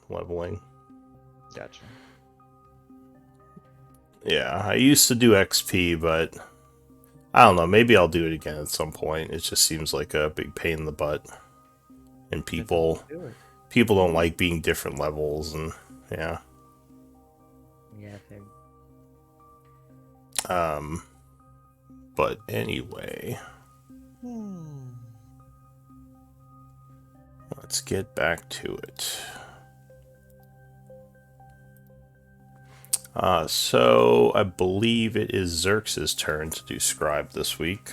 on leveling. Gotcha. Yeah, I used to do XP, but I don't know. Maybe I'll do it again at some point. It just seems like a big pain in the butt, and people Do it. don't like being different levels, and yeah. Yeah, fair. But anyway, let's get back to it. So I believe it is Xerxes' turn to do scribe this week.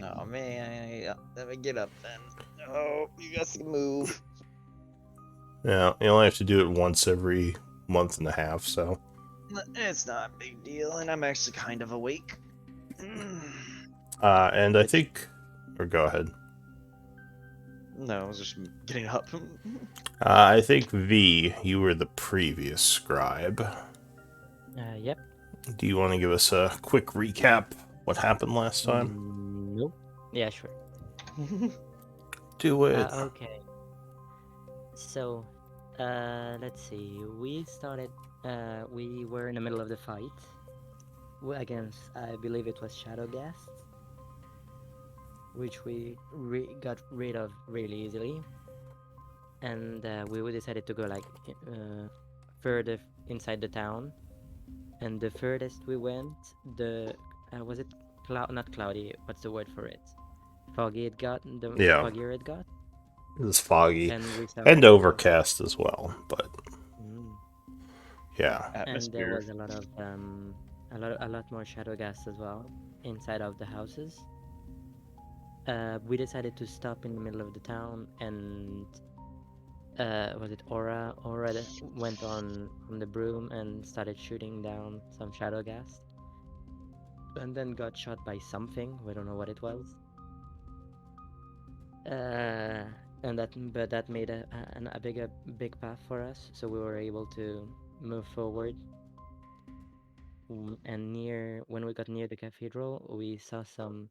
Oh man, let me get up then. Oh, you got to move. Yeah, you only have to do it once every month and a half, so. It's not a big deal, and I'm actually kind of awake. And I think, or go ahead. No, I was just getting up. I think V, you were the previous scribe. Yep. Do you want to give us a quick recap? What happened last time? Nope. Yeah, sure. Do it. Okay. So, let's see. We started. We were in the middle of the fight against, I believe it was Shadow Ghast, which we got rid of really easily, and we decided to go like further inside the town. And the furthest we went, the was it not cloudy? What's the word for it? Foggy it got. The foggier it got. It was foggy And we and overcast as well, but yeah. And there was a lot more shadow gas as well inside of the houses. We decided to stop in the middle of the town, and was it Aura? Aura went on the broom and started shooting down some shadow gas, and then got shot by something. We don't know what it was. And that made a big path for us, so we were able to move forward. And when we got near the cathedral, we saw some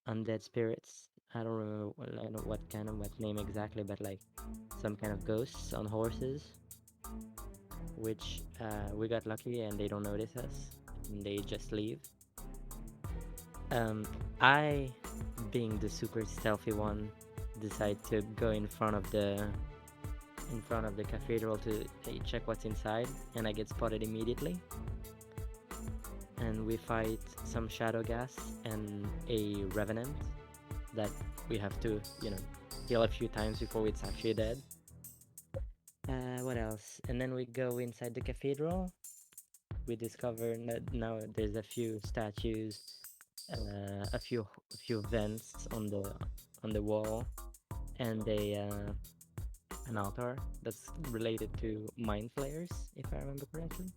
undead spirits. I don't remember what name exactly, but like some kind of ghosts on horses, which we got lucky and they don't notice us, and they just leave. I, being the super stealthy one, decide to go in front of the cathedral to check what's inside, and I get spotted immediately. And we fight some shadow gas and a revenant that we have to, kill a few times before it's actually dead. What else? And then we go inside the cathedral. We discover that now there's a few statues, a few vents on the wall, and an altar that's related to mind flayers, if I remember correctly.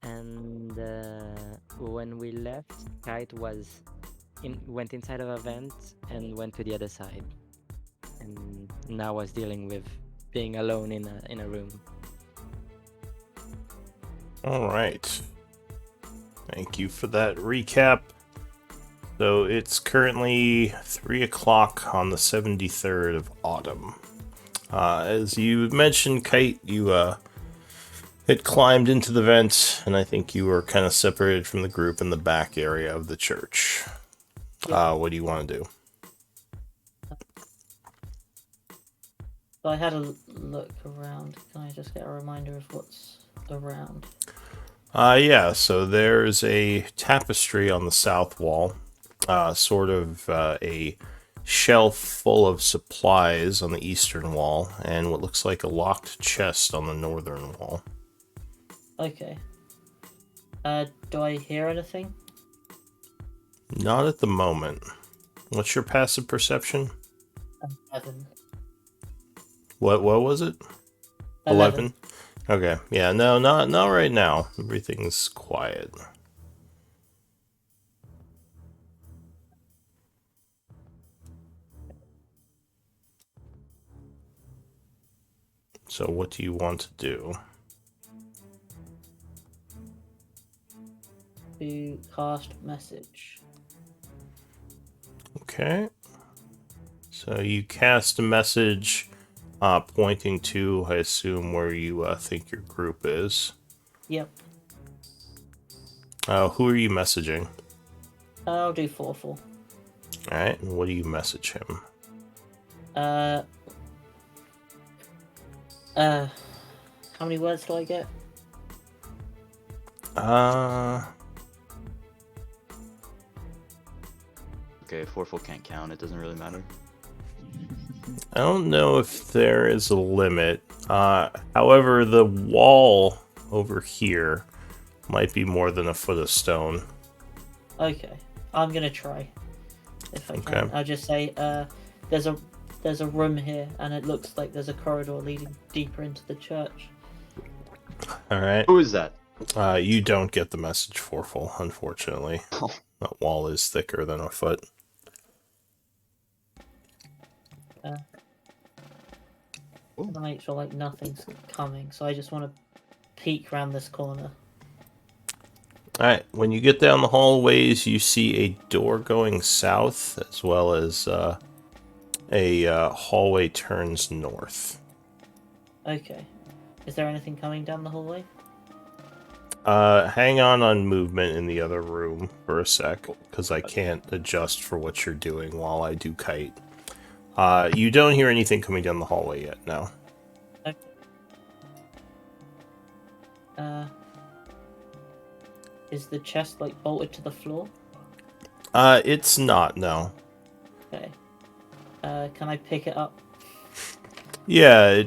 And when we left, Kite went inside of a vent and went to the other side, and now was dealing with being alone in a room. All right. Thank you for that recap. So it's currently 3 o'clock on the 73rd of autumn. As you mentioned, Kite, you had climbed into the vent, and I think you were kind of separated from the group in the back area of the church. Yeah. What do you want to do? I had a look around. Can I just get a reminder of what's around? Yeah, so there's a tapestry on the south wall, sort of a shelf full of supplies on the eastern wall, and what looks like a locked chest on the northern wall. Okay. Do I hear anything? Not at the moment. What's your passive perception? 11. What was it? 11? Okay, yeah, no, not right now. Everything's quiet. So what do you want to do? To cast message. Okay. So you cast a message pointing to, I assume, where you think your group is. Yep. Who are you messaging? I'll do 4-4. Alright, and what do you message him? How many words do I get? Okay, 4-4 can't count. It doesn't really matter. I don't know if there is a limit. However, the wall over here might be more than a foot of stone. Okay, I'm gonna try. If I can, Okay. I'll just say, there's a room here, and it looks like there's a corridor leading deeper into the church. Alright. Who is that? You don't get the message full, unfortunately. Oh. That wall is thicker than a foot. I want to make sure like nothing's coming, so I just want to peek around this corner. Alright, when you get down the hallways, you see a door going south, as well as a hallway turns north. Okay. Is there anything coming down the hallway? Hang on movement in the other room for a sec, because I can't adjust for what you're doing while I do kite. You don't hear anything coming down the hallway yet, no. Okay. Is the chest like bolted to the floor? It's not, no. Okay. Can I pick it up? Yeah,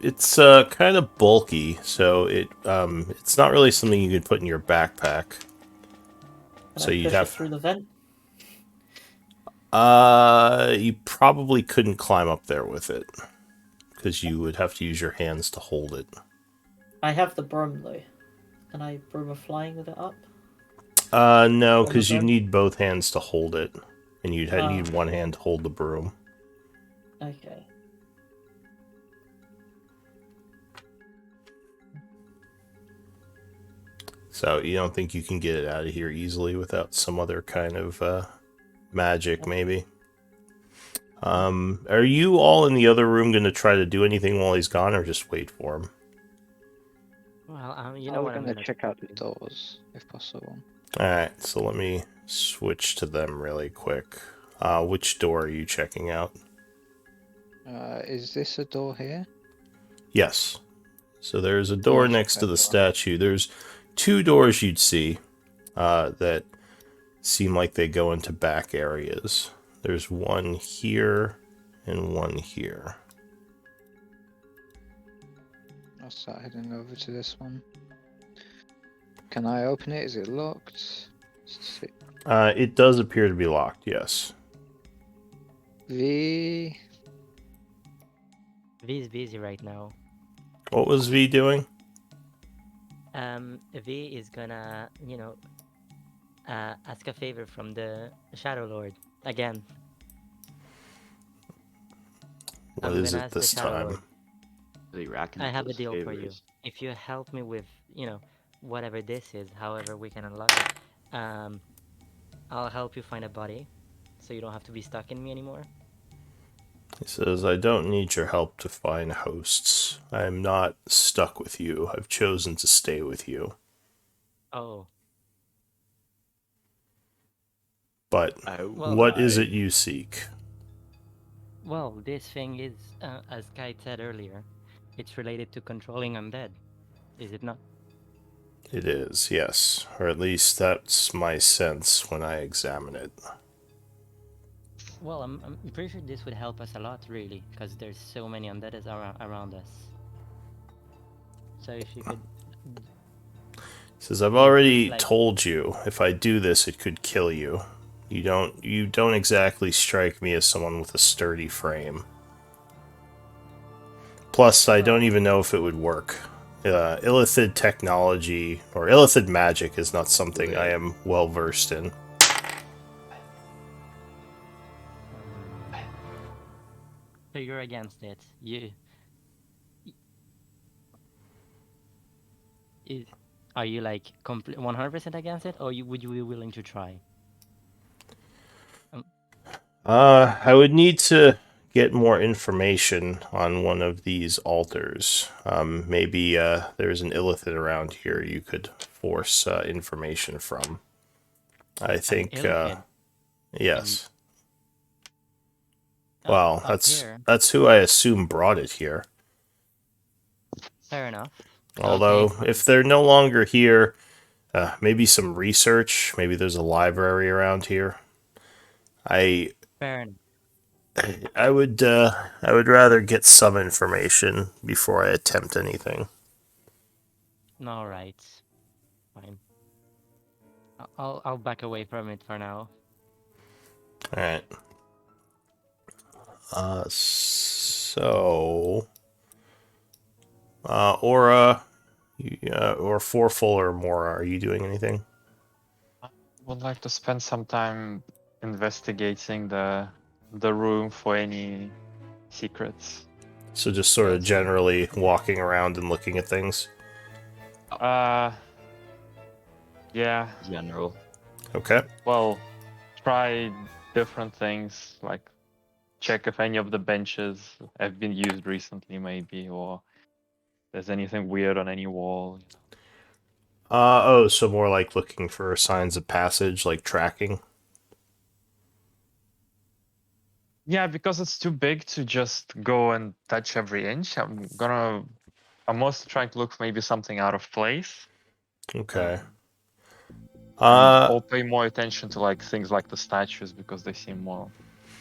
it's kind of bulky, so it's not really something you could put in your backpack. Can So I you'd push have it through the vent? you probably couldn't climb up there with it, because you would have to use your hands to hold it. I have the broom though. Can I broom a flying with it up? No, On the because you broom? need both hands to hold it, and you'd Oh. need one hand to hold the broom. Okay. So you don't think you can get it out of here easily without some other kind of magic, maybe? Are you all in the other room going to try to do anything while he's gone, or just wait for him? Well, you know We're what I'm gonna gonna check out the do. doors if possible. Alright, so let me switch to them really quick. Which door are you checking out? Is this a door here? Yes. So there's a door check next to that the door. statue. There's two doors you'd see that seem like they go into back areas. There's one here and one here. I'll start heading over to this one. Can I open it? Is it locked? See. It does appear to be locked, yes. V. V is busy right now. What was V doing? V is gonna, ask a favor from the Shadow Lord again. What I'm is gonna it ask the this Shadow time? Lord. Really racking I up have a those deal for you. favors. If you help me with, whatever this is, however we can unlock it, I'll help you find a body, so you don't have to be stuck in me anymore. He says, I don't need your help to find hosts. I am not stuck with you. I've chosen to stay with you. Oh, But Oh, Well, what is it you seek? well, this thing is, as Kite said earlier, it's related to controlling undead, is it not? It is, yes. Or at least that's my sense when I examine it. Well, I'm pretty sure this would help us a lot, really, because there's so many undead around us. So if you could, He says, I've already Like- told you, if I do this, it could kill you. You don't exactly strike me as someone with a sturdy frame. Plus, I don't even know if it would work. Illithid technology, or Illithid magic, is not something I am well versed in. so you're against it. Are you like 100% against it, or would you be willing to try? I would need to get more information on one of these altars. Maybe there's an illithid around here you could force information from. I think, illithid? yes. Oh, Well, up here. that's who I assume brought it here. Fair enough. Although, Okay. if they're no longer here, maybe some research. Maybe there's a library around here. I Fair enough. I would rather get some information before I attempt anything. All right. Fine. I'll back away from it for now. All right. So, Aura, or Foreful or Mora, are you doing anything? Would like to spend some time investigating the room for any secrets. So just sort of Yes. generally walking around and looking at things. Yeah. General. Okay. Well, try different things, like check if any of the benches have been used recently, maybe, or there's anything weird on any wall. So more like looking for signs of passage, like tracking. Yeah, because it's too big to just go and touch every inch. I'm mostly trying to look for maybe something out of place. Okay. I'll pay more attention to like things like the statues because they seem more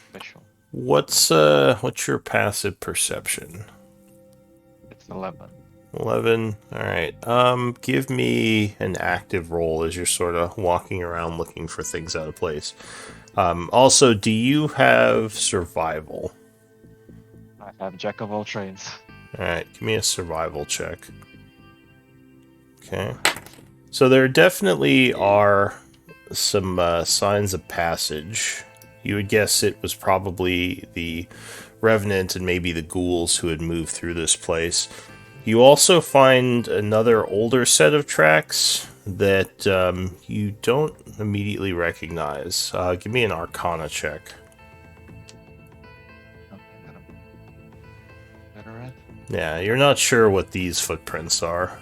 special. What's your passive perception? It's 11. 11. All right. Give me an active roll as you're sort of walking around looking for things out of place. Also, do you have survival? I have Jack of all trades. All right. Give me a survival check. Okay. So there definitely are some signs of passage. You would guess it was probably the Revenant and maybe the ghouls who had moved through this place. You also find another older set of tracks that you don't immediately recognize. Give me an Arcana check. Yeah, you're not sure what these footprints are,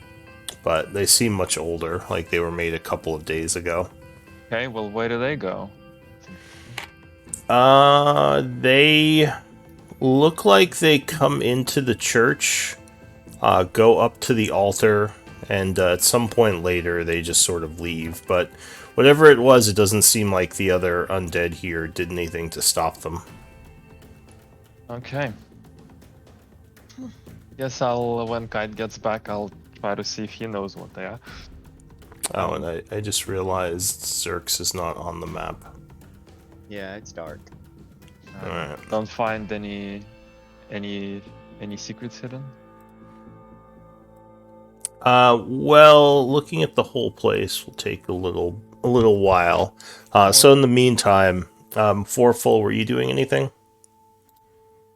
but they seem much older, like they were made a couple of days ago. Okay, well, where do they go? They look like they come into the church, go up to the altar, and at some point later they just sort of leave. But whatever it was, it doesn't seem like the other undead here did anything to stop them. Okay. Guess I'll, when Kite gets back, I'll try to see if he knows what they are. Oh, and I just realized Zerx is not on the map. Yeah, it's dark. Alright. Don't find any secrets hidden. Well, looking at the whole place will take a little while. So in the meantime, Foreful, were you doing anything?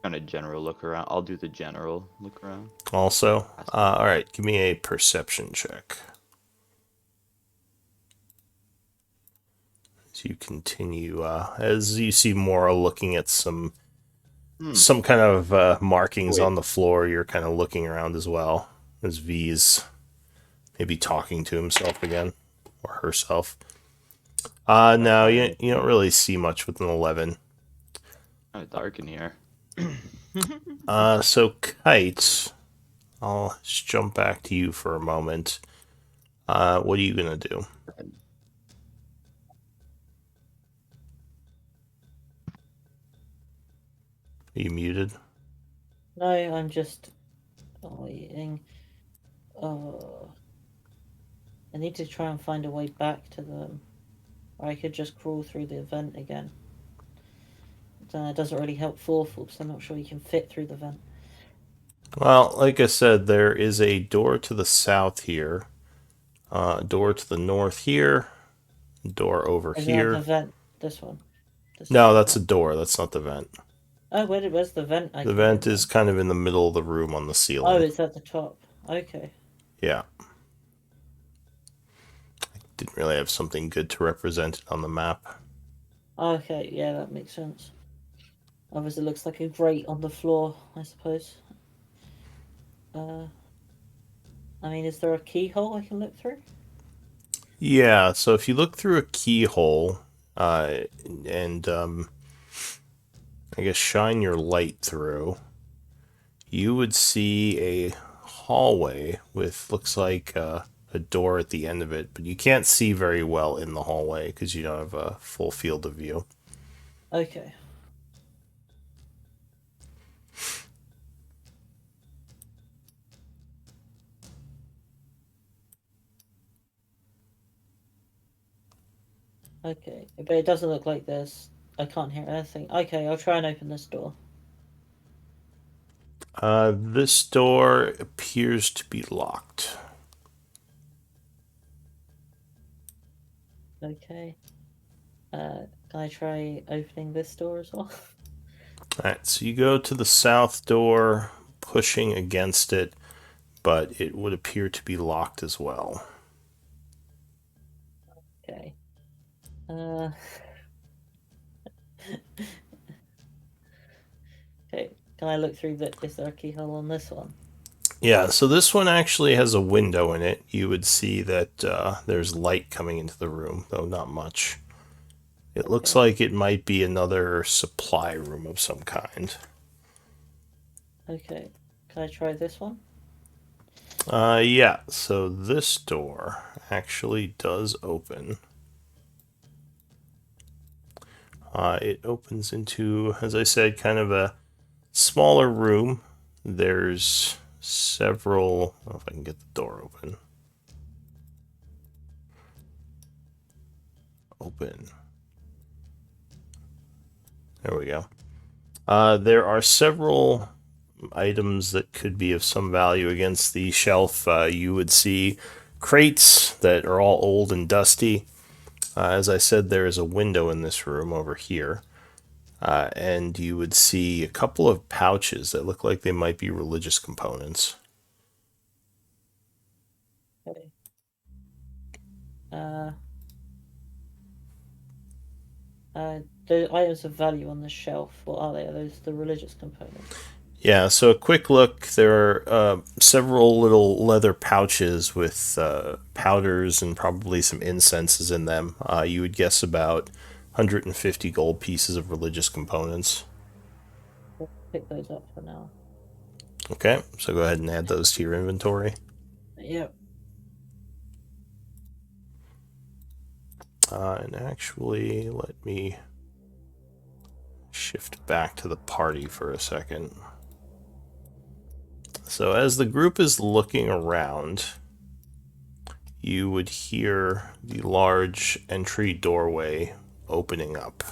Kind of general look around. I'll do the general look around. Also, all right. Give me a perception check. As you continue, as you see Mora looking at some kind of markings on the floor, you're kind of looking around as well. As V's maybe talking to himself again or herself. No, you don't really see much with an 11. Kind of dark in here. So Kite, I'll just jump back to you for a moment. What are you gonna do? Are you muted? No, I'm just waiting. I need to try and find a way back to them. Or I could just crawl through the vent again. It doesn't really help Foreful because I'm not sure you can fit through the vent. Well, like I said, there is a door to the south here, a door to the north here, a door over Is here. that the vent? This one? No, that's a door. That's not the vent. Oh, where's the vent? The vent is kind of in the middle of the room on the ceiling. Oh, it's at the top. Okay. Yeah. I didn't really have something good to represent it on the map. Okay, yeah, that makes sense. Obviously, it looks like a grate on the floor, I suppose. I mean, is there a keyhole I can look through? Yeah, so if you look through a keyhole, and I guess shine your light through, you would see a hallway with looks like a door at the end of it, but you can't see very well in the hallway because you don't have a full field of view. Okay. Okay, but it doesn't look like there's. I can't hear anything. Okay, I'll try and open this door. This door appears to be locked. Okay. Can I try opening this door as well? Alright, so you go to the south door, pushing against it, but it would appear to be locked as well. Okay. Okay. Can I look through the? Is there a keyhole on this one? Yeah, so this one actually has a window in it. You would see that there's light coming into the room, though not much. It looks Okay. like it might be another supply room of some kind. Okay. Can I try this one? Yeah, so this door actually does open. It opens into, as I said, kind of a smaller room. There's several. I don't know if I can get the door open. Open. There we go. There are several items that could be of some value against the shelf. You would see crates that are all old and dusty. As I said, there is a window in this room over here. And you would see a couple of pouches that look like they might be religious components. Okay. The items of value on the shelf, what are they? Are those the religious components? Yeah, so a quick look. There are several little leather pouches with powders and probably some incenses in them. You would guess about 150 gold pieces of religious components. I'll pick those up for now. Okay, so go ahead and add those to your inventory. Yep. And actually, let me shift back to the party for a second. So as the group is looking around, you would hear the large entry doorway opening up.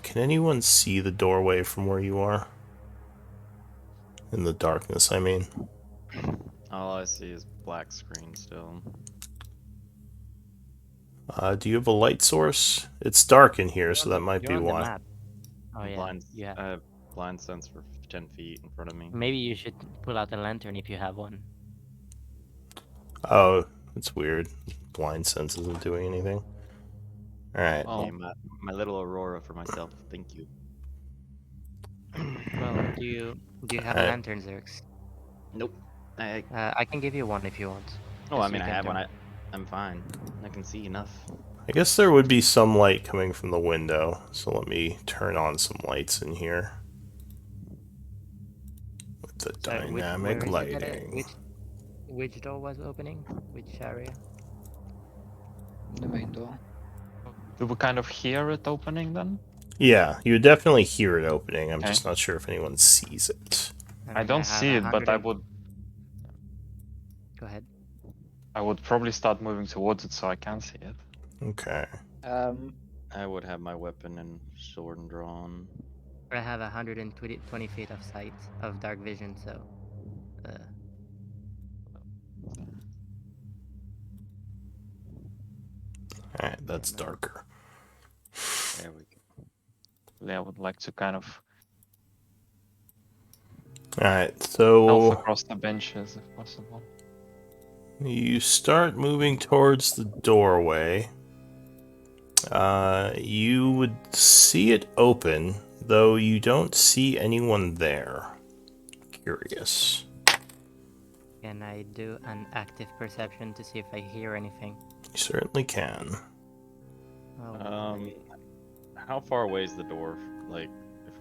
Can anyone see the doorway from where you are? In the darkness, I mean. All I see is black screen still. Do you have a light source? It's dark in here, so that might You're be on the why. map. Oh yeah. Blind. Yeah. I have blind sense for 10 feet in front of me. Maybe you should pull out a lantern if you have one. Oh, it's weird. Blind sense isn't doing anything. Alright. Oh, my little aurora for myself. Thank you. Well, do you have a Alright. lantern, Xerx? Nope. I I can give you one if you want. Oh, Just I so mean, you I can have one. turn- I'm fine. I can see enough. I guess there would be some light coming from the window, so let me turn on some lights in here. With the Sorry, dynamic where is it that lighting. which door was opening? Which area? The main door. Do we kind of hear it opening then? Yeah, you would definitely hear it opening. I'm Okay. just not sure if anyone sees it. I don't see it, but I would Go ahead. probably start moving towards it so I can see it. Okay. I would have my weapon and sword drawn. I have 120 feet of sight of dark vision, so. Alright, that's darker. There we go. Yeah, I would like to kind of Alright, elf so across the benches if possible. you start moving towards the doorway, You would see it open, though you don't see anyone there. Curious. Can I do an active perception to see if I hear anything? You certainly can. Oh, How far away is the door? Like,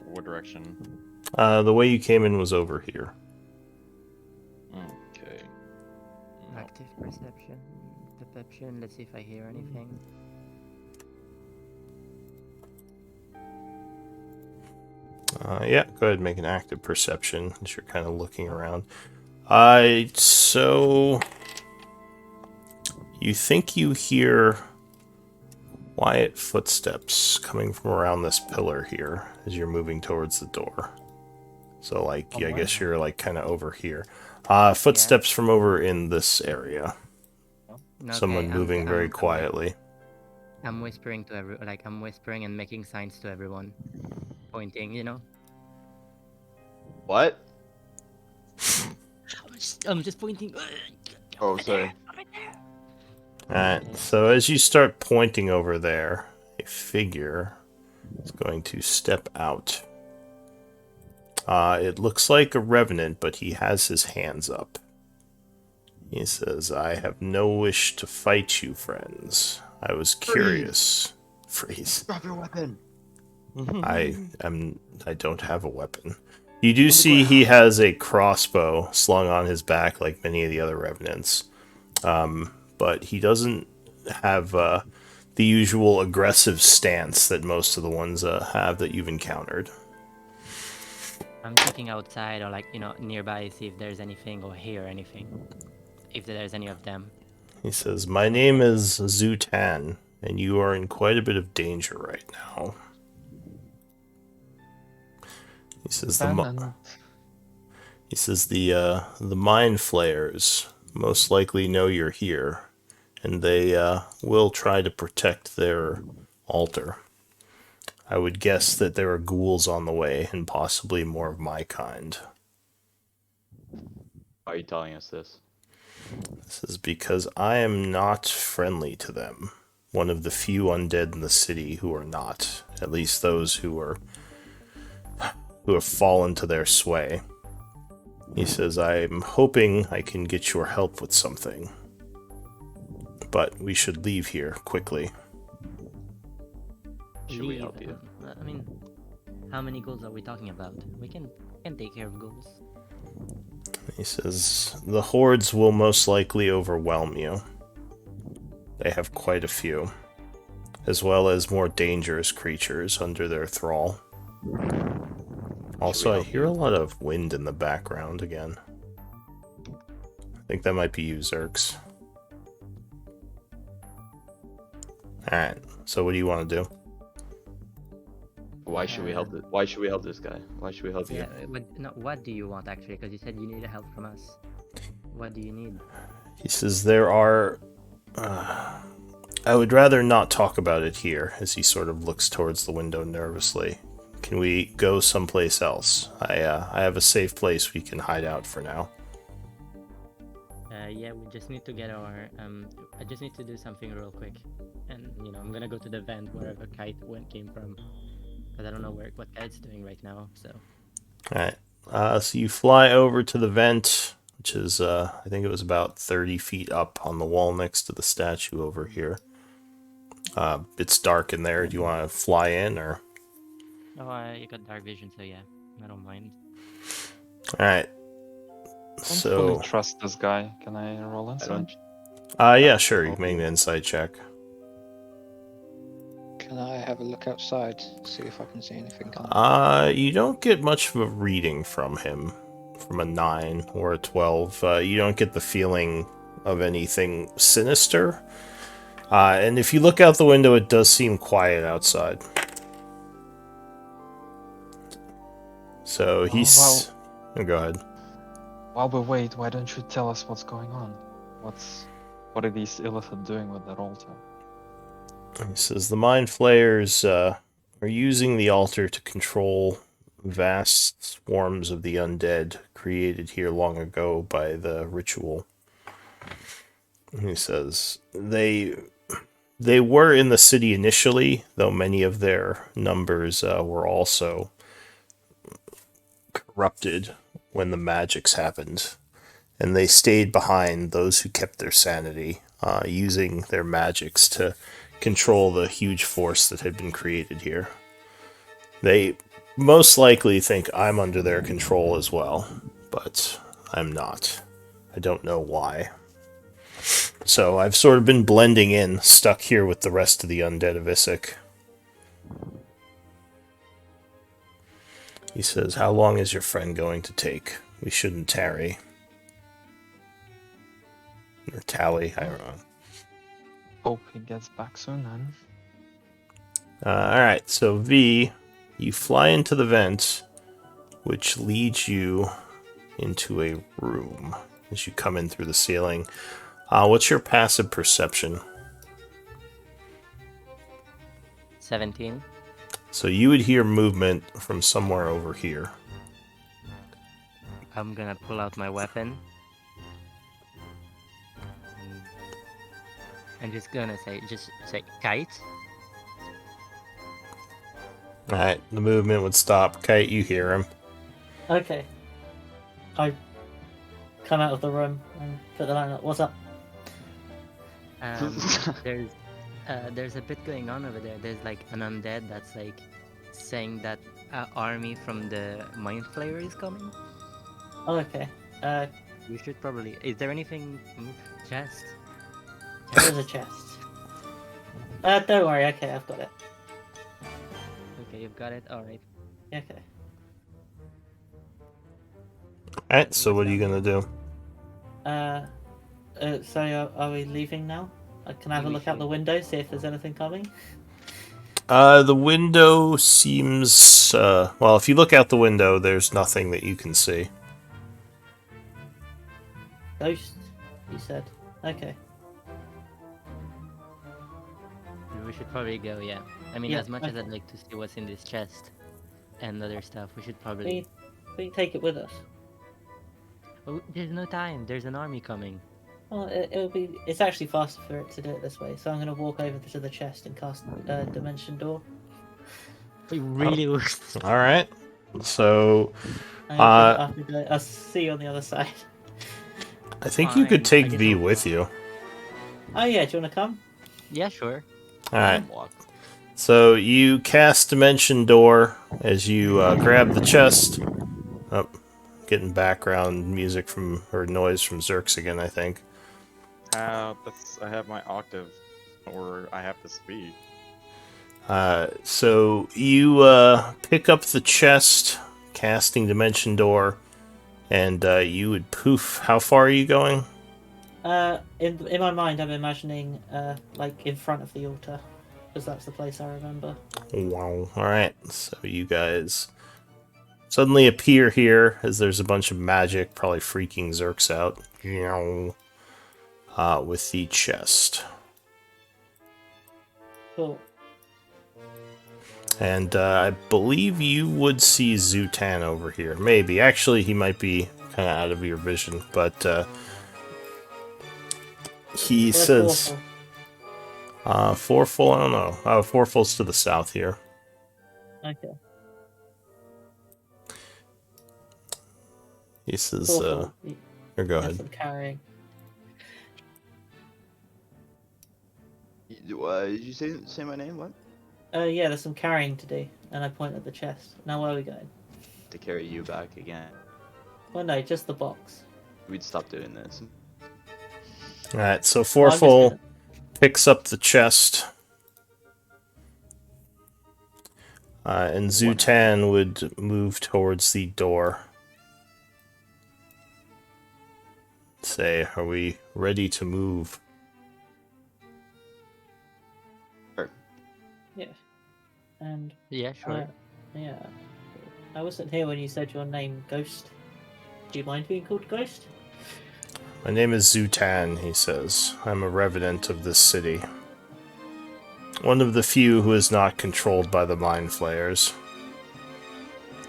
what direction? The way you came in was over here. Okay. No. active perception. Perception. Let's see if I hear anything. Yeah, go ahead and make an active perception as you're kind of looking around. So you think you hear quiet footsteps coming from around this pillar here as you're moving towards the door. So, like, I guess you're, like, kind of over here. Footsteps from over in this area. Okay, Someone moving very quietly. I'm whispering to I'm whispering and making signs to everyone, pointing. You know. What? I'm just pointing. Oh, sorry. Alright, so as you start pointing over there, a figure is going to step out. It looks like a revenant, but he has his hands up. He says, "I have no wish to fight you, friends. I was curious." Freeze. Drop your weapon. I don't have a weapon. You do see he has a crossbow slung on his back like many of the other revenants. But he doesn't have the usual aggressive stance that most of the ones have that you've encountered. I'm checking outside or nearby, see if there's anything or hear anything, if there's any of them. He says, "My name is Zutan, and you are in quite a bit of danger right now." He says, the mind flayers most likely know you're here, and they will try to protect their altar. I would guess that there are ghouls on the way, and possibly more of my kind. Why are you telling us this? This is because I am not friendly to them. One of the few undead in the city who are not, at least those who have fallen to their sway. He says, "I'm hoping I can get your help with something, but we should leave here quickly." Should we help you? I mean, how many goals are we talking about? We can take care of goals. He says, "The hordes will most likely overwhelm you. They have quite a few, as well as more dangerous creatures under their thrall." Also, I hear a lot of wind in the background again. I think that might be you, Zerx. Alright, so what do you want to do? Why should we help? Why should we help this guy? Why should we help you? What do you want actually? Because you said you need help from us. What do you need? He says there are... I would rather not talk about it here, as he sort of looks towards the window nervously. Can we go someplace else? I have a safe place we can hide out for now. Yeah, we just need to get our... I just need to do something real quick. And, I'm gonna go to the vent wherever Kite came from. Because I don't know what Kite's doing right now, so... Alright, so you fly over to the vent, which is, I think it was about 30 feet up on the wall next to the statue over here. It's dark in there. Do you want to fly in, or...? Oh, you got dark vision, so yeah, I don't mind. Alright. I don't So... fully trust this guy. Can I roll inside? yeah, sure, you can make an insight check. Can I have a look outside, see if I can see anything? You don't get much of a reading from him, from a 9 or a 12. You don't get the feeling of anything sinister. And if you look out the window, it does seem quiet outside. So he's... Oh, go ahead. While we wait, why don't you tell us what's going on? What are these Illithid doing with that altar? He says the Mind Flayers are using the altar to control vast swarms of the undead created here long ago by the ritual. He says they They were in the city initially, though many of their numbers were also corrupted when the magics happened. And they stayed behind, those who kept their sanity, using their magics to control the huge force that had been created here. They most likely think I'm under their control as well, but I'm not. I don't know why. So I've sort of been blending in, stuck here with the rest of the undead of Issac. He says, how long is your friend going to take? We shouldn't tarry. Or tally, I don't know. Hope he gets back soon then. Alright, so V, you fly into the vent, which leads you into a room as you come in through the ceiling. What's your passive perception? 17. So you would hear movement from somewhere over here. I'm gonna pull out my weapon. I'm just gonna say kite. Alright, the movement would stop. Kite, you hear him. Okay. I come out of the room and put the line up. What's up? There's a bit going on over there. There's like an undead that's like saying that army from the mind flayer is coming. Oh, okay. We should probably. Is there anything? Chest. There's a chest. Don't worry. Okay, I've got it. Okay, you've got it. All right. Okay. Alright, so what are you gonna do? So are we leaving now? Can I have a look out the window, see if there's anything coming? The window seems... well, if you look out the window, there's nothing that you can see. Ghost, you said. Okay. We should probably go. Yeah. I mean, Yeah, as much as okay. I'd like to see what's in this chest and other stuff, we should probably. We can take it with us. Oh, there's no time. There's an army coming. Well, it'll be. It's actually faster for it to do it this way. So I'm gonna walk over to the chest and cast Dimension Door. We really would. Alright. So, I'll see you on the other side. I think you could Fine, take I V guess with you. Oh yeah, do you wanna come? Yeah, sure. Alright. Walk. So you cast Dimension Door as you grab the chest. Oh, getting background music from, or noise from Zerx again, I think. I have my octave, or I have the speed. So you pick up the chest, casting Dimension Door, and you would poof. How far are you going? In my mind, I'm imagining like in front of the altar, because that's the place I remember. Wow. Alright, so you guys suddenly appear here as there's a bunch of magic, probably freaking Zerx out. With the chest. Cool. And I believe you would see Zutan over here. Maybe. Actually, he might be kind of out of your vision, but he Where's says... Foreful? Foreful, I don't know. Foreful's to the south here. Okay. He says, Foreful. or go Yes, ahead. I'm carrying. Did you say my name? What? Yeah, there's some carrying to do, and I point at the chest. Now where are we going? To carry you back again. Well, no, just the box. We'd stop doing this. Alright, so Oh, I'm just Foreful gonna- picks up the chest. And Zutan would move towards the door. Say, are we ready to move? Sure. Yeah. And Yeah, sure. yeah. I wasn't here when you said your name, Ghost. Do you mind being called Ghost? My name is Zutan, he says. I'm a revenant of this city. One of the few who is not controlled by the mind flayers.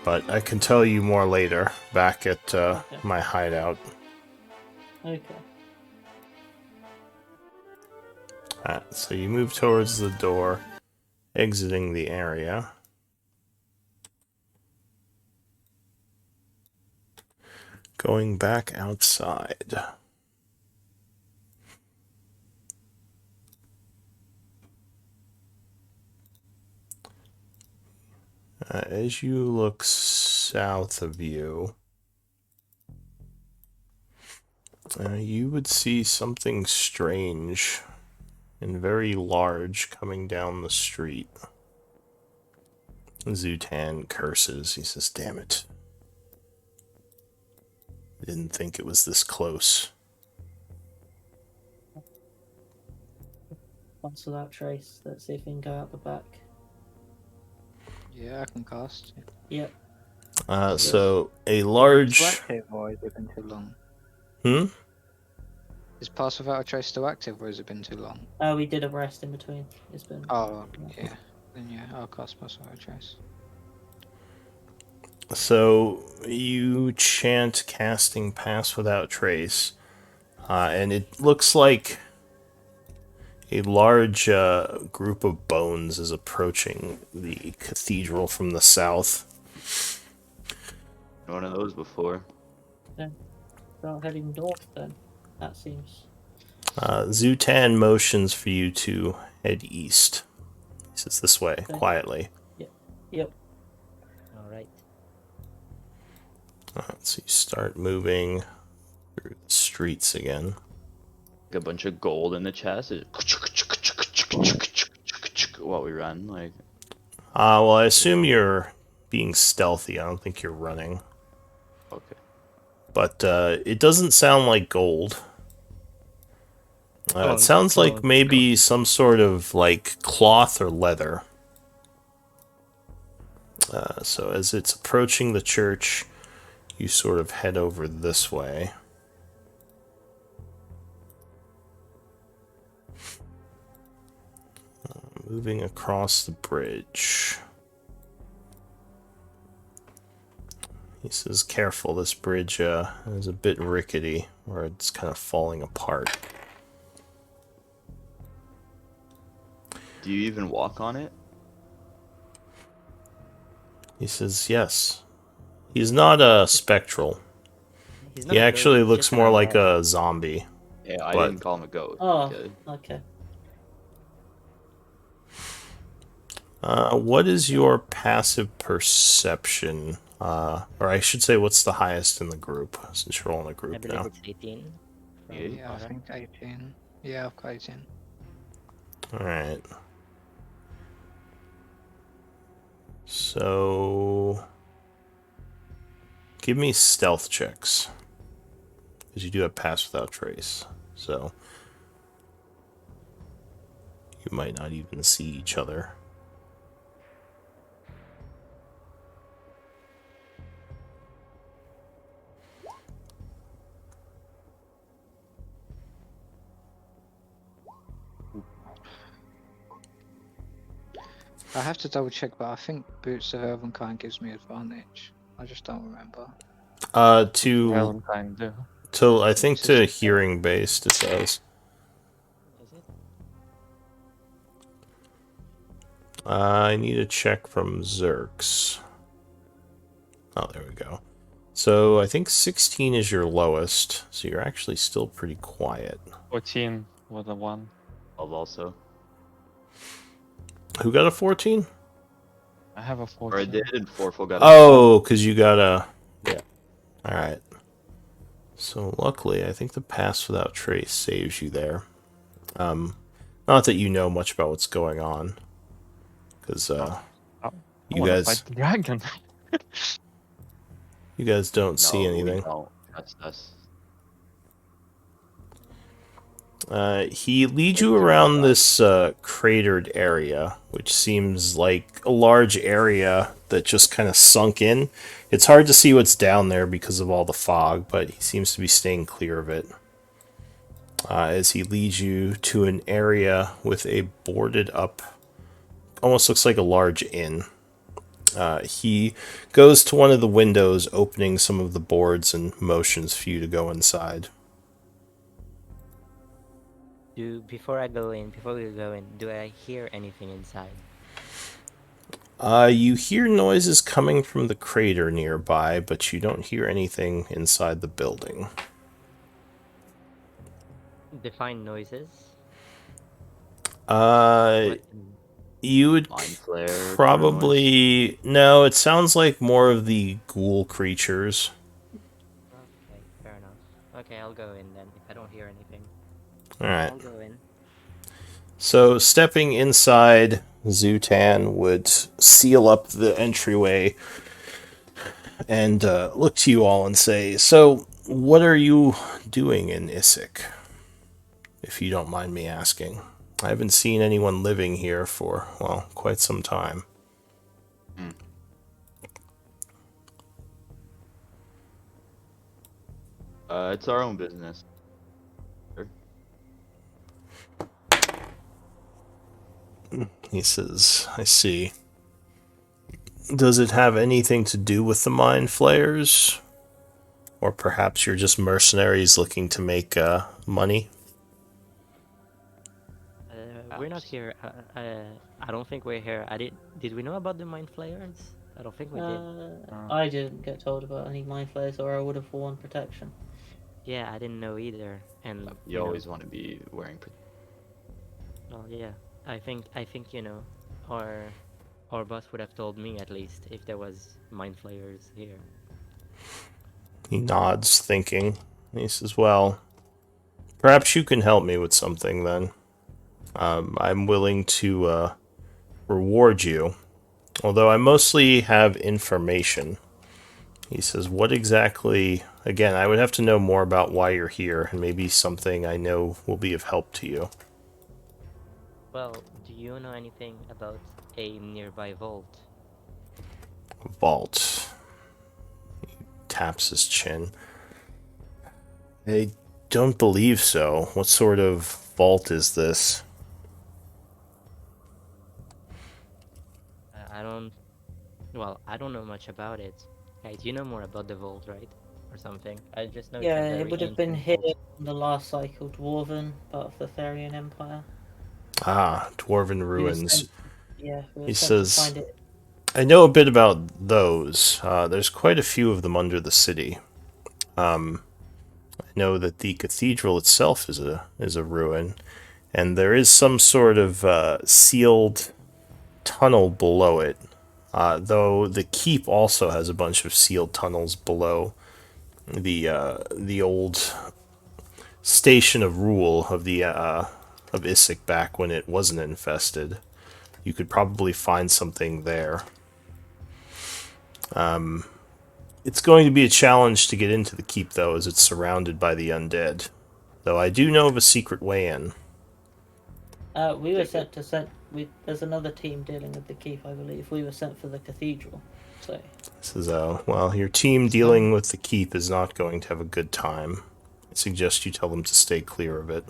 But I can tell you more later, back at my hideout. Okay. So you move towards the door, exiting the area. Going back outside. As you look south of you, you would see something strange and very large coming down the street. Zutan curses. He says, "Damn it. I didn't think it was this close." Once without trace. Let's see if we can go out the back. Yeah, I can cast. Yep. So a Too large... active, or has it been too long? Is Pass Without a Trace still active, or has it been too long? We did a rest in between. It's been. Oh, yeah. Then yeah, I'll cast Pass Without a Trace. So you chant casting Pass Without Trace, and it looks like a large group of bones is approaching the cathedral from the south. One of those before. Start heading north then. That seems. Zutan motions for you to head east. He says, "This way, Okay. quietly." Yep. All right. So you start moving through the streets again. Like a bunch of gold in the chest. While we run, like. Well, I assume you're being stealthy. I don't think you're running. Okay. But it doesn't sound like gold. It sounds like maybe some sort of like cloth or leather. So as it's approaching the church, you sort of head over this way. Moving across the bridge. He says, "Careful, this bridge is a bit rickety, or it's kind of falling apart." Do you even walk on it? He says, "Yes." He's not He's spectral. not He a ghost, actually he's looks just an more like undead. a zombie. Yeah, I But- didn't call him a ghost. Oh. Okay. Okay. What is your passive perception? Or I should say, what's the highest in the group, since you're all in a I group believe now? it's 18. from Yeah, Yeah, I Aura. think 18. Yeah, I've got 18. Alright. So... give me stealth checks. Because you do have Pass Without Trace. So... you might not even see each other. I have to double check, but I think Boots of Elvenkind gives me advantage. I just don't remember. To Kind do. I think to hearing based it does. Is it? I need a check from Zerx. Oh, there we go. So I think 16 is your lowest, so you're actually still pretty quiet. 14 was the one. I'll also. Who got a 14? I have a Or I 14. did, and Forful got a Oh, because you got a... yeah. Alright. So luckily, I think the Pass Without Trace saves you there. Not that you know much about what's going on. Because, I you wanna guys... fight the dragon. you guys don't No, see anything. We don't. That's us. He leads you around this cratered area, which seems like a large area that just kind of sunk in. It's hard to see what's down there because of all the fog, but he seems to be staying clear of it. As he leads you to an area with a boarded up, almost looks like a large inn. He goes to one of the windows, opening some of the boards and motions for you to go inside. Do before we go in, do I hear anything inside? You hear noises coming from the crater nearby, but you don't hear anything inside the building. Define noises. Uh, What? you would Mind flare kind of noise. probably... No, it sounds like more of the ghoul creatures. Okay, fair enough. Okay, I'll go in then. If I don't hear anything, Alright. I'll go in. So, stepping inside, Zutan would seal up the entryway and look to you all and say, "So, what are you doing in Issyk? If you don't mind me asking. I haven't seen anyone living here for, well, quite some time." It's our own business. He says, "I see. Does it have anything to do with the mind flayers? Or perhaps you're just mercenaries looking to make money?" We're not here. I don't think we're here. Did we know about the mind flayers? I don't think we did. I didn't get told about any mind flayers, or I would have worn protection. Yeah, I didn't know either. And You always want to be wearing. well, yeah. I think our boss would have told me at least if there was mind flayers here. He nods, thinking. He says, "Well, perhaps you can help me with something then. I'm willing to reward you, although I mostly have information." He says, "What exactly..." Again, I would have to know more about why you're here, and maybe something I know will be of help to you. Well, do you know anything about a nearby vault? Vault. He taps his chin. "I don't believe so. What sort of vault is this?" I don't. Well, I don't know much about it. Guys, you know more about the vault, right? Or something. I just know it's a Yeah, very it would have been ancient here vault. in the last cycle, Dwarven, part of the Therian Empire. Ah, Dwarven We were ruins. sent- yeah, we were He sent says, to find it. "I know a bit about those. There's quite a few of them under the city. I know that the cathedral itself is a ruin, and there is some sort of sealed tunnel below it. Though the keep also has a bunch of sealed tunnels below the old station of rule of the of Issyk back when it wasn't infested. You could probably find something there. It's going to be a challenge to get into the keep, though, as it's surrounded by the undead. Though I do know of a secret way in." We were sent to there's another team dealing with the keep, I believe. We were sent for the cathedral. So Says, "Well, your team dealing with the keep is not going to have a good time. I suggest you tell them to stay clear of it."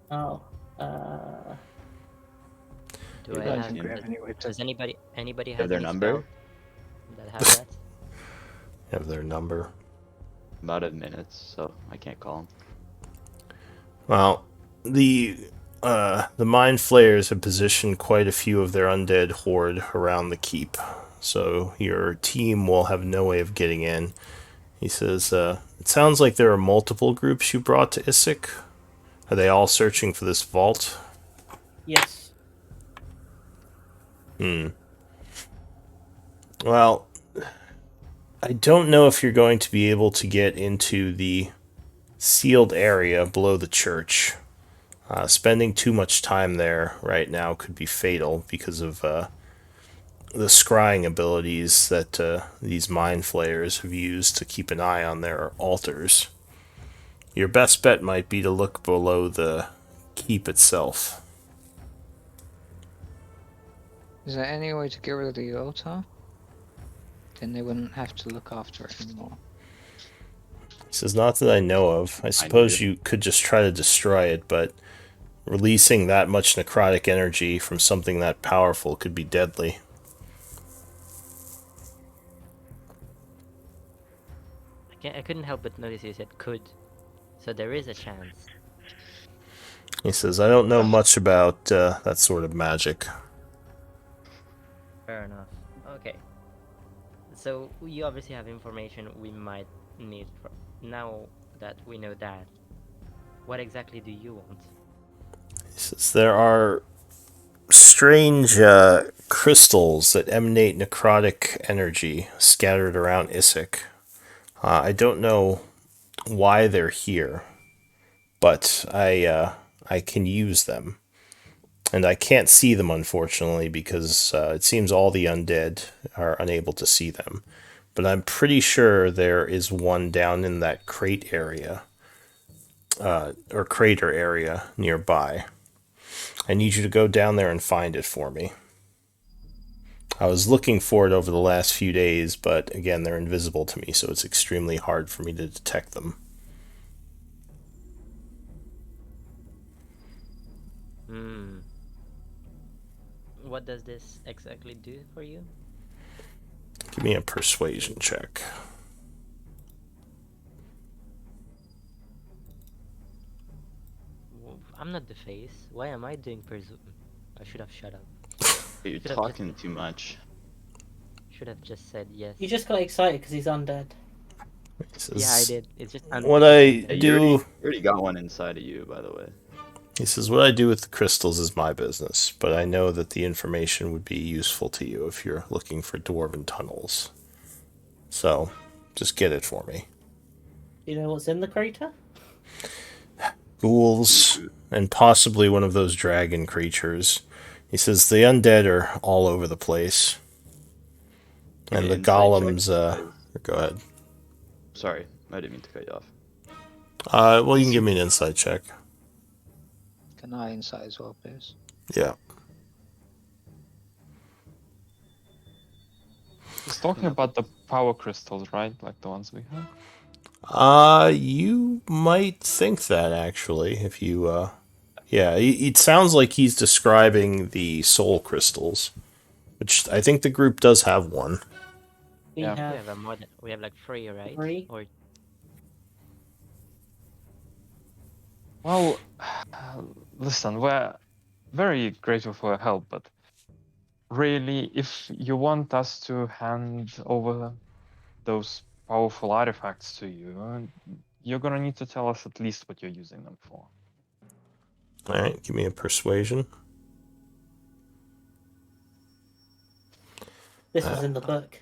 oh. Do I don't have? think we have any way to- Does anybody Have have their any number? spell that have that? Have their number. About a minute, so I can't call him. Well, the mind flayers have positioned quite a few of their undead horde around the keep, so your team will have no way of getting in. He says, "It sounds like there are multiple groups you brought to Issyk. Are they all searching for this vault?" Yes. Well, I don't know if you're going to be able to get into the sealed area below the church. Spending too much time there right now could be fatal because of the scrying abilities that these mind flayers have used to keep an eye on their altars. Your best bet might be to look below the keep itself. Is there any way to get rid of the altar? Then they wouldn't have to look after it anymore. He says, "Not that I know of. I suppose you could just try to destroy it, but releasing that much necrotic energy from something that powerful could be deadly." I couldn't help but notice you said could, so there is a chance. He says, I don't know much about that sort of magic. Fair enough. Okay. So you obviously have information we might need now that we know that. What exactly do you want? He says, there are strange crystals that emanate necrotic energy scattered around Isik. I don't know why they're here, but I can use them. And I can't see them, unfortunately, because it seems all the undead are unable to see them. But I'm pretty sure there is one down in that crate area, or crater area nearby. I need you to go down there and find it for me. I was looking for it over the last few days, but again, they're invisible to me, so it's extremely hard for me to detect them. Hmm. What does this exactly do for you? Give me a persuasion check. I'm not the face. Why am I doing I should have shut up. You're Should have talking too much. Should have just said yes. You just got excited because he's undead. Yeah, I did. It's just What I Yeah, do... you already got one inside of you, by the way. He says, what I do with the crystals is my business, but I know that the information would be useful to you if you're looking for dwarven tunnels. So, just get it for me. You know what's in the crater? Ghouls, and possibly one of those dragon creatures. He says, the undead are all over the place. And the golems, go ahead. Sorry, I didn't mean to cut you off. Well, you can give me an insight check. Can I insight as well, please? Yeah. He's talking about the power crystals, right? Like the ones we have. You might think that, actually, if you, yeah, it sounds like he's describing the soul crystals, which I think the group does have one. We Yeah. We have have more than we have like 3, right? 3. Or Well, listen, we're very grateful for your help, but really, if you want us to hand over those powerful artifacts to you, you're gonna need to tell us at least what you're using them for. Alright, give me a persuasion. This was in the book.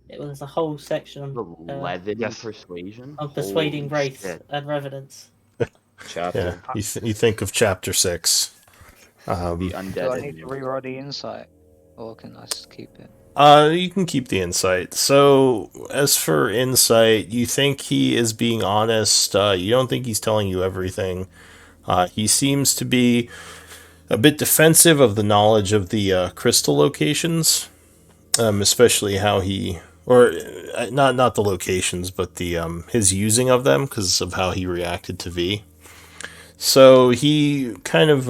It was a whole section on 11 yes. persuasion? on persuading Holy race shit. and revenants. Chapter. Yeah, you think of chapter 6. The Do undead. I need to reroll the insight? Or can I just keep it? You can keep the insight. So, as for insight, you think he is being honest. You don't think he's telling you everything. He seems to be a bit defensive of the knowledge of the crystal locations, especially how he, or not the locations, but the his using of them because of how he reacted to V. So he kind of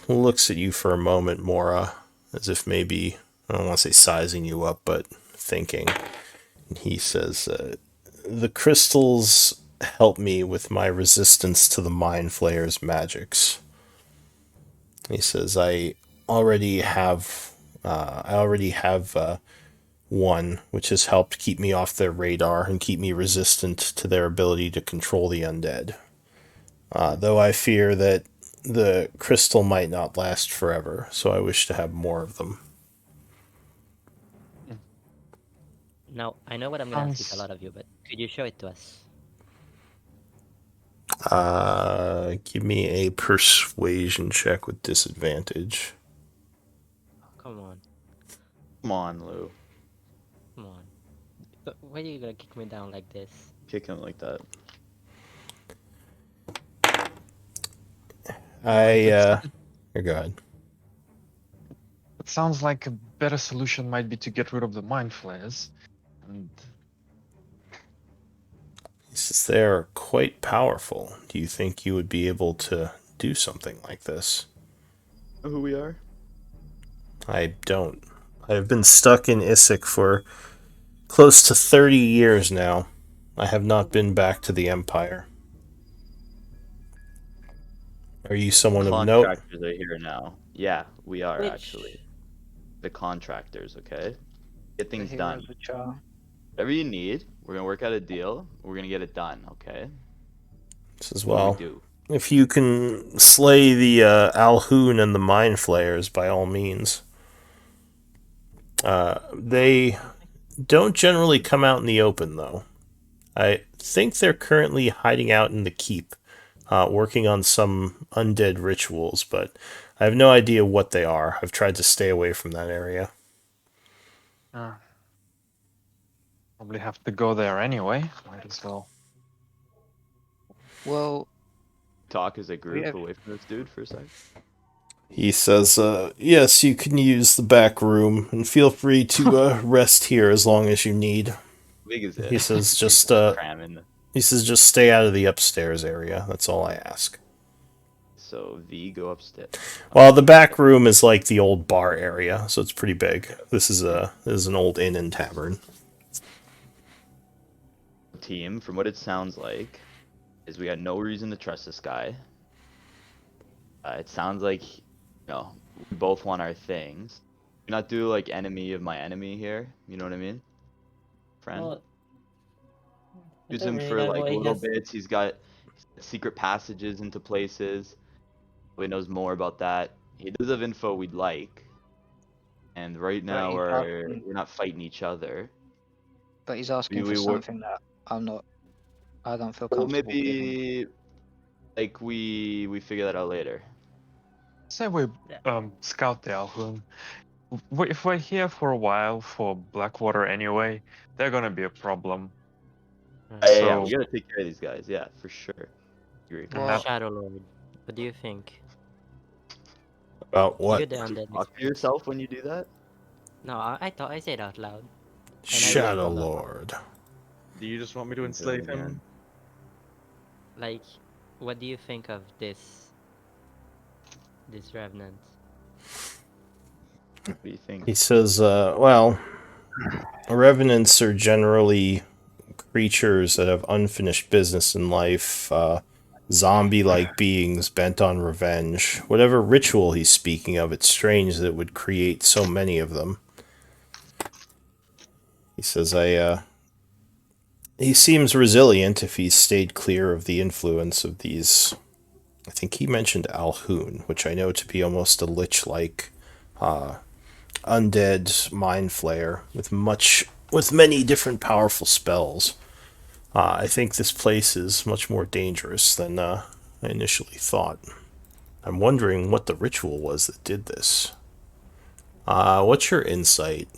looks at you for a moment, Mora, as if maybe, I don't want to say sizing you up, but thinking. And he says, the crystals help me with my resistance to the Mind Flayer's magics. He says, I already have one, which has helped keep me off their radar and keep me resistant to their ability to control the undead. Though I fear that the crystal might not last forever, so I wish to have more of them. now I know what I'm gonna ask is a lot of you, but could you show it to us? Give me a persuasion check with disadvantage. Come on, Come on, Lou. come on. Why are you gonna kick me down like this? Kick him like that. Here, go ahead. It sounds like a better solution might be to get rid of the mind flares. And He says they're quite powerful. Do you think you would be able to do something like this? Know who we are? I don't. I have been stuck in Isik for close to 30 years now. I have not been back to the Empire. Are you someone of note? Contractors are here now. Yeah, we are Which actually. The contractors, okay? Get The things heroes done. of Chaur. Whatever you need, we're gonna work out a deal. We're gonna get it done, okay? This as What do we well. do? If you can slay the Alhoon and the Mind Flayers, by all means. They don't generally come out in the open, though. I think they're currently hiding out in the keep, working on some undead rituals, but I have no idea what they are. I've tried to stay away from that area. Probably have to go there anyway. Might as well. Well, Talk as a we group have away from this dude for a sec. He says, yes, you can use the back room, and feel free to rest here as long as you need. How big is it? He says, just cram in. just stay out of the upstairs area. That's all I ask. So V, go upstairs. Well, the back room is like the old bar area, so it's pretty big. This is an old inn and tavern. Team, from what it sounds like, is we got no reason to trust this guy. It sounds like, we both want our things. Do not do like enemy of my enemy here. You know what I mean? Friend. well, I Use don't him really for know like what he little has. bits. He's got secret passages into places. He knows more about that. He does have info we'd like. And right But now he's asking, we're not fighting each other. but he's asking for We were something that I don't feel well comfortable giving. maybe like we figure that out later. Say we scout the Alhoon. If we're here for a while for Blackwater anyway, they're gonna be a problem. Yeah, So we gotta take care of these guys. Yeah, for sure. Agree. and Well, Shadow Lord, what do you think? About You're what? the undead Talk to expert. yourself when you do that. No, I thought I said out loud. And I will Shadow follow. Lord. Do you just want me to Into them enslave him? again. Like, what do you think of this revenant? What do you think? He says, well, revenants are generally creatures that have unfinished business in life, zombie-like beings bent on revenge. Whatever ritual he's speaking of, it's strange that it would create so many of them. He says, he seems resilient if he's stayed clear of the influence of these. I think he mentioned Alhoon, which I know to be almost a lich-like undead mind flayer with many different powerful spells. I think this place is much more dangerous than I initially thought. I'm wondering what the ritual was that did this. What's your insight,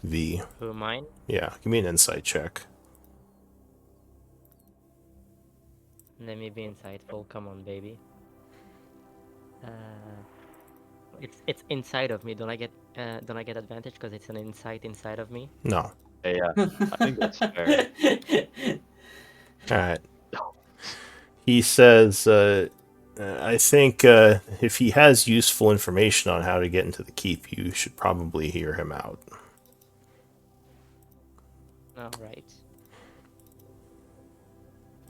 V? Who, mine? Yeah, give me an insight check. Let me be insightful. Come on, baby. It's inside of me. Don't I get advantage because it's an insight inside of me? No. Yeah, I think that's fair. Alright. He says, I think if he has useful information on how to get into the keep, you should probably hear him out. All right.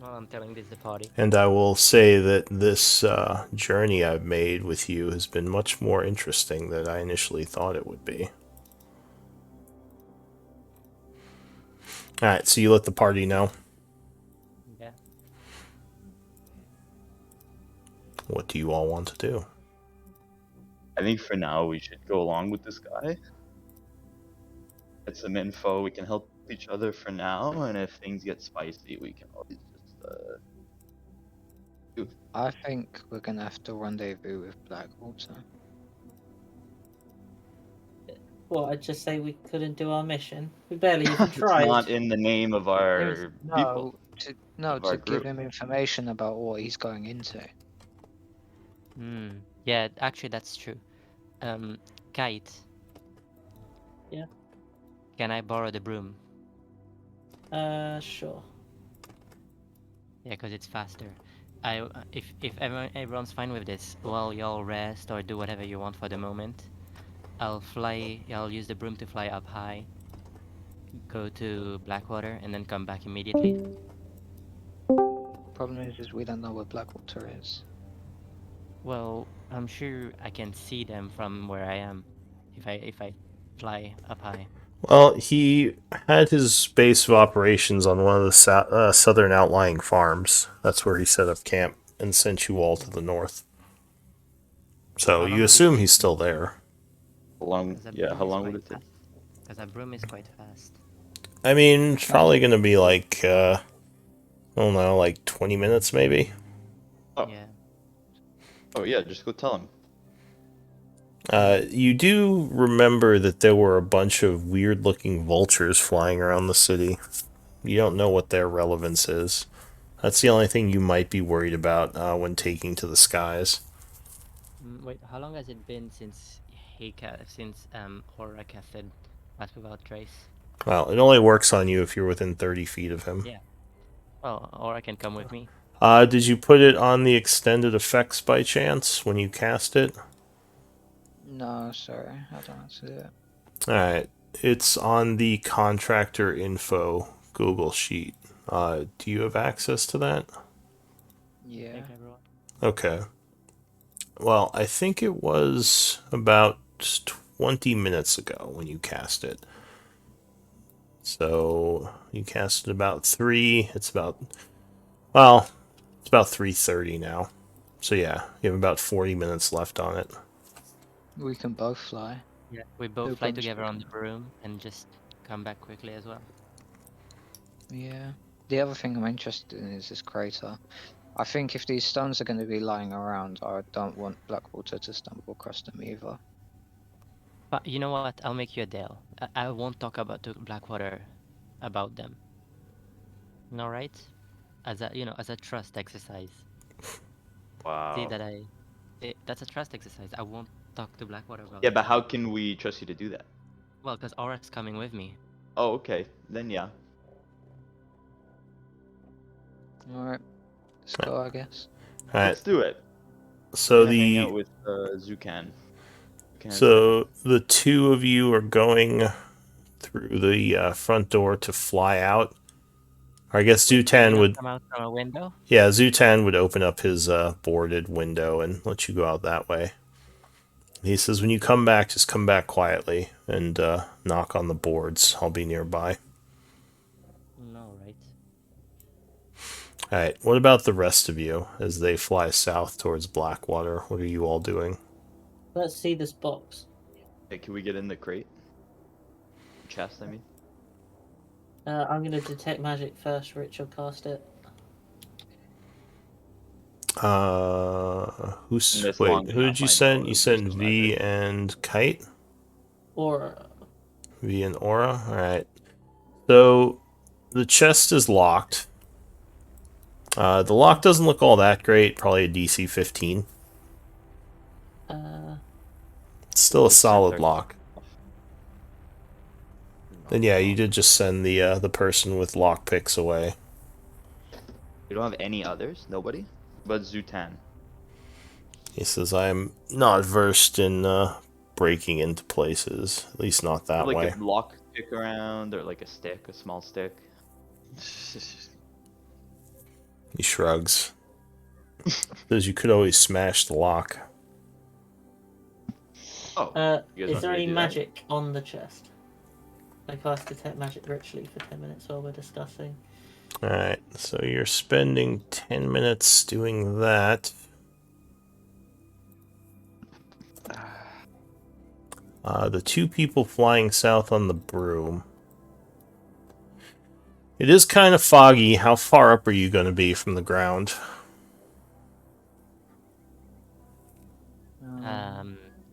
Well, I'm telling this the party. And I will say that this journey I've made with you has been much more interesting than I initially thought it would be. Alright, so you let the party know. Yeah. What do you all want to do? I think for now we should go along with this guy. Get some info. We can help each other for now, and if things get spicy, we can always just I think we're gonna have to rendezvous with Blackwater. Well, I'd just say we couldn't do our mission. We barely even It's tried. not in the name of our people. Of our To give group. him information about what he's going into. Yeah, actually, that's true. Kite. Yeah. Can I borrow the broom? Sure. Yeah, because it's faster. If everyone's fine with this, while y'all rest or do whatever you want for the moment, I'll use the broom to fly up high, go to Blackwater, and then come back immediately. Problem is we don't know where Blackwater is. Well, I'm sure I can see them from where I am if I fly up high. Well, he had his base of operations on one of the southern outlying farms. That's where he set up camp and sent you all to the north. So How long you would it assume take he's me? still there. How long? Because that Yeah, broom how is long would quite it take? fast. Because that broom is quite fast. I mean, it's probably going to be like, I don't know, like 20 minutes maybe. Oh. Yeah. Oh yeah, just go tell him. You do remember that there were a bunch of weird looking vultures flying around the city. You don't know what their relevance is. That's the only thing you might be worried about when taking to the skies. Wait, how long has it been since since Aura casted Pass Without Trace? Well, it only works on you if you're within 30 feet of him. Yeah. Well, Aura can come with me. Did you put it on the extended effects by chance when you cast it? No, sorry, I don't want to do it. Alright. It's on the contractor info Google sheet. Do you have access to that? Yeah. Thank everyone. Okay. Well, I think it was about 20 minutes ago when you cast it. So you cast it about 3. It's about 3:30 now. So yeah, you have about 40 minutes left on it. We can both fly. Yeah. We both No fly broom's together on the quicker. broom and just come back quickly as well. Yeah. The other thing I'm interested in is this crater. I think if these stones are going to be lying around, I don't want Blackwater to stumble across them either. But you know what? I'll make you a deal. I won't talk about the Blackwater about them. No, right? As a as a trust exercise. See Wow. that that's a trust exercise. I won't talk to Blackwater about Yeah, it. but how can we trust you to do that? Well, because Aura's coming with me. Oh, okay. Then yeah. Alright, let's go, I guess. Alright, Let's do it. so Gonna hang out the with Zukan. Zukan's so the two of you are going through the front door to fly out. Or I guess Wait, can we Zutan not would, come out from a window? yeah, Zutan would open up his boarded window and let you go out that way. He says, when you come back, just come back quietly and knock on the boards. I'll be nearby. No, right? Alright, what about the rest of you as they fly south towards Blackwater? What are you all doing? Let's see this box. Hey, can we get in the crate? Chest, I mean. I'm going to detect magic first. Richard, cast it. This Wait, long who did enough, you I send? know You it'll do sent some V magic. and Kite? Or V and Aura? Alright. So, the chest is locked. The lock doesn't look all that great. Probably a DC 15. It's still a Just send solid our- lock. And yeah, you did just send the person with lockpicks away. You don't have any others? Nobody? But Zutan. He says, I'm not versed in breaking into places. At least not that Like way. a lock pick around, or like a stick, a small stick. He shrugs. Says you could always smash the lock. Oh. You guys is want there me to any do that? magic on the chest? I cast detect magic ritually for 10 minutes while we're discussing. Alright, so you're spending 10 minutes doing that. The two people flying south on the broom. It is kind of foggy. How far up are you going to be from the ground?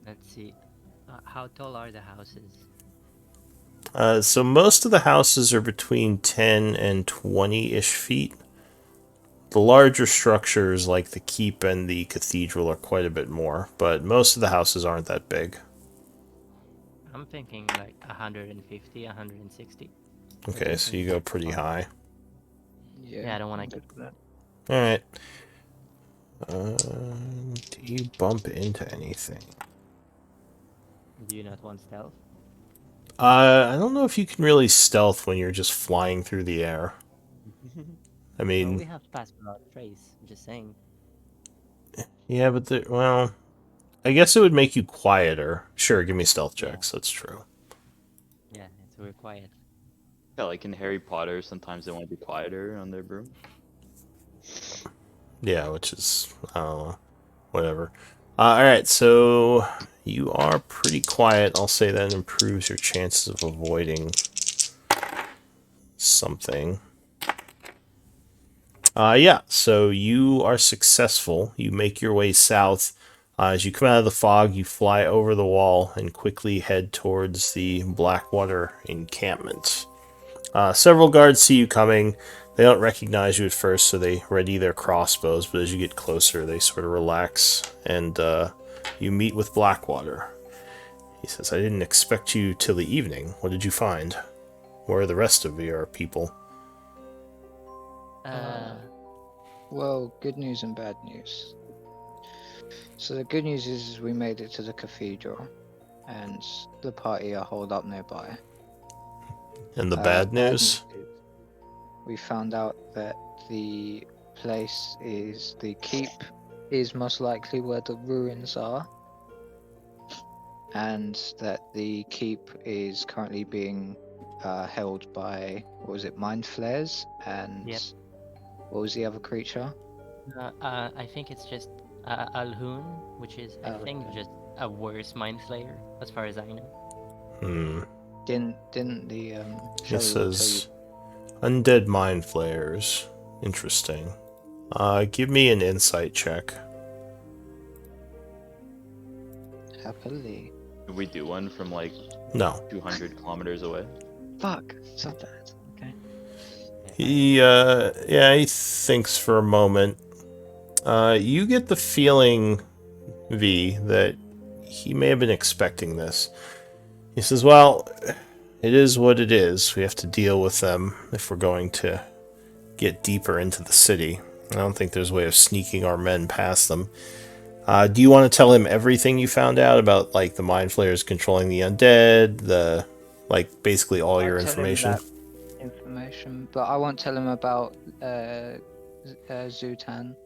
Let's see. How tall are the houses? So most of the houses are between 10 and 20-ish feet. The larger structures, like the keep and the cathedral, are quite a bit more, but most of the houses aren't that big. I'm thinking like 150, 160. Okay, so you go pretty high. Yeah, I don't want I'm to good get with that. Alright. Do you bump into anything? Do you not want stealth? I don't know if you can really stealth when you're just flying through the air. I Well, mean, we have Pass Without Trace. I'm just saying. Yeah, but well, I guess it would make you quieter. Sure, give me stealth checks. That's true. Yeah, it's we're quiet. Yeah, like in Harry Potter, sometimes they want to be quieter on their broom. Yeah, which is whatever. All right, so you are pretty quiet. I'll say that improves your chances of avoiding something. Yeah, so you are successful. You make your way south. As you come out of the fog, you fly over the wall and quickly head towards the Blackwater encampment. Several guards see you coming. They don't recognize you at first, so they ready their crossbows, but as you get closer, they sort of relax, and you meet with Blackwater. He says, I didn't expect you till the evening. What did you find? Where are the rest of your people? Well, good news and bad news. So the good news is we made it to the cathedral, and the party are holed up nearby. And the bad news? is we found out that the place is the keep is most likely where the ruins are, and that the keep is currently being held by, what was it, mind flares, and Yep. what was the other creature? I think it's just Alhoon, which is I think Okay. just a worse mind flayer, as far as I know. Hmm. Didn't the It Shelly tell you? says undead mind flayers. Interesting. Give me an insight check. Happily. Did we do one from like No. 200 kilometers away? Fuck, so bad. Okay. He thinks for a moment. You get the feeling, V, that he may have been expecting this. He says, well, it is what it is. We have to deal with them if we're going to get deeper into the city. I don't think there's a way of sneaking our men past them. Do you want to tell him everything you found out about, like, the mind flayers controlling the undead, basically all your I'll tell him information? that information, but I won't tell him about Zutan,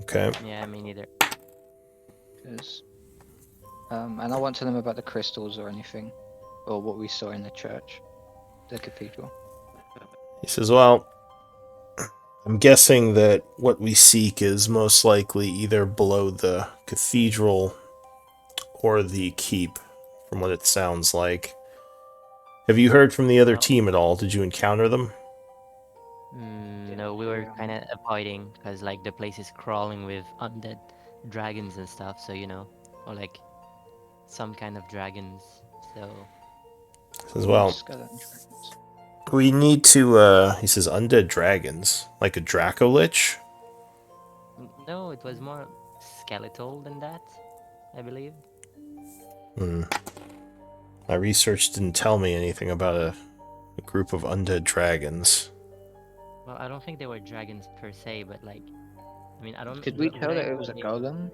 Okay. Yeah, me neither. because and I won't tell him about the crystals or anything, or what we saw in the church, the cathedral. He says, well, I'm guessing that what we seek is most likely either below the cathedral or the keep, from what it sounds like. Have you heard from the other Well- team at all? Did you encounter them? No, we were kind of avoiding because like the place is crawling with undead dragons and stuff. So or like some kind of dragons. So He says, well, Skeleton dragons. we need to, he says, undead dragons. Like a Dracolich? no, it was more skeletal than that, I believe. My research didn't tell me anything about a group of undead dragons. Well, I don't think they were dragons per se, but like, I mean, I don't. Did we the tell way that I it was a know they- golem?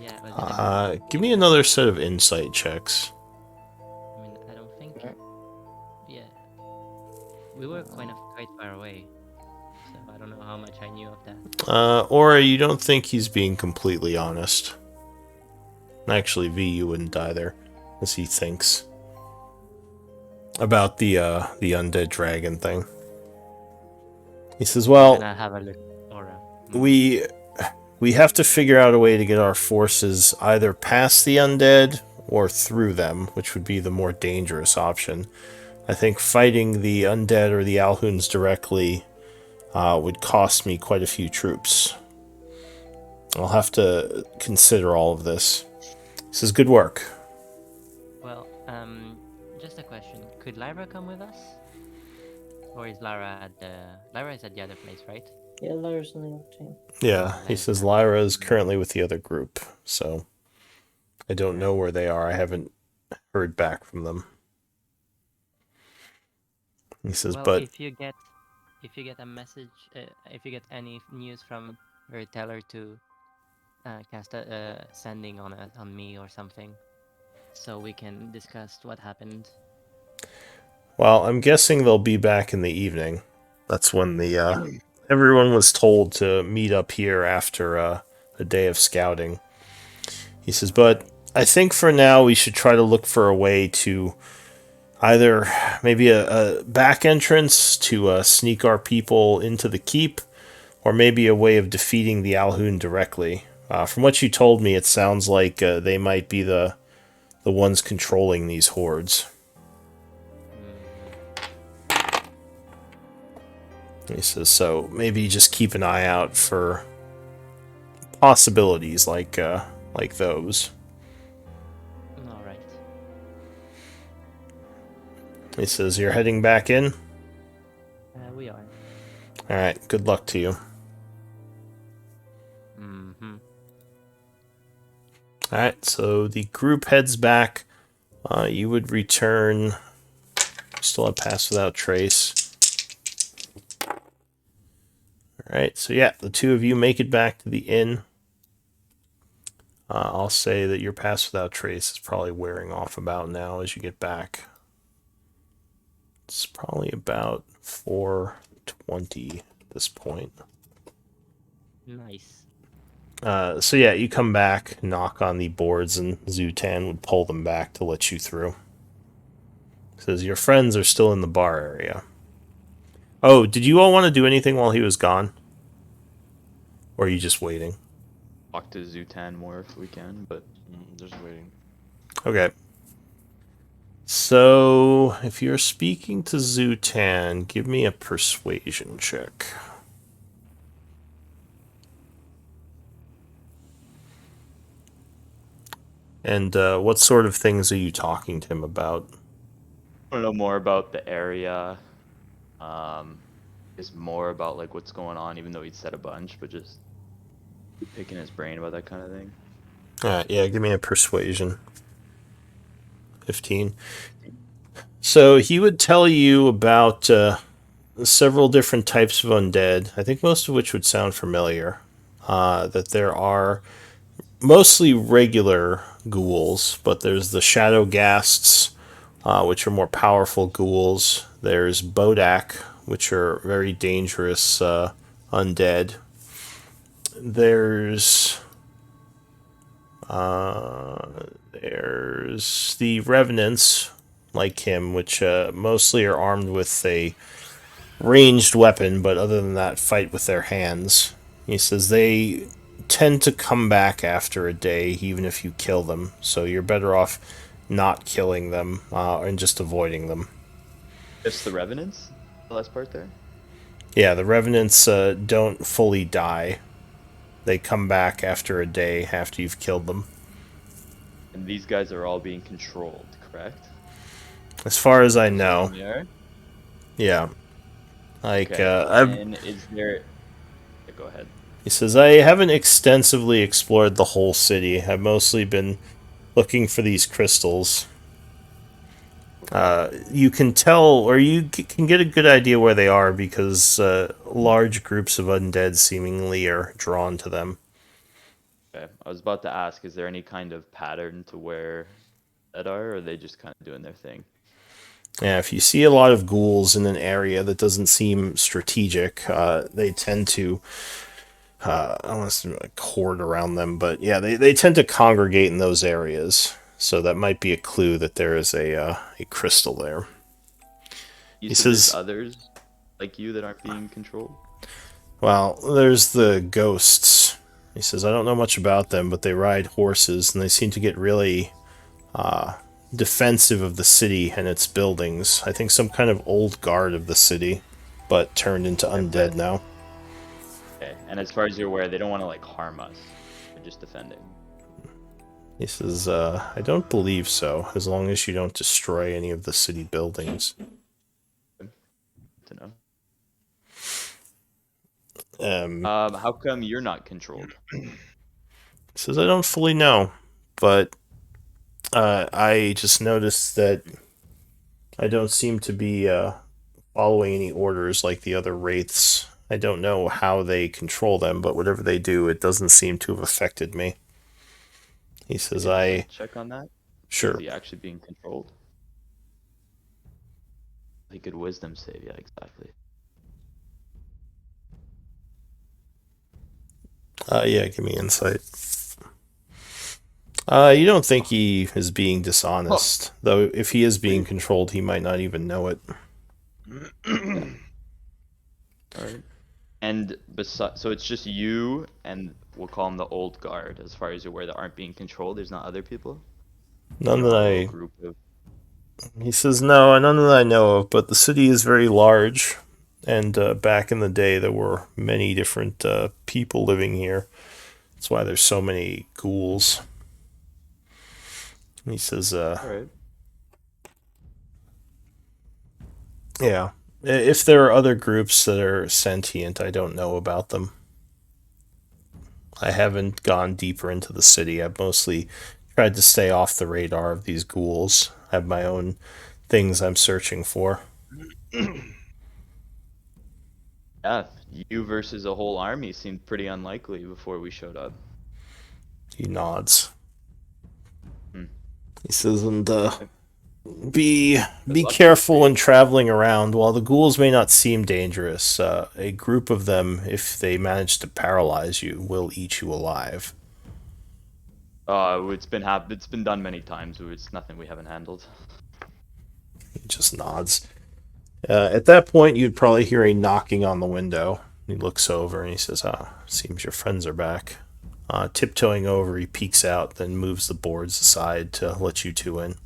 Yeah, it was Give me another set of insight checks. I mean, I don't think. Okay. Yeah, we were quite far away, so I don't know how much I knew of that. Or you don't think he's being completely honest. Actually, V, you wouldn't either, as he thinks about the undead dragon thing. He says, well, Gonna have a look, Aura. we have to figure out a way to get our forces either past the undead or through them, which would be the more dangerous option. I think fighting the undead or the Alhoons directly would cost me quite a few troops. I'll have to consider all of this. He says, good work. Well, just a question. Could Lyra come with us? Or is Lyra is at the other place, right? Yeah, Lyra's on the other team. Yeah, he says Lyra is currently with the other group, so I don't know where they are. I haven't heard back from them. He says, Well, but if you get a message, if you get any news from her, tell her to cast a sending on me or something, so we can discuss what happened. well, I'm guessing they'll be back in the evening. That's when the everyone was told to meet up here after a day of scouting. He says, but I think for now we should try to look for a way to either maybe a back entrance to sneak our people into the keep, or maybe a way of defeating the Alhoun directly. From what you told me, it sounds like they might be the ones controlling these hordes. He says, so maybe just keep an eye out for possibilities like those. All right. He says, you're heading back in? We are. Alright, good luck to you. Mm-hmm. Alright, so the group heads back. You would return. Still have Pass Without Trace. Alright, so yeah, the two of you make it back to the inn. I'll say that your Pass Without Trace is probably wearing off about now as you get back. It's probably about 4:20 at this point. Nice. So yeah, you come back, knock on the boards, and Zutan would pull them back to let you through. Says your friends are still in the bar area. Oh, did you all want to do anything while he was gone? Or are you just waiting? Talk to Zutan more if we can, but Just waiting. Okay. So, if you're speaking to Zutan, give me a persuasion check. And what sort of things are you talking to him about? I want to know more about the area. Is more about like what's going on, even though he'd said a bunch, but just picking his brain about that kind of thing. Alright, yeah, give me a persuasion. 15. So he would tell you about several different types of undead, I think most of which would sound familiar. That there are mostly regular ghouls, but there's the shadow ghasts, which are more powerful ghouls. There's Bodak, which are very dangerous undead. There's the Revenants, like him, which mostly are armed with a ranged weapon, but other than that, fight with their hands. He says they tend to come back after a day, even if you kill them, so you're better off not killing them and just avoiding them. Just the Revenants? The last part there? Yeah, the Revenants don't fully die. They come back after a day after you've killed them. And these guys are all being controlled, correct? As far as I From know, the air? yeah. Like, Okay. I've... And is there... Yeah, go ahead. He says, I haven't extensively explored the whole city. I've mostly been looking for these crystals. You can tell, or you can get a good idea where they are because large groups of undead seemingly are drawn to them. Okay. I was about to ask, is there any kind of pattern to where that are, or are they just kind of doing their thing? Yeah, if you see a lot of ghouls in an area that doesn't seem strategic, they tend to, I don't want to say like horde around them, but yeah, they tend to congregate in those areas. So that might be a clue that there is a crystal there. You said says- there's others like you that aren't being controlled? Well, there's the ghosts. He says, I don't know much about them, but they ride horses, and they seem to get really defensive of the city and its buildings. I think some kind of old guard of the city, but turned into undead now. Okay. And as far as you're aware, they don't want to like harm us. They're just defending. He says, I don't believe so, as long as you don't destroy any of the city buildings. To know. He How come you're not controlled? says, I don't fully know, but I just noticed that I don't seem to be following any orders like the other wraiths. I don't know how they control them, but whatever they do, it doesn't seem to have affected me. He says, Check on that. Sure. Is he actually being controlled? He could wisdom save, yeah, exactly. Yeah, give me insight. You don't think he is being dishonest, though if he is being controlled, he might not even know it. Alright. And so it's just you and we'll call them the old guard, as far as you're aware, that aren't being controlled. There's not other people. None Your that own little I. group of. He says, no, none that I know of, but the city is very large, and back in the day there were many different people living here. That's why there's so many ghouls. He says, Alright. yeah. If there are other groups that are sentient, I don't know about them. I haven't gone deeper into the city. I've mostly tried to stay off the radar of these ghouls. I have my own things I'm searching for. Yeah, you versus a whole army seemed pretty unlikely before we showed up. He nods. Hmm. He says, and be Good luck. careful when traveling around. While the ghouls may not seem dangerous, a group of them, if they manage to paralyze you, will eat you alive. It's been done many times. It's nothing we haven't handled. He just nods. At that point, you'd probably hear a knocking on the window. He looks over and he says, seems your friends are back. Tiptoeing over, he peeks out, then moves the boards aside to let you two in.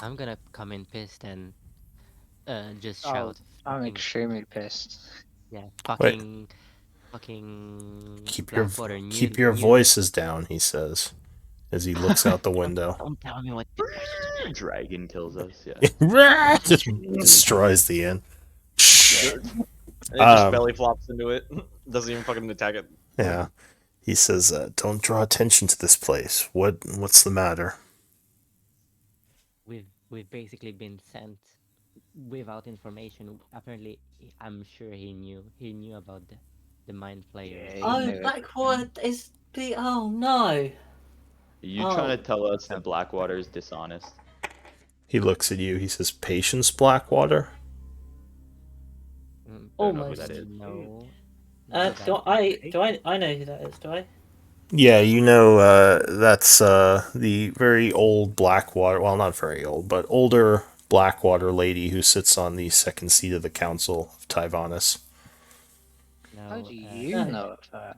I'm gonna come in pissed and just Oh, shout. I'm fucking- extremely pissed. Yeah, Wait. fucking Keep Blackwater. your voices down, he says, as he looks out the window. Don't tell me what to do. Dragon kills us. Yeah. Just destroys the inn. It just belly flops into it. Doesn't even fucking attack it. Yeah. He says, don't draw attention to this place. What's the matter? We've basically been sent without information. Apparently, I'm sure he knew about the mind flayers. Yeah, he Oh, knew it. Blackwater is the. Oh no. You Oh. trying to tell us that Blackwater is dishonest? He looks at you. He says, Patience, Blackwater? Mm, I don't know who Almost. that is. No. Do I know who that is? Do I? Yeah, you know, that's the very old Blackwater. Well, not very old, but older Blackwater lady who sits on the second seat of the Council of Tyvanus. No. How do you no. know of her?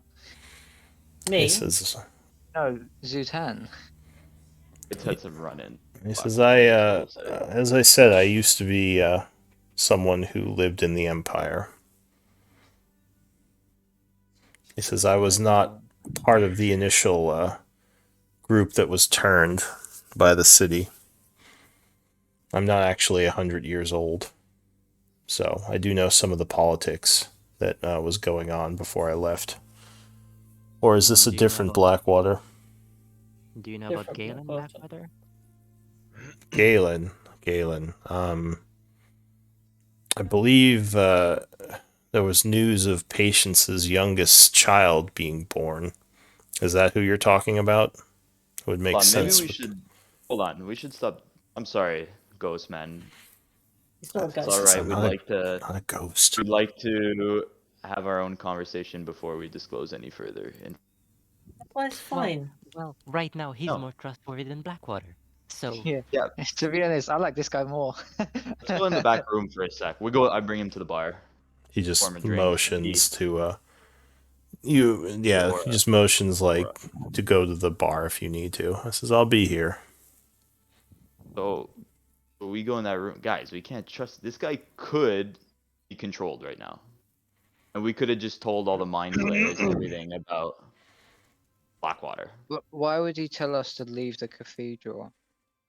Me. He says, No, Zutan. It's had some run-in. as I said, I used to be someone who lived in the Empire. He says, I was not part of the initial group that was turned by the city. I'm not actually 100 years old. So I do know some of the politics that was going on before I left. Or is this a Do you know different about- Blackwater? Do you know about Different Galen Blackwater. Blackwater? Galen. I believe there was news of Patience's youngest child being born. Is that who you're talking about? It would make Hold on, maybe sense. we should hold on. We should stop. I'm sorry, Ghost Man. It's not a It's ghost. all right. I'm We'd not a- like to. Not a ghost. We'd like to have our own conversation before we disclose any further. And Well, it's fine. Well, right now he's No. more trustworthy than Blackwater. So Yeah. Yeah. To be honest, I like this guy more. let's go in the back room for a sec. We go. I bring him to the bar. He just Form a drink. motions to he Or, just motions like to go to the bar if you need to. I says, I'll be here. So we go in that room, guys. We can't trust this guy. Could be controlled right now, and we could have just told all the mind players and everything about Blackwater. Why would he tell us to leave the cathedral?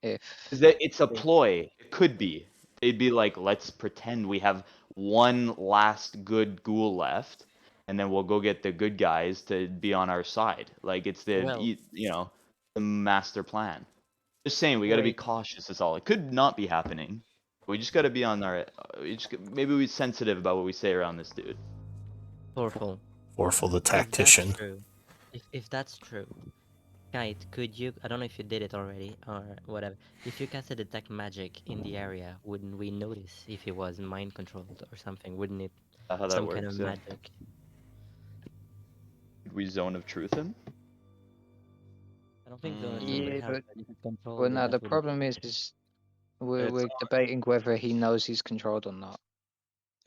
If It's a ploy. It could be. They'd be like, let's pretend we have one last good ghoul left, and then we'll go get the good guys to be on our side. Like it's Well- the master plan. Just saying, we got to be Right. cautious. Is all. It could not be happening. We just got to be on our. Maybe we're sensitive about what we say around this dude. Thorful. Orful the If that's tactician. true, if that's true, Kite, could you? I don't know if you did it already or whatever. If you cast a detect magic in the area, wouldn't we notice if it was mind controlled or something? Wouldn't it How that some works? kind of Yeah. magic. Could we zone of truth him? I don't think the Yeah, has but magic control. well, no. limit The with it. problem is we're It's debating whether he knows he's controlled or not.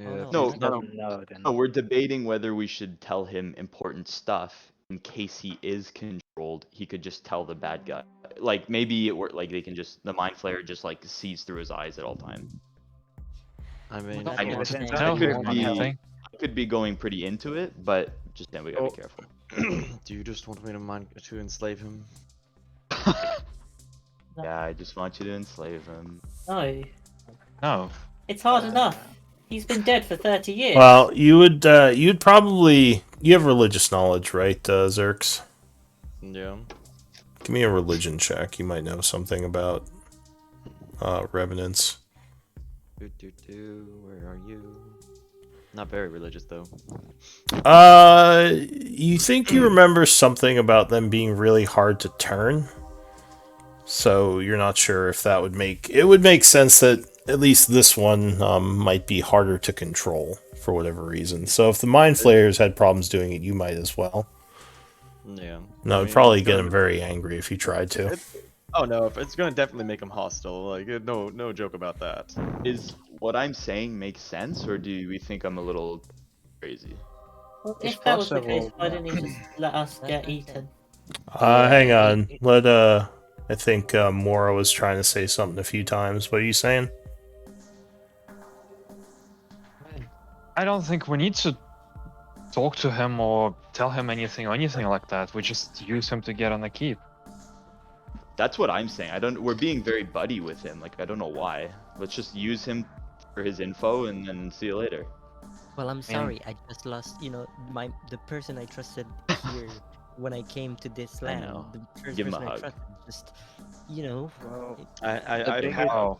Oh, no, No, If he no, doesn't know, then No, we're debating whether we should tell him important stuff in case he is controlled. He could just tell the bad guy. Like maybe it were like they can just the mind flayer just like sees through his eyes at all times. I mean, Well, I that's mean, what I'm for- saying. Tell I him could one be thing. I could be going pretty into it, but just then we gotta Oh. be careful. do you just want me to enslave him? Yeah, I just want you to enslave him. No, No. it's hard enough. He's been dead for 30 years. Well, you'd probably you have religious knowledge, right, Zerx? Yeah. Give me a religion check. You might know something about revenants. Where are you? Not very religious though. You think you remember something about them being really hard to turn? So you're not sure if that would make it would make sense that at least this one might be harder to control for whatever reason. So if the mind flayers had problems doing it, you might as well. Yeah. No, I it'd mean, probably it's get gonna him be- very angry if you tried to. Oh no, it's gonna definitely make him hostile. Like no joke about that. Is what I'm saying make sense, or do we think I'm a little crazy? Well, It's if that was the case, possible. why didn't he just let us get eaten? Hang on. Let I think Mora was trying to say something a few times. What are you saying? I don't think we need to talk to him or tell him anything or anything like that. We just use him to get on the keep. That's what I'm saying. We're being very buddy with him. Like I don't know why. Let's just use him for his info and then see you later. Well, I'm sorry. I just lost. The person I trusted here when I came to this I land. know. The first Give him a person I hug. trusted. Just, Well, I biggest- pat, Oh,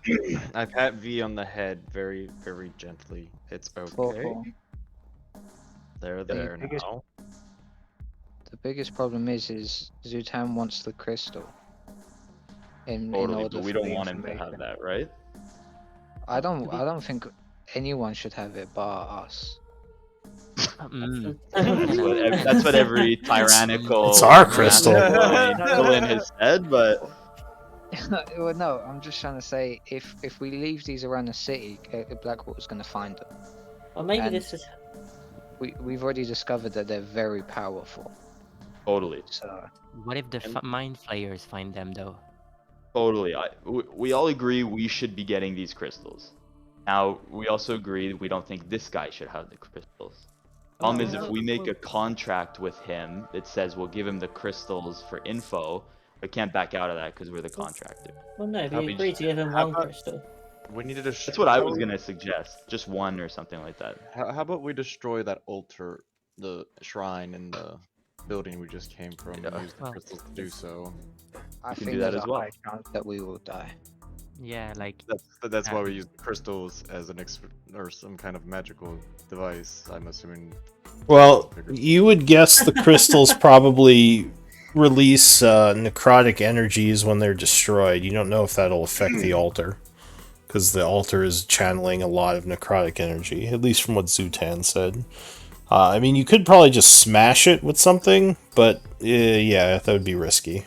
I pat V on the head very gently. It's okay. Awful. They're there biggest- now. The biggest problem is Zutan wants the crystal. In Totally, order but we for don't the want him to information. have that, right? I don't think anyone should have it bar us. That's what every tyrannical It's our crystal. villain has said, but Well, no, I'm just trying to say if we leave these around the city, Blackwater's going to find them. Or maybe And- this is. We've already discovered that they're very powerful. totally, So What if the mind flayers find them though? totally. We all agree we should be getting these crystals. Now, we also agree we don't think this guy should have the crystals. Problem is, if we make a contract with him that says we'll give him the crystals for info, we can't back out of that because we're the contractor. Well, no, How we we- agreed to give him how one about- crystal. We needed to. That's what I was gonna suggest. Just one or something like that. How about we destroy that altar, the shrine in the building we just came from, Yeah. and use the Well, crystals to do so. I can think do that there's as a well. high chance that we will die. Yeah, like That's why we use crystals as an or some kind of magical device. I'm assuming. Well, you would guess the crystals probably release necrotic energies when they're destroyed. You don't know if that'll affect the altar, because the altar is channeling a lot of necrotic energy, at least from what Zutan said. I mean, you could probably just smash it with something, but yeah, that would be risky.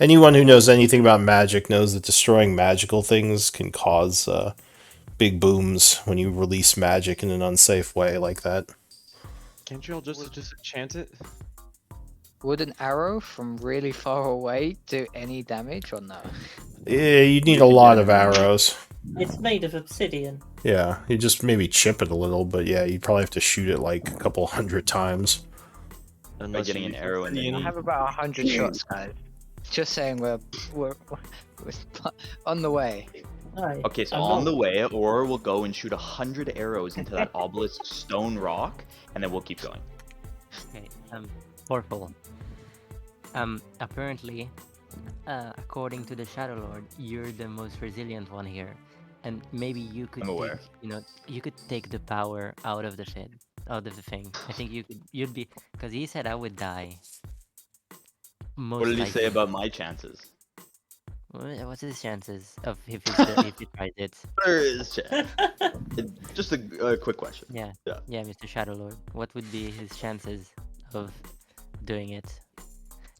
Anyone who knows anything about magic knows that destroying magical things can cause big booms when you release magic in an unsafe way like that. Can't you all just enchant it? Would an arrow from really far away do any damage or no? Yeah, you'd need a lot of arrows. It's made of obsidian. Yeah, you just maybe chip it a little, but yeah, you'd probably have to shoot it like a couple hundred times. By getting an arrow in the I knee. have about 100 shots, guys. Just saying, we're on the way. No, Okay, so I'm on not- the way, or we'll go and shoot 100 arrows into that obelisk stone rock, and then we'll keep going. okay, Portal. Apparently, according to the Shadow Lord, you're the most resilient one here, and maybe you could, I'm aware. you could take the power out of the thing. I think you'd be, because he said I would die. Most What did he say likely. about my chances? What's his chances of if he tries it? There is chance. Just a quick question. Yeah. Yeah. Yeah, Mr. Shadowlord. What would be his chances of doing it?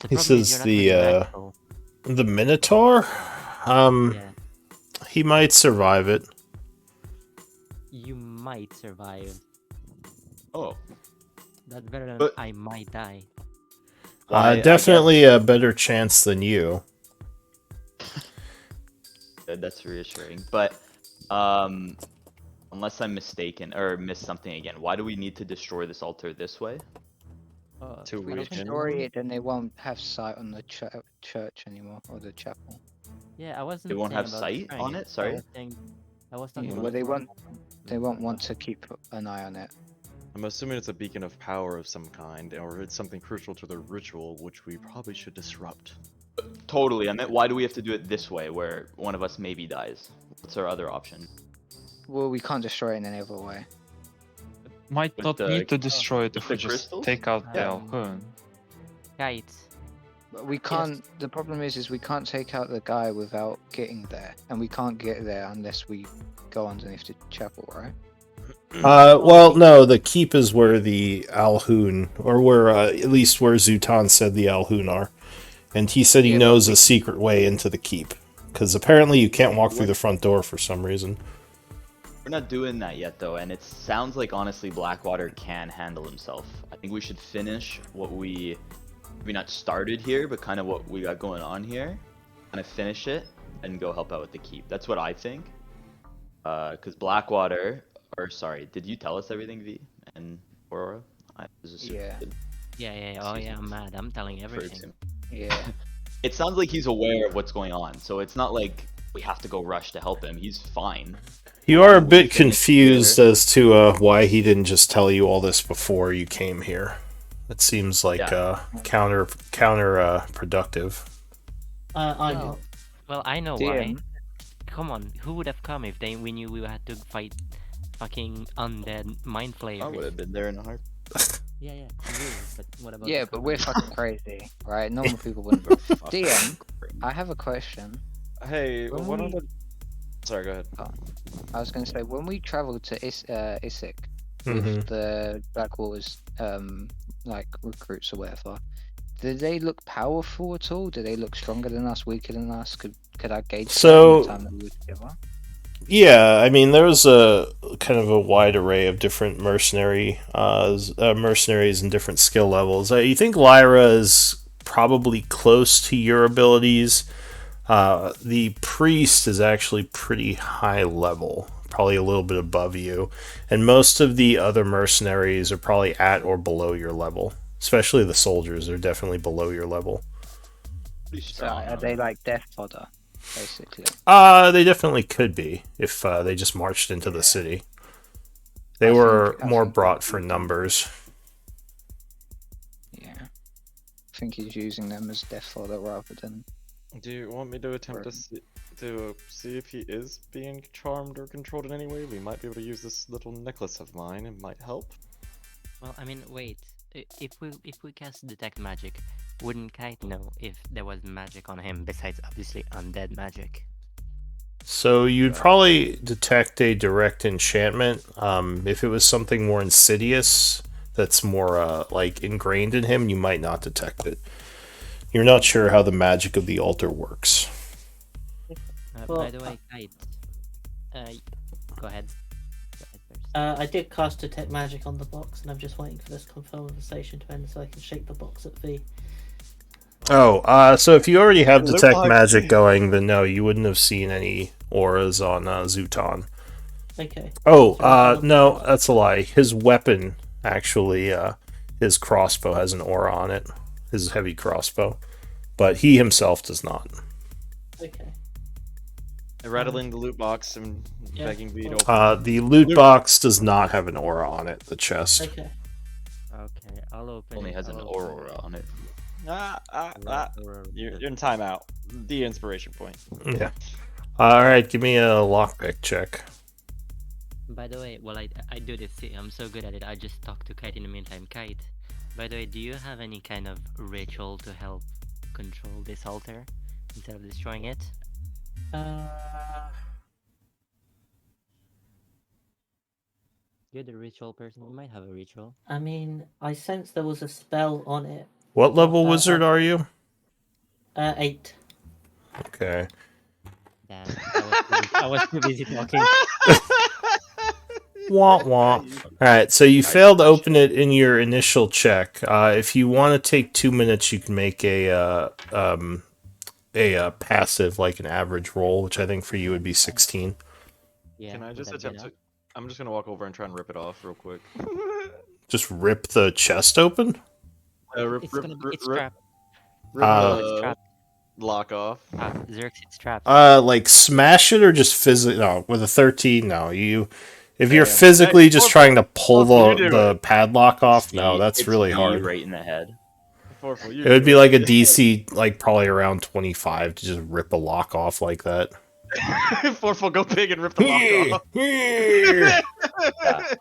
The He problem is says you're not really magical. the Minotaur. Yeah. He might survive it. You might survive. Oh. That's better than But- I might die. Why, I guess- Definitely a better chance than you. That's reassuring. But unless I'm mistaken or missed something again, why do we need to destroy this altar this way? To If we weaken destroy them? it, then they won't have sight on the church anymore, or the chapel. Yeah, I wasn't. They won't saying have about sight destroying on it? Sorry? I was talking Yeah, about well, they destroying won't. They won't want to keep an eye on it. I'm assuming it's a beacon of power of some kind, or it's something crucial to the ritual, which we probably should disrupt. Totally. I meant, why do we have to do it this way, where one of us maybe dies? What's our other option? Well, we can't destroy it in any other way. Might With not the- need to destroy it with if we the just crystals? take out the Yeah. Alhun. kites. But we can't. The problem is we can't take out the guy without getting there, and we can't get there unless we go underneath the chapel, right? Well, no, the keep is where the Alhun, or where at least where Zutan said the Alhun are, and he said he Yeah, but knows a secret way into the keep, because apparently you can't walk through the front door for some reason. We're not doing that yet, though, and it sounds like, honestly, Blackwater can handle himself. I think we should finish what we not started here, but kind of what we got going on here. Kind of finish it and go help out with the keep. That's what I think. Because Blackwater, or sorry, did you tell us everything, V and Aurora? I was assuming Yeah. you did. Yeah. Oh yeah, I'm mad. I'm telling For everything. example. Yeah. It sounds like he's aware of what's going on, so it's not like we have to go rush to help him. He's fine. You are a We bit finish confused here. as to why he didn't just tell you all this before you came here. It seems like Yeah. counter productive. I Well, know. well, I know why. DM. Come on, who would have come if we knew we had to fight fucking undead mind I flayers? would have been there in a heart. Yeah, you, but what about Yeah, the but we're common- fucking crazy, right? Normal people wouldn't. Bro. DM, I have a question. Hey, When what are we- the... Sorry, go ahead. I was going to say, when we traveled to Issyk Mhm. with the Blackwaters, like recruits or whatever, did they look powerful at all? Did they look stronger than us, weaker than us? Could I gauge So- that in the time that we were together? Yeah, I mean, there was a kind of a wide array of different mercenaries and different skill levels. You think Lyra is probably close to your abilities. The priest is actually pretty high level, probably a little bit above you, and most of the other mercenaries are probably at or below your level. Especially the soldiers are definitely below your level. Pretty So strong. are they like Death Fodder, basically? They definitely could be if they just marched into the city. They I were think- I more think brought that for we- numbers. Yeah. I think he's using them as Death Fodder rather than. Do you want me to attempt to see if he is being charmed or controlled in any way? We might be able to use this little necklace of mine. It might help. Well, I mean, wait. If we cast detect magic, wouldn't Kite know if there was magic on him besides obviously undead magic? So you'd probably detect a direct enchantment. If it was something more insidious, that's more like ingrained in him, you might not detect it. You're not sure how the magic of the altar works. By Well, the way, Kite. Go ahead. Go ahead first. I did cast Detect Magic on the box, and I'm just waiting for this conversation to end so I can shake the box at V. Oh, so if you already have Look detect behind magic me. going, then no, you wouldn't have seen any auras on Zutan. Okay. Oh, no, that's a lie. His weapon, actually, his crossbow has an aura on it. His heavy crossbow. But he himself does not. Okay. Rattling the loot box and Yeah, begging V to well- open. The loot box does not have an aura on it, the chest. Okay. Okay, I'll open. Only has an I'll open aurora on it. Aurora. You're in timeout. The inspiration point. Yeah. Alright, give me a lockpick check. By the way, well, I do this thing. I'm so good at it. I just talk to Kite in the meantime. Kite, by the way, do you have any kind of ritual to help control this altar? instead of destroying it? You're the ritual person. You might have a ritual. I mean, I sense there was a spell on it. What level But, wizard are you? 8. Okay. Damn, I was too busy talking. Wah wah. Alright, so you failed to open it in your initial check. If you want to take 2 minutes, you can make a passive, like an average roll, which I think for you would be 16. Yeah. Can I would just that be attempt enough? to? I'm just gonna walk over and try and rip it off real quick. Just rip the chest open? It's gonna be. It's trapped. Rip It's the trapped. lock off. Xerx, it's trapped. Like smash it or just physically? No, with a 13, no. If you're Damn. physically Hey, just Forful, trying to pull Forful, you do the it. padlock off, no, D- that's it's really D hard. right in the head. Forful, you It would do be like a DC, like probably around 25 to just rip a lock off like that. Forful, go big and rip the lock off. Yeah,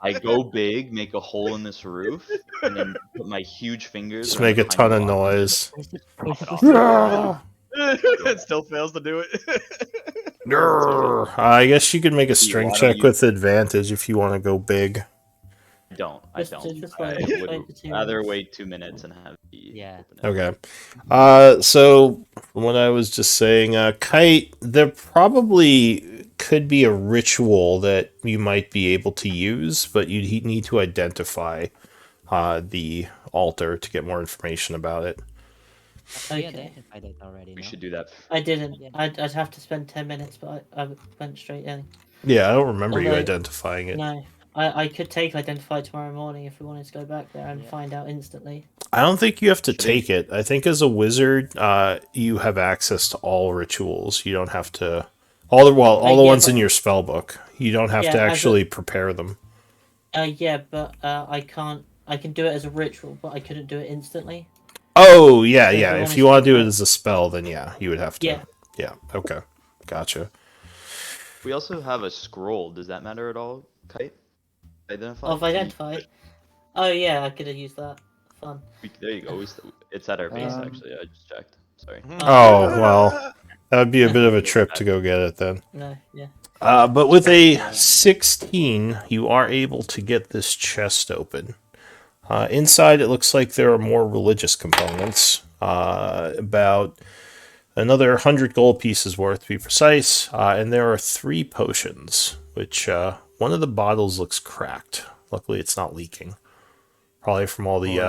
I go big, make a hole in this roof, and then put my huge fingers. Just around make the a ton tiny of lock and noise. pop it off. It still fails to do it. I guess you could make a See, strength why don't check you- with advantage if you want to go big. I don't. Just I wait would for 2 rather minutes. wait 2 minutes and have the Yeah. open it. Okay. So from what I was just saying, Kite, there probably could be a ritual that you might be able to use, but you need to identify the altar to get more information about it. We Okay. identified it already. We no? should do that. I didn't. Yeah. I'd have to spend 10 minutes, but I went straight in. Yeah, I don't remember you Although- identifying it. No. I could take Identify tomorrow morning if we wanted to go back there and Yeah. find out instantly. I don't think you have to Should take it. I think as a wizard, you have access to all rituals. You don't have to all the yeah, ones in but- your spell book. You don't have Yeah, to as a- actually prepare them. Yeah, but I can't. I can do it as a ritual, but I couldn't do it instantly. Oh, yeah, So if yeah. you If wanna you want to do skip it that- as a spell, then yeah, you would have to. Yeah. Yeah, okay. Gotcha. We also have a scroll. Does that matter at all, Kite? Identify. Of Identify. Oh yeah, I could have used that. Fun. There you go. It's at our base Um, actually. I just checked. Sorry. Oh, well. That would be a bit of a trip to go get it then. No, yeah. But with a 16, you are able to get this chest open. Inside, it looks like there are more religious components. About another 100 gold pieces worth, to be precise. And there are 3 potions, which one of the bottles looks cracked. Luckily, it's not leaking. Probably from all the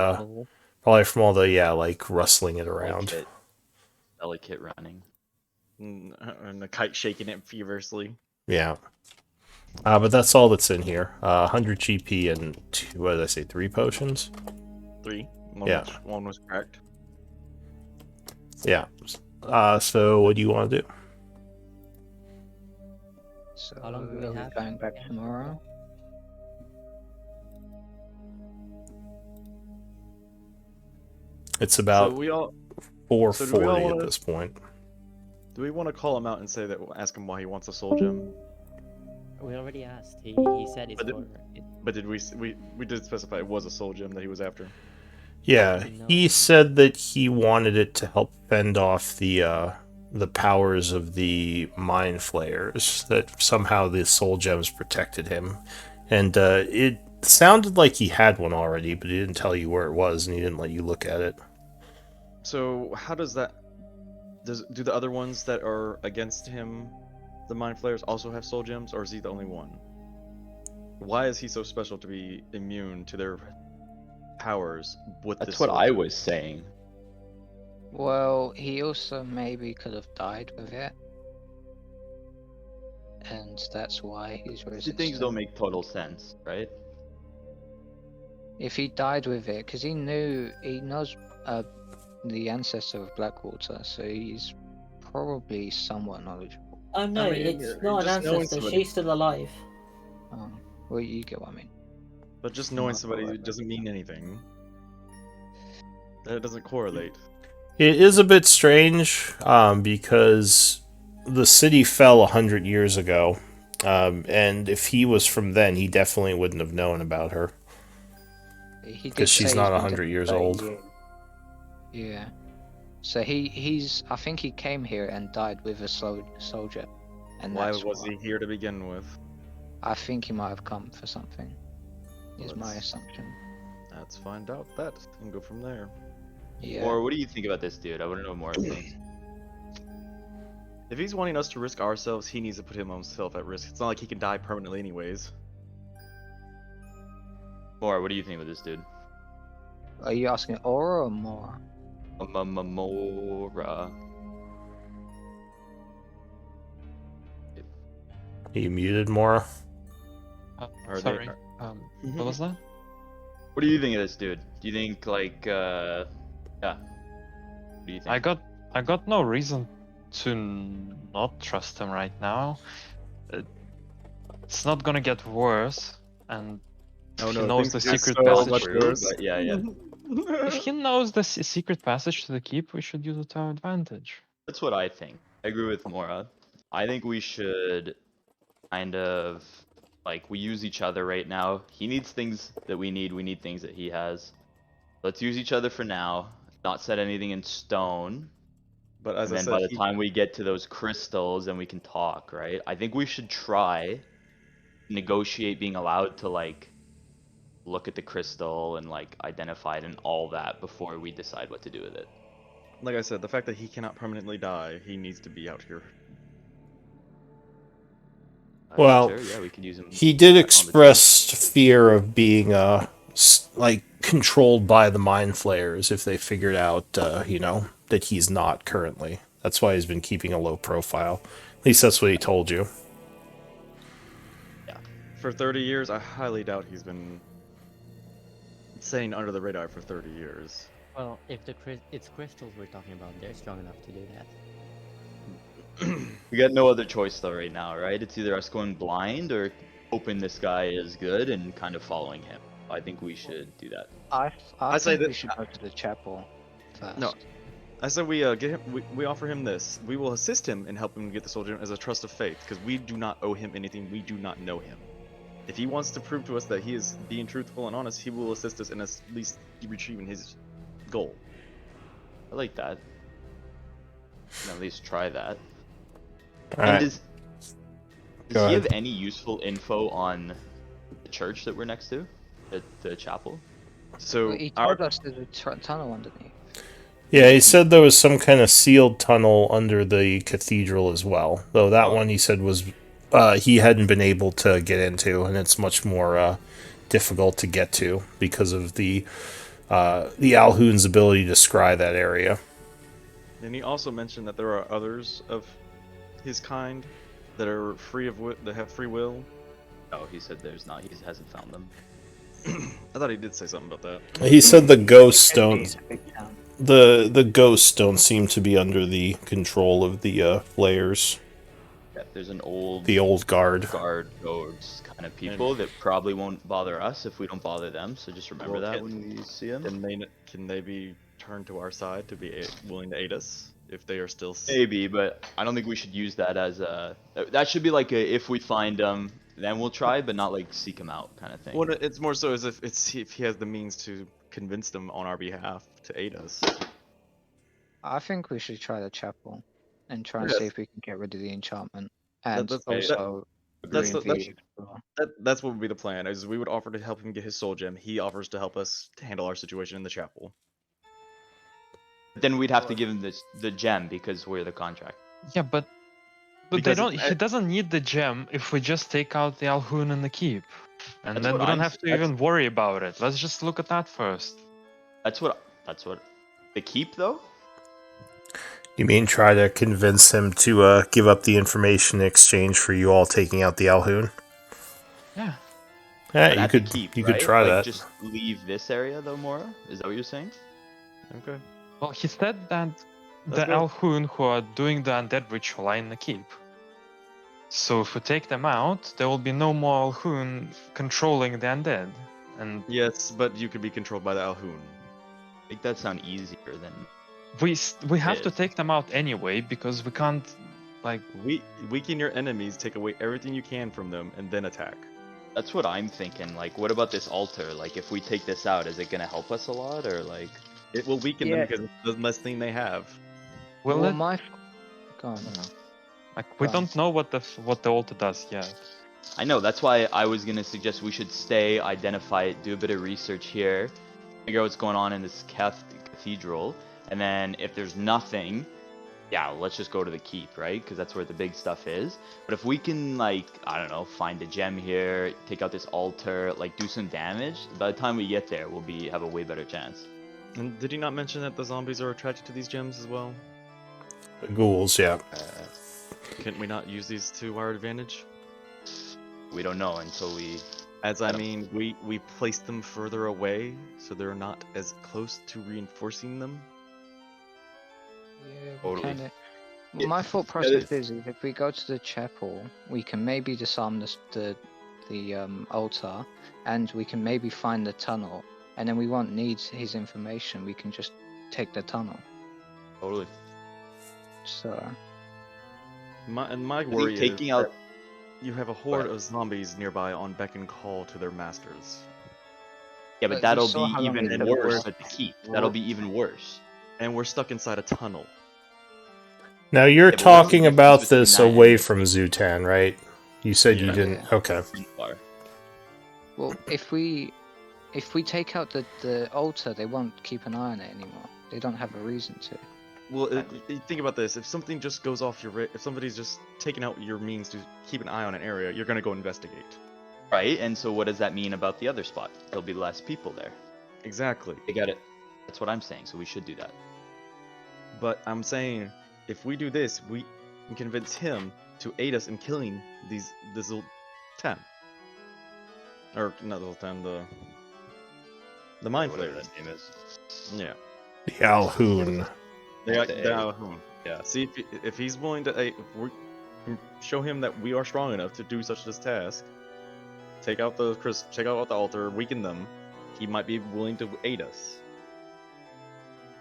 like rustling it around. Delicate running. And the kite shaking it feverishly. Yeah. But that's all that's in here. 100 GP and what did I say? 3 potions. 3. Yeah. One was cracked. Yeah. So what do you want to do? So How long do we are have? going back tomorrow? It's So about we all. 4:40 so do we all at wanna- this point. Do we want to call him out and say that? Ask him why he wants a soul gem? We already asked. He said it's But for. But did we did specify it was a soul gem that he was after? Yeah, No. he said that he wanted it to help fend off the powers of the mind flayers. That somehow the soul gems protected him, and it sounded like he had one already, but he didn't tell you where it was, and he didn't let you look at it. So how does that? Do the other ones that are against him, the mind flayers, also have soul gems, or is he the only one? Why is he so special to be immune to their powers with That's this what soul I gem? was saying. Well, he also maybe could have died with it. And that's why he's Two resistant. things don't make total sense, right? If he died with it, because he knows the ancestor of Blackwater, so he's probably somewhat knowledgeable. Oh no, I mean, it's not an just knowing ancestor. somebody- She's still alive. Oh, well, you get what I mean. But just knowing Not somebody correlate. doesn't mean anything. That doesn't correlate. It is a bit strange because the city fell 100 years ago, and if he was from then, he definitely wouldn't have known about her. He did 'Cause she's say not he's been 100 dead years for 30 old. years. Yeah. So he's I think he came here and died with a soldier, and Why that's was why. he here to begin with? I think he might have come for something. Is my Let's- assumption. Let's find out that and go from there. Yeah. Or what do you think about this dude? I want to know more things. If he's wanting us to risk ourselves, he needs to put himself at risk. It's not like he can die permanently anyways. More, what do you think about this dude? Are you asking Aura or Mora? Mora. You muted, Mora? Are they- Sorry. are- What was that? What do you think of this dude? Do you think like yeah? What do you think? I got no reason to not trust him right now. It's not gonna get worse, and Oh if no, he knows things the get secret so That's passage. much true, worse. but yeah. If he knows the secret passage to the keep, we should use it to our advantage. That's what I think. I agree with Mora. I think we should kind of like we use each other right now. He needs things that we need things that he has. Let's use each other for now. Not set anything in stone. But as And I then by said, the time we get to those crystals, then we can talk, right? I think we should try negotiate being allowed to like look at the crystal and like identify it and all that before we decide what to do with it. like I said, the fact that he cannot permanently die, he needs to be out here. Well, Sure, yeah, we could use him. He did on the express fear of being like controlled by the mind flayers if they figured out that he's not currently. That's why he's been keeping a low profile. At least that's what he told you. For 30 years, I highly doubt he's been staying under the radar for 30 years. Well, if it's crystals we're talking about, they're strong enough to do that. We got no other choice though right now, right? It's either us going blind or hoping this guy is good and kind of following him. I think we should do that. I say think we that- should go to the chapel first. No. I said we get him. We offer him this. We will assist him and help him get the soldier as a trust of faith, because we do not owe him anything. We do not know him. If he wants to prove to us that he is being truthful and honest, he will assist us in at least retrieving his goal. I like that. And at least try that. All And right. does Go he ahead. have any useful info on the church that we're next to? The chapel? So Well, he our told us there's a tunnel underneath. Yeah, he said there was some kind of sealed tunnel under the cathedral as well. Though that one he said was he hadn't been able to get into, and it's much more difficult to get to because of the Alhoon's ability to scry that area. and he also mentioned that there are others of his kind that are free of that have free will. Oh, he said there's not. He hasn't found them. I thought he did say something about that. He said the ghosts don't It's a big town. the ghosts don't seem to be under the control of the flayers, Yeah, there's an old the old guard. guards kind of people that probably won't bother us if we don't bother them. So just remember Well, that can- when we see them. Can they be turned to our side to be willing to aid us if they are still? Maybe, but I don't think we should use that as a. That should be like a if we find them, then we'll try, but not like seek them out kind of thing. Well, it's more so as if he has the means to convince them on our behalf to aid us. I think we should try the chapel and try and Yes. see if we can get rid of the enchantment. And that's- also that's green the- V explore. That's what would be the plan. Is we would offer to help him get his soul gem. He offers to help us to handle our situation in the chapel. Then we'd have to give him the gem because we're the contract. Yeah, but they Because don't. it- He doesn't need the gem if we just take out the Alhoon and the keep, and That's then what we don't I'm- have to that's- even worry about it. Let's just look at that first. That's what. The keep though. You mean try to convince him to give up the information in exchange for you all taking out the Alhoon? Yeah. Yeah, But you at the could keep, you right? could try Like, that. Just leave this area though, Mora. Is that what you're saying? Okay. Well, he said that the Let's go. Alhoon who are doing the undead ritual are in the keep. So if we take them out, there will be no more Alhoon controlling the undead. And Yes, but you could be controlled by the Alhoon. Make that sound easier than. we have to Yes. take them out anyway because we can't, like, Weaken your enemies, take away everything you can from them, and then attack. That's what I'm thinking. Like, what about this altar? Like, if we take this out, is it gonna help us a lot, or like? It will weaken Yeah. them because it's the best thing they have. Will well, it? my go on. I don't know. Like we Go on. don't know what the altar does yet. I know, that's why I was gonna suggest we should stay, identify it, do a bit of research here, figure out what's going on in this cathedral, and then if there's nothing, yeah, let's just go to the keep, right? Because that's where the big stuff is. But if we can, like, I don't know, find a gem here, take out this altar, like, do some damage, by the time we get there, we'll have a way better chance. And did he not mention that the zombies are attracted to these gems as well? The ghouls, yeah. Couldn't we not use these to our advantage? We don't know until we... As I mean, we placed them further away, so they're not as close to reinforcing them. Yeah, we Totally. kinda... Yeah, My thought process is if we go to the chapel, we can maybe disarm the altar, and we can maybe find the tunnel, and then we won't need his information. We can just take the tunnel. Totally. So My I think worry is taking out... that you have a horde of zombies nearby on beck and call to their masters. Yeah, But but you that'll saw be how long even it took worse for- at the keep. That'll be even worse. And we're stuck inside a tunnel. Now you're Yeah, but what's the talking difference about between this that and away the from keep? Zutan, right? You said you Yeah. didn't. Okay. Far. well, if we take out the altar, they won't keep an eye on it anymore. They don't have a reason to. Well, think about this: if something just goes off if somebody's just taking out your means to keep an eye on an area, you're gonna go investigate. Right, and so what does that mean about the other spot? There'll be less people there. Exactly. They got it. That's what I'm saying, so we should do that. But I'm saying, if we do this, we can convince him to aid us in killing this Zoltan. Or not Zoltan, the mind Whatever flayers. that name is. Yeah. The Alhoon. Yeah. See if he's willing to, if we can show him that we are strong enough to do such this task. Take out the altar, weaken them. He might be willing to aid us.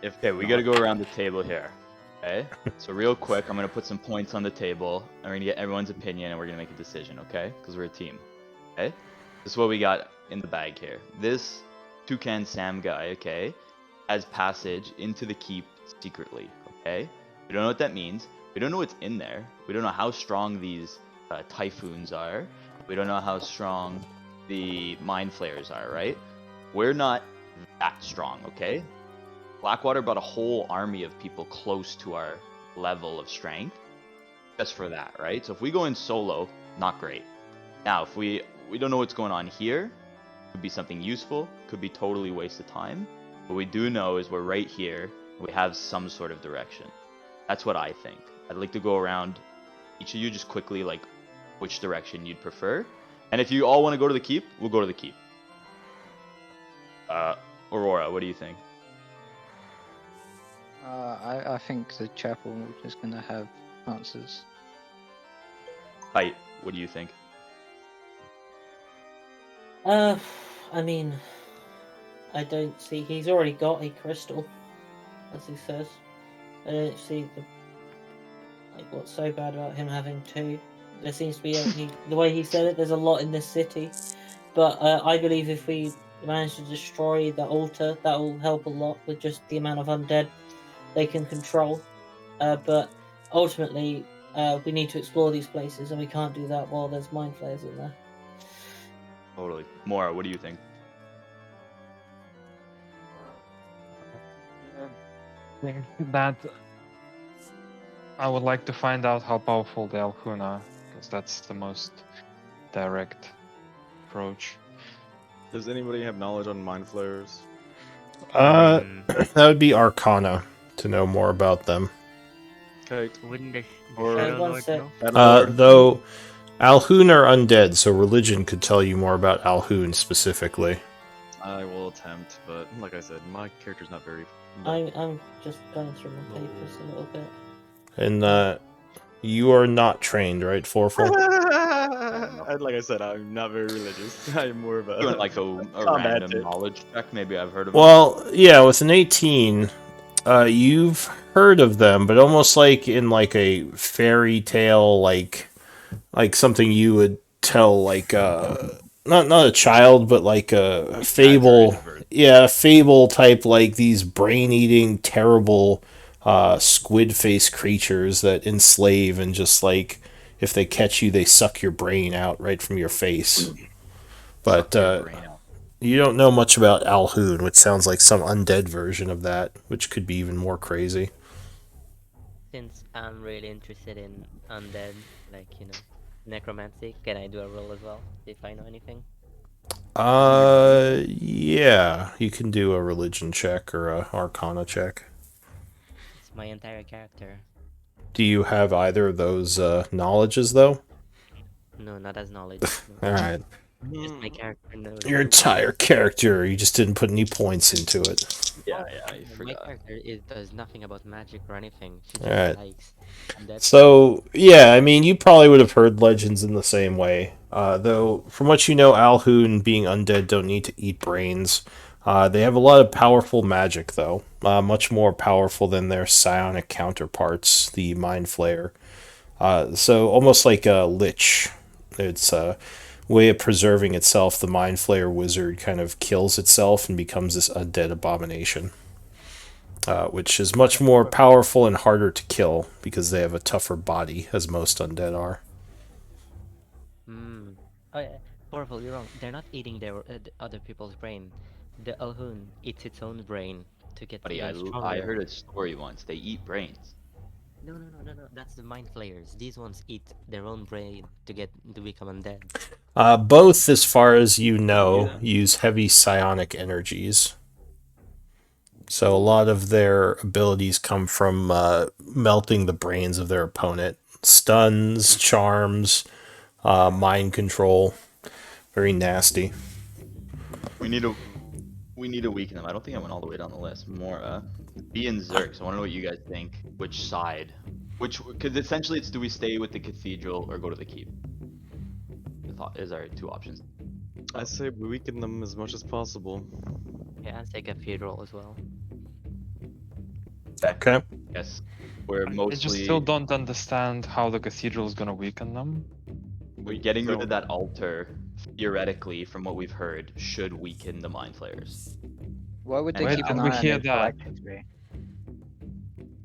Okay, we gotta go around the table here. Okay? So real quick, I'm gonna put some points on the table, and we're gonna get everyone's opinion, and we're gonna make a decision, okay? Because we're a team. Okay? This is what we got in the bag here. This Toucan Sam guy, okay, has passage into the keep secretly, okay? We don't know what that means. We don't know what's in there. We don't know how strong these typhoons are. We don't know how strong the mind flayers are, right? We're not that strong, okay? Blackwater brought a whole army of people close to our level of strength just for that, right? So if we go in solo, not great. Now, if we don't know what's going on here, could be something useful, could be totally waste of time. What we do know is we're right here, we have some sort of direction. That's what I think. I'd like to go around each of you just quickly, like, which direction you'd prefer. And if you all want to go to the keep, we'll go to the keep. Aurora, what do you think? I think the chapel is gonna have answers. Fight, what do you think? I mean, I don't see. He's already got a crystal, as he says. I don't see what's so bad about him having two. There seems to be the way he said it. There's a lot in this city, but I believe if we manage to destroy the altar, that will help a lot with just the amount of undead they can control. But ultimately, we need to explore these places, and we can't do that while there's mind flayers in there. Totally. Mora, what do you think? I think that I would like to find out how powerful the Alhoon are, because that's the most direct approach. Does anybody have knowledge on mind flayers? That would be Arcana to know more about them. Okay. Wouldn't the Or- Shadow One Lord sec. know? Though Alhoon are undead, so religion could tell you more about Alhoon specifically. I will attempt, but like I said, my character's not very. I'm just going through my papers a little bit. And you are not trained, right, Forful? Like I said, I'm not very religious. I'm more of a. Doing like a Combat random tip. knowledge check, maybe I've heard of it. Well, yeah, with an 18, you've heard of them, but almost like in like a fairy tale, like something you would tell like not a child, but like a fable. Exaggerated version. Yeah, fable type, like these brain-eating, terrible squid-faced creatures that enslave and just like if they catch you, they suck your brain out right from your face. But Suck your brain out. you don't know much about Alhoon, which sounds like some undead version of that, which could be even more crazy. Since I'm really interested in undead, like, necromancy, can I do a roll as well? See if I know anything? Yeah, you can do a religion check or a arcana check. It's my entire character. Do you have either of those knowledges, though? No, not as knowledge. No. Alright. Just my character knows. Your entire character, you just didn't put any points into it. Yeah, I My forgot. character does nothing about magic or anything. She just Alright. likes undead. So, yeah, I mean, you probably would have heard legends in the same way. Though, from what you know, Alhoon, being undead, don't need to eat brains. They have a lot of powerful magic, though. Much more powerful than their psionic counterparts, the Mind Flayer. So, almost like a lich. It's a way of preserving itself. The Mind Flayer wizard kind of kills itself and becomes this undead abomination. Which is much more powerful and harder to kill because they have a tougher body, as most undead are. Hmm. Oh, yeah. Powerful, you're wrong. They're not eating the other people's brain. The Alhoon eats its own brain to get Buddy, even I stronger. heard a story once. They eat brains. No. That's the mind flayers. These ones eat their own brain to become undead. Both, as far as you know, use heavy psionic energies. So a lot of their abilities come from melting the brains of their opponent. Stuns, charms, mind control. Very nasty. We need to weaken them. I don't think I went all the way down the list. More B and Zerx. I want to know what you guys think. Which side? Because essentially it's do we stay with the cathedral or go to the keep? The thought is our two options. I say we weaken them as much as possible. Yeah, I'll take a cathedral as well. Okay. Yes, we're I mostly just still don't understand how the cathedral is gonna weaken them. we're getting rid of that altar. Theoretically, from what we've heard, should weaken the mind flayers. Why would they Where keep did an we eye on hear it that? collectively?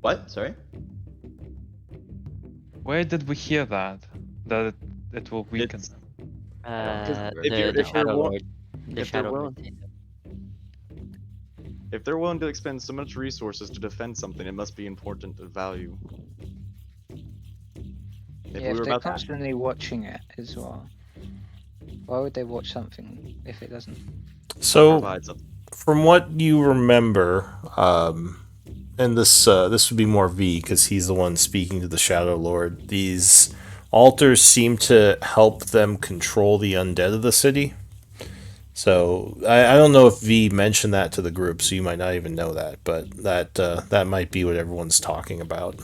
What? Sorry. Where did we hear that? That it will weaken It's- them? if The they're Shadow wa- Lord. The if they're Shadow willing- Lord. If they're willing to expend so much resources to defend something, it must be important of value. If Yeah, we if were they're about to constantly watching it as well. Why would they watch something if it doesn't? So, provide something, from what you remember, and this would be more V because he's the one speaking to the Shadow Lord. These altars seem to help them control the undead of the city. So I don't know if V mentioned that to the group, so you might not even know that, but that might be what everyone's talking about.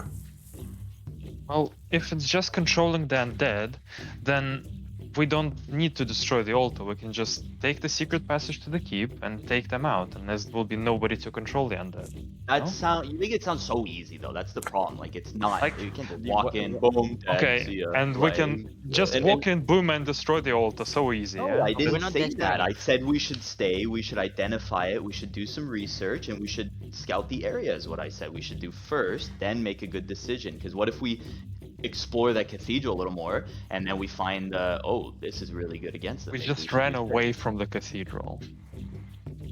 Well, if it's just controlling the undead, then we don't need to destroy the altar. We can just take the secret passage to the keep and take them out, and there will be nobody to control the undead. That No? you think it sounds so easy though. That's the problem. Like it's not. Like, you can't just you- walk in, boom, dead, Okay, see ya. and we Like, can just and- walk in, boom, and destroy the altar. So easy. No, yeah? I we're didn't not say desperate that. I enough. said we should stay, we should identify it, we should do some research, and we should scout the area is what I said we should do first, then make a good decision. Because what if we explore that cathedral a little more, and then we find, oh, this is really good against them. We Maybe just should ran do away that. from the cathedral.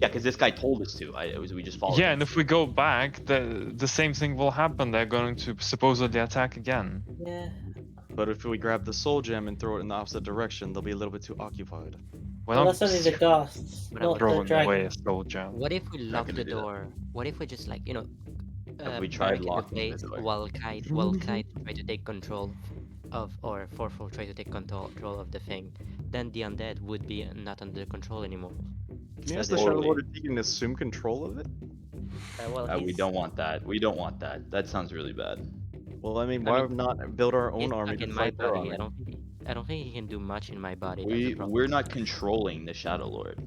Yeah, because this guy told us to. We just followed Yeah, him. and if we go back, the same thing will happen. They're going to supposedly attack again. Yeah. but if we grab the soul gem and throw it in the opposite direction, they'll be a little bit too occupied. We're Well, not that's only the ghosts, But not the throwing away dragon. a soul gem. What if we lock gonna the do that. door? What if we just like Have we tried barricade the locking the place door? while Kite try to take control of or Forful try to take control of the thing? Then the undead would be not under control anymore. Can you ask So the they- Shadow Lord if he can assume control of it? Well, We he's- don't want that. We don't want that. That sounds really bad. Well, I mean, I why mean, not build our he's own army stuck to in my fight their body. army? I don't think he can do much in my body. that's the problem. We're not controlling the Shadow Lord.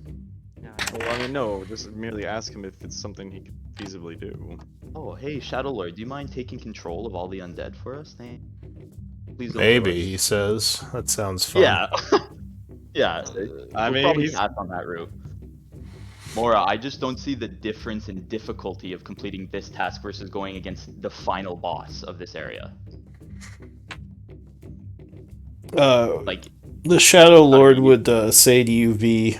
No, Well, I mean, no, just merely ask him if it's something he could feasibly do. Oh, hey, Shadow Lord, do you mind taking control of all the undead for us? Please don't kill Maybe, us. he says. That sounds fun. Yeah. Yeah, I we'll mean, probably he's- pass on that route. Mora, I just don't see the difference in difficulty of completing this task versus going against the final boss of this area. Like, The Shadow Lord you- would say to you, V,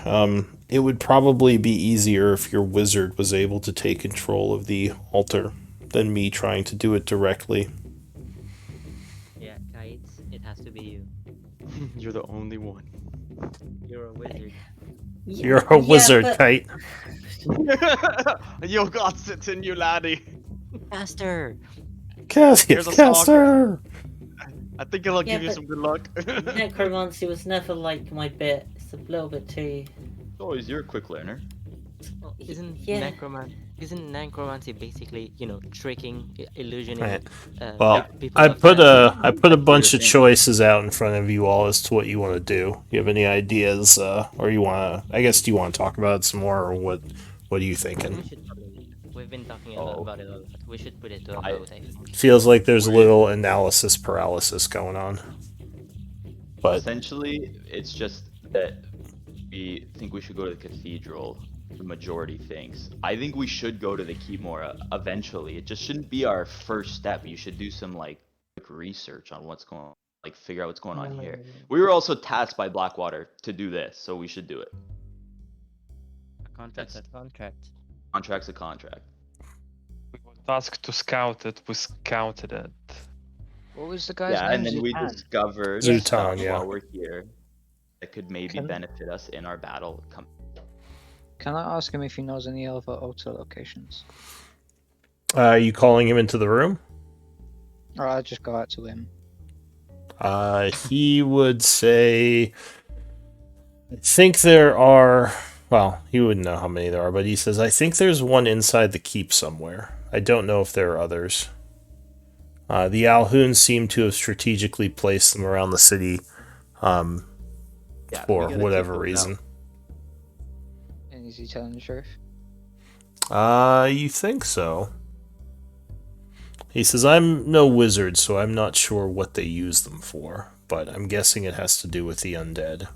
it would probably be easier if your wizard was able to take control of the altar than me trying to do it directly. Yeah, Kites, it has to be you. You're the only one. You're a wizard. You're a wizard, but- Kite. You got it in you, laddie. Master! Here's a sock. Caster! I think it'll Yeah, give you but- some good luck. Necromancy was never like my bit. It's a little bit too. always you're a quick learner. Well, isn't Yeah. necromancy basically, tricking, illusioning? Right. Uh, Well, people I of put the- a bunch of thing. choices out in front of you all as to what you want to do. You have any ideas, or you want to? I guess do you want to talk about it some more, or what? What are you We thinking? should probably. We've been talking a lot Oh. about it a lot. We should put it to a I- vote, I think. Feels like there's a little analysis paralysis going on. But Essentially, it's just that we think we should go to the cathedral. The majority thinks. I think we should go to the keep more eventually. It just shouldn't be our first step. You should do some quick research on what's going on, figure out what's going on here. We were also tasked by Blackwater to do this, so we should do it. A contract's a contract. Contract's a contract. We were tasked to scout it. We scouted it. What was the guy's Yeah, name? and then we Zutan? discovered Zutan, stuff yeah. while we're here that could maybe Can- benefit us in our battle. Can I ask him if he knows any other altar locations? are you calling him into the room? Or I'll just go out to him. He would say, I think there are. Well, he wouldn't know how many there are, but he says, I think there's one inside the keep somewhere. I don't know if there are others. The Alhoons seem to have strategically placed them around the city Yeah, we for gotta take whatever those out. reason. And is he telling the truth? You think so? He says, I'm no wizard, so I'm not sure what they use them for, but I'm guessing it has to do with the undead.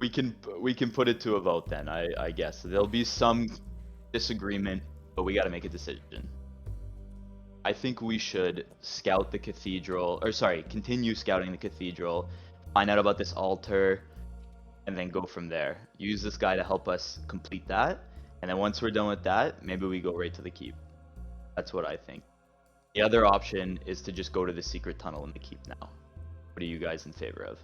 We can put it to a vote then. I guess there'll be some disagreement, but we got to make a decision. I think we should scout the cathedral, or sorry, continue scouting the cathedral, find out about this altar, and then go from there. Use this guy to help us complete that, and then once we're done with that, maybe we go right to the keep. That's what I think. The other option is to just go to the secret tunnel in the keep now. What are you guys in favor of?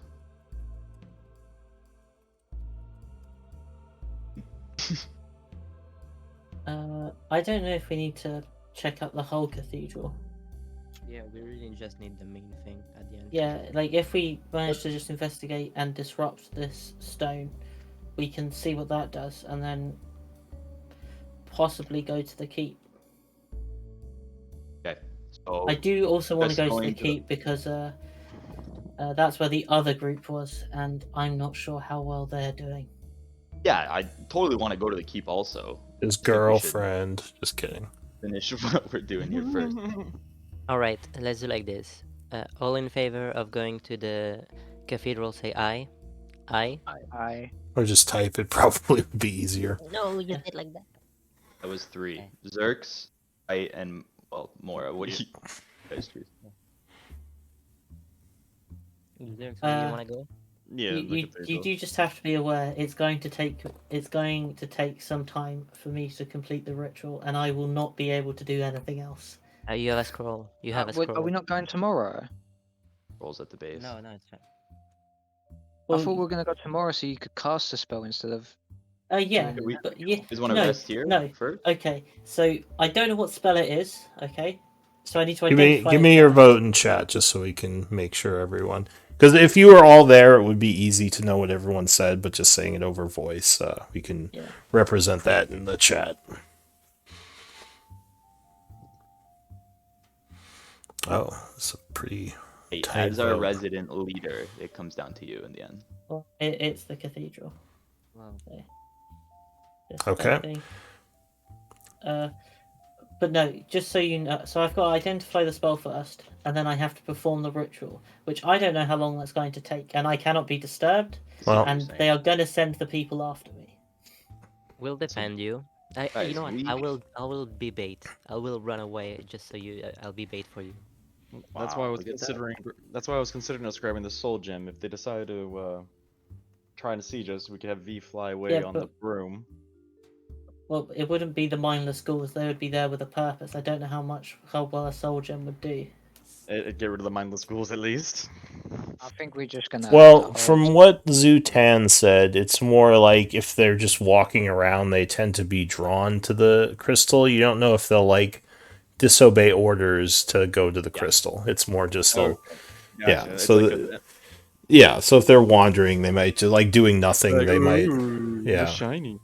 I don't know if we need to check out the whole cathedral. Yeah, we really just need the main thing at the end. Yeah, like if we manage to just investigate and disrupt this stone, we can see what that does, and then possibly go to the keep. Okay, so I do also want to just go to the going to the- keep because that's where the other group was, and I'm not sure how well they're doing. yeah, I totally want to go to the keep also. His think we should- girlfriend. Just kidding. Finish what we're doing here first. All right, let's do like this. All in favor of going to the cathedral, say aye. Aye. I Or just type it, probably would be easier. No, you did like that. That was 3. Okay. Zerks, I, and well, Mora. What do you guys choose? Is there something you Uh, want to go? Yeah, You do just have to be aware it's going to take some time for me to complete the ritual, and I will not be able to do anything else. You have a scroll. You have a scroll. Are we not going tomorrow? Rolls at the base. No, it's fine. I thought we were gonna go tomorrow so you could cast the spell instead of. Yeah, Okay, we- but yeah, You guys want to no, rest here no. first? Okay, so I don't know what spell it is. Okay, so I need to Give me, identify. give it me your first. vote in chat, just so we can make sure everyone. Because if you were all there, it would be easy to know what everyone said. But just saying it over voice, we can Yeah. represent that in the chat. Oh, it's a pretty. Hey, tight as our vote. resident leader, it comes down to you in the end. Well, it's the cathedral. Wow. This Okay. thing. But no, just so you know, so I've got to identify the spell first, and then I have to perform the ritual, which I don't know how long that's going to take, and I cannot be disturbed, Well- and they are going to send the people after me. We'll defend you. You guys, know what? we- I will be bait. I will run away just so you. I'll be bait for you. That's why I Wow, was look at that. considering. That's why I was considering us grabbing the soul gem. If they decide to try and siege us, we could have V fly away Yeah, on the but- broom. Well, it wouldn't be the mindless ghouls. They would be there with a purpose. I don't know how well a soul gem would do. It'd get rid of the mindless ghouls at least. I think we're just gonna. Well, have to from hold. what Zutan said, it's more like if they're just walking around, they tend to be drawn to the crystal. You don't know if they'll like disobey orders to go to the crystal. It's more just they'll, yeah. It's So like yeah, so if they're wandering, they might just like doing nothing. They might, yeah. shiny.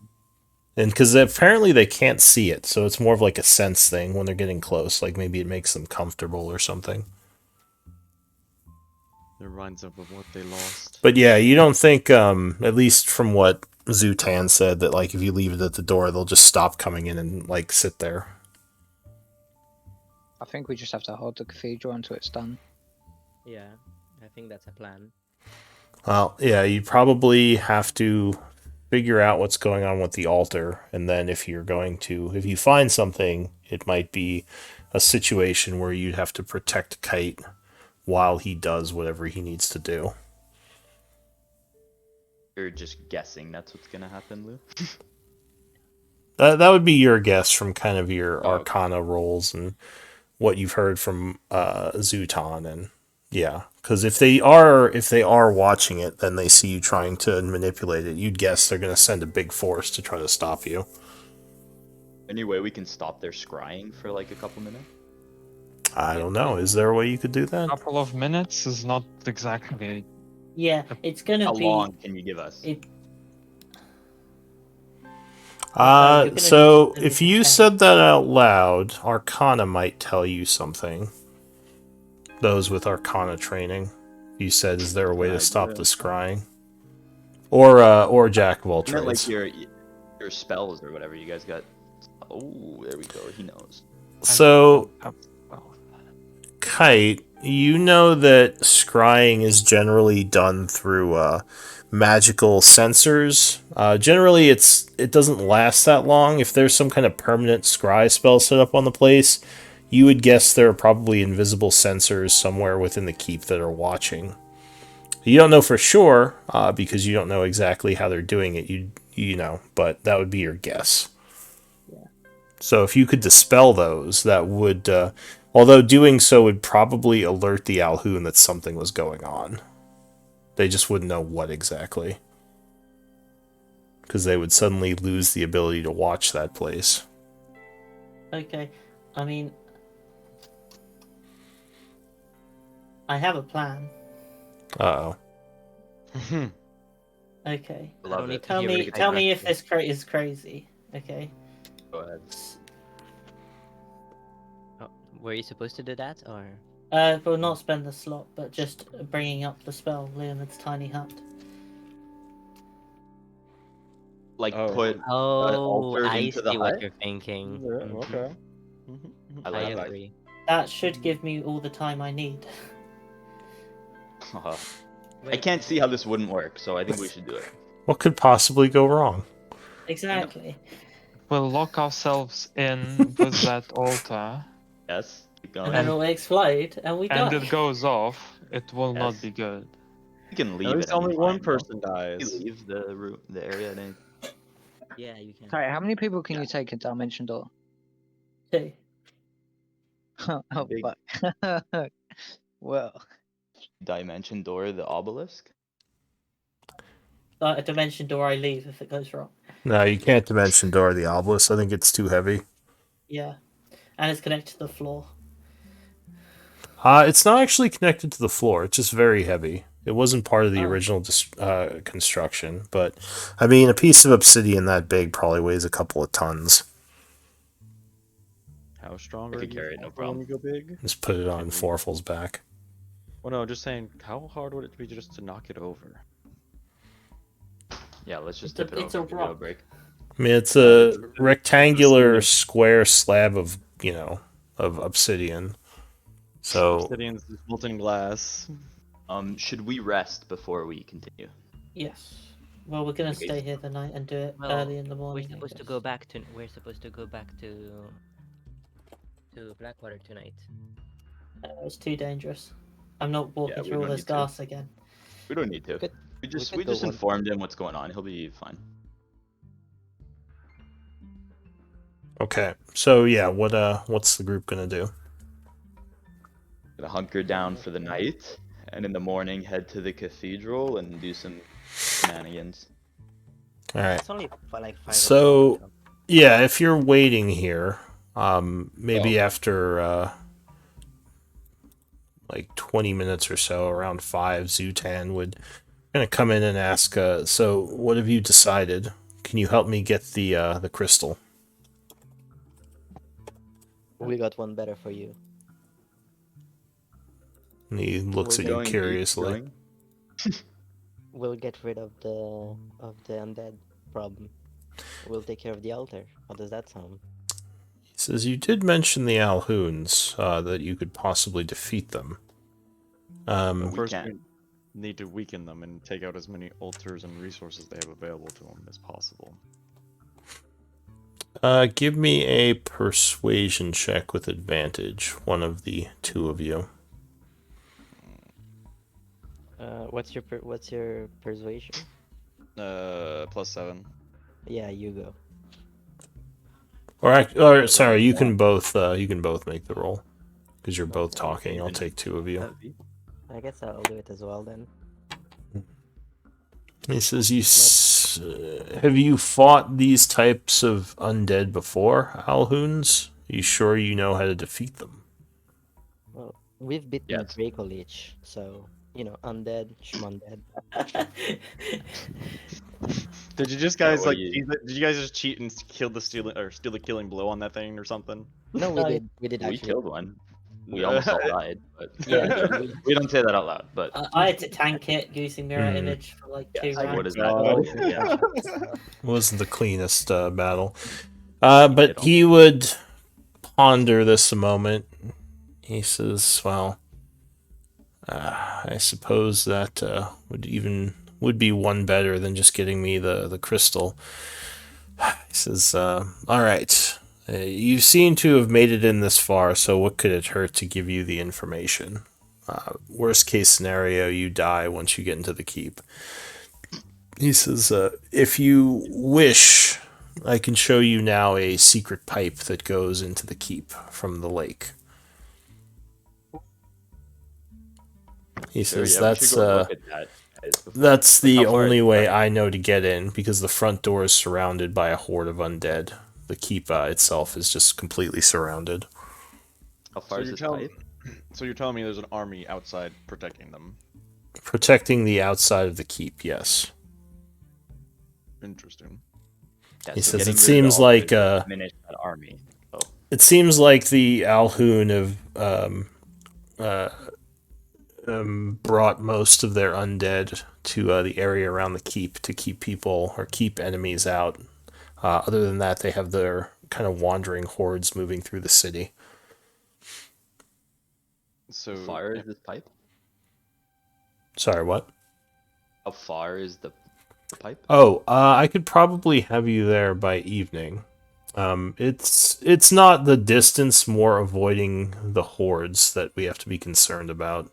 And because apparently they can't see it, so it's more of like a sense thing when they're getting close. Like maybe it makes them comfortable or something. It reminds them of what they lost. But yeah, you don't think, at least from what Zutan said, that like if you leave it at the door, they'll just stop coming in and like sit there. I think we just have to hold the cathedral until it's done. Yeah, I think that's a plan. Well, yeah, you probably have to figure out what's going on with the altar, and then if you find something, it might be a situation where you'd have to protect Kite while he does whatever he needs to do. You're just guessing that's what's gonna happen, Lou. That would be your guess from kind of your Oh, okay. Arcana rolls and what you've heard from Zutan, and yeah, because if they are watching it, then they see you trying to manipulate it. You'd guess they're going to send a big force to try to stop you. Any way we can stop their scrying for like a couple minutes? I don't know. Is there a way you could do A that? couple of minutes is not exactly. Yeah, it's going to How be. long can you give us? It, you're gonna So need if you 10. said that out loud, Arcana might tell you something. Those with Arcana training. You said, "Is there a way to stop the scrying?" Or Jack of all I meant like trades. your spells or whatever you guys got. Oh, there we go. He knows. So, Well, Kite, you know that scrying is generally done through magical sensors. Generally, it doesn't last that long. If there's some kind of permanent scry spell set up on the place, you would guess there are probably invisible sensors somewhere within the keep that are watching. You don't know for sure because you don't know exactly how they're doing it. You know, but that would be your guess. So if you could dispel those, that would, although doing so would probably alert the Alhoun that something was going on. They just wouldn't know what exactly. Because they would suddenly lose the ability to watch that place. Okay, I mean, I have a plan. Uh-oh. Okay, I Love don't need it. to tell hear me, it tell me if directly. this is crazy. Okay. Go ahead. Oh, were you supposed to do that, or? We'll not spend the slot, but just bringing up the spell, Leonard's tiny hut. Like Oh. put an Oh, altar I into the see what hut. you're thinking. Yeah, Mhm. okay. I I like that. agree. That should give me all the time I need. I Wait, can't see how this wouldn't work, so I think we should do it. What could possibly go wrong? Exactly. we'll lock ourselves in with that altar, Yes. Keep And going. then it'll explode, and we and die. it goes off. It will not Yes. be good. You can leave At least at any only one time, though. person You dies. can leave the area at any. yeah, you can. Sorry, how many people can you take in Dimension Door? Two. Oh Big. fuck. Well, Dimension door, the obelisk. A dimension door I leave if it goes wrong. No, you can't dimension door the obelisk. I think it's too heavy. Yeah. And it's connected to the floor. It's not actually connected to the floor. It's just very heavy. It wasn't part of the Oh. original construction, but I mean, a piece of obsidian that big probably weighs a couple of tons. How strong I are could you carry it, no Forful, when you go big? Just put it on Forful's back. Well, no, just saying, how hard would it be just to knock it over? Yeah, let's just It's a- tip it it's a over. Give it a rock. break. I mean, it's a rectangular square slab of you know, of obsidian. So Obsidian's just molten glass. Should we rest before we continue? Yes. Well, we're gonna Okay. stay here the night and do it Well, early in the we're morning. I supposed to guess. go back to Blackwater tonight. It's too dangerous. I'm not walking we through all don't this need to. gas again. We don't need to. Good. We We just could we go just one- informed him what's going on. He'll be fine. okay, so yeah, what's the group gonna do? Gonna hunker down for the night, and in the morning head to the cathedral and do some shenanigans. All right. It's only for like 5 So- o'clock. Yeah, if you're waiting here, maybe Oh. after like 20 minutes or so, around 5, Zutan would gonna come in and ask, so what have you decided? Can you help me get the crystal? We got one better for you. And he looks We're at you Going deep, curiously. going. We'll get rid of the undead problem. We'll take care of the altar. How does that sound? He says you did mention the Alhoons, that you could possibly defeat them. We First, can't. we need to weaken them and take out as many altars and resources they have available to them as possible. Give me a persuasion check with advantage, one of the two of you. What's your persuasion? +7. Yeah, you go. Or sorry, you can both make the roll because you're both talking. I'll take two of you. I guess I'll do it as well then. He says, have you fought these types of undead before, Alhoons? Are you sure you know how to defeat them? Well, we've beaten Yes. Draco Lich, so undead, schmundead. Did you just guys what do you- Did you guys just cheat and steal the killing blow on that thing or something? No, we No. did. We did We actually. killed one. We almost all died, but Yeah, we don't say that out loud. But I had to tank it using mirror image for like 2 Yes, rounds. what is that? Yeah. It wasn't the cleanest battle. But he would ponder this a moment. He says, well, I suppose that would be one better than just getting me the crystal. He says, all right. You seem to have made it in this far, so what could it hurt to give you the information? Worst case scenario, you die once you get into the keep. He says, if you wish, I can show you now a secret pipe that goes into the keep from the lake. He says, we should go look at that, guys, before- that's the How far only is way that? I know to get in, because the front door is surrounded by a horde of undead. The keep itself is just completely surrounded. How far So is you're this telling pipe? So you're telling me there's an army outside protecting them? Protecting the outside of the keep, yes. Interesting. Yeah, He so says getting it rid of seems all like, the diminish that army. It seems like the Alhoon have brought most of their undead to the area around the keep to keep people or keep enemies out. Other than that, they have their kind of wandering hordes moving through the city. So How far is this pipe? Sorry, what? How far is the pipe? Oh, I could probably have you there by evening. It's not the distance, more avoiding the hordes that we have to be concerned about.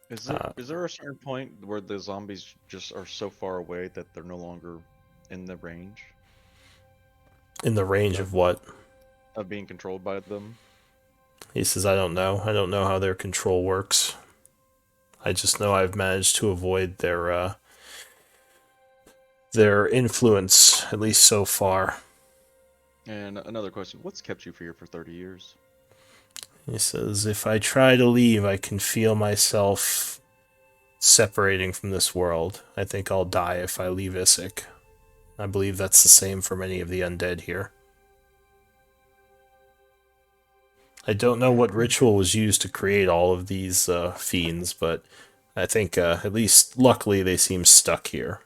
is there a certain point where the zombies just are so far away that they're no longer in the range In the range of what? of being controlled by them? He says, I don't know. I don't know how their control works. I just know I've managed to avoid their influence, at least so far. And another question: what's kept you here for 30 years? He says, if I try to leave, I can feel myself separating from this world. I think I'll die if I leave Issyk. I believe that's the same for many of the undead here. I don't know what ritual was used to create all of these fiends, but I think at least luckily they seem stuck here,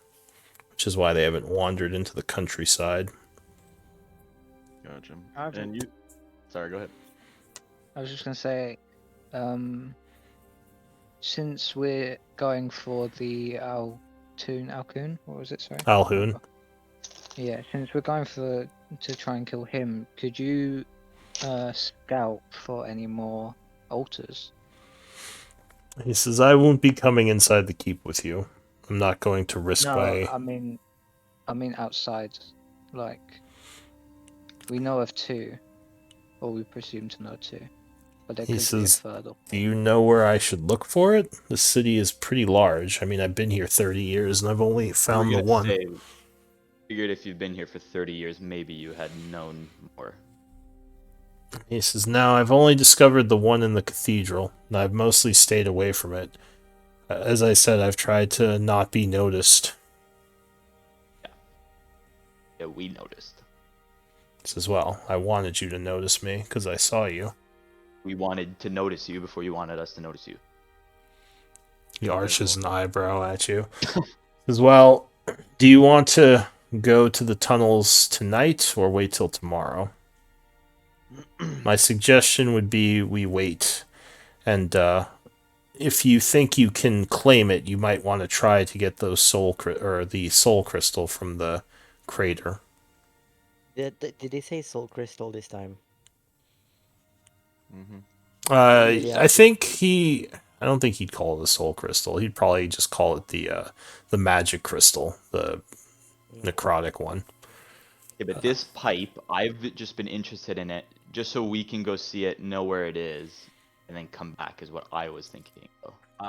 which is why they haven't wandered into the countryside. Gotcha. Gotcha. And you, Sorry, go ahead. I was just gonna say, since we're going for the Alcoon, what was it? Sorry. Alhoon. Yeah, since we're going to try and kill him, could you scout for any more altars? He says, I won't be coming inside the keep with you. I'm not going to risk No, my... I mean outside. Like, we know of 2, or we presume to know 2, but there He could be a says, third. do you know where I should look for it? The city is pretty large. I mean, I've been here 30 years, and I've only found the one. Figured if you've been here for 30 years, maybe you had known more. He says, no, I've only discovered the one in the cathedral, and I've mostly stayed away from it. As I said, I've tried to not be noticed. Yeah, we noticed. He says, well, I wanted you to notice me, because I saw you. We wanted to notice you before you wanted us to notice you. He arches an eyebrow at you. He says, well, do you want to go to the tunnels tonight, or wait till tomorrow? My suggestion would be we wait. And, if you think you can claim it, you might want to try to get those the soul crystal from the crater. Did they say soul crystal this time? Mm-hmm. I think I don't think he'd call it a soul crystal. He'd probably just call it the magic crystal, the necrotic one. Yeah, but this pipe, I've just been interested in it just so we can go see it, know where it is, and then come back is what I was thinking.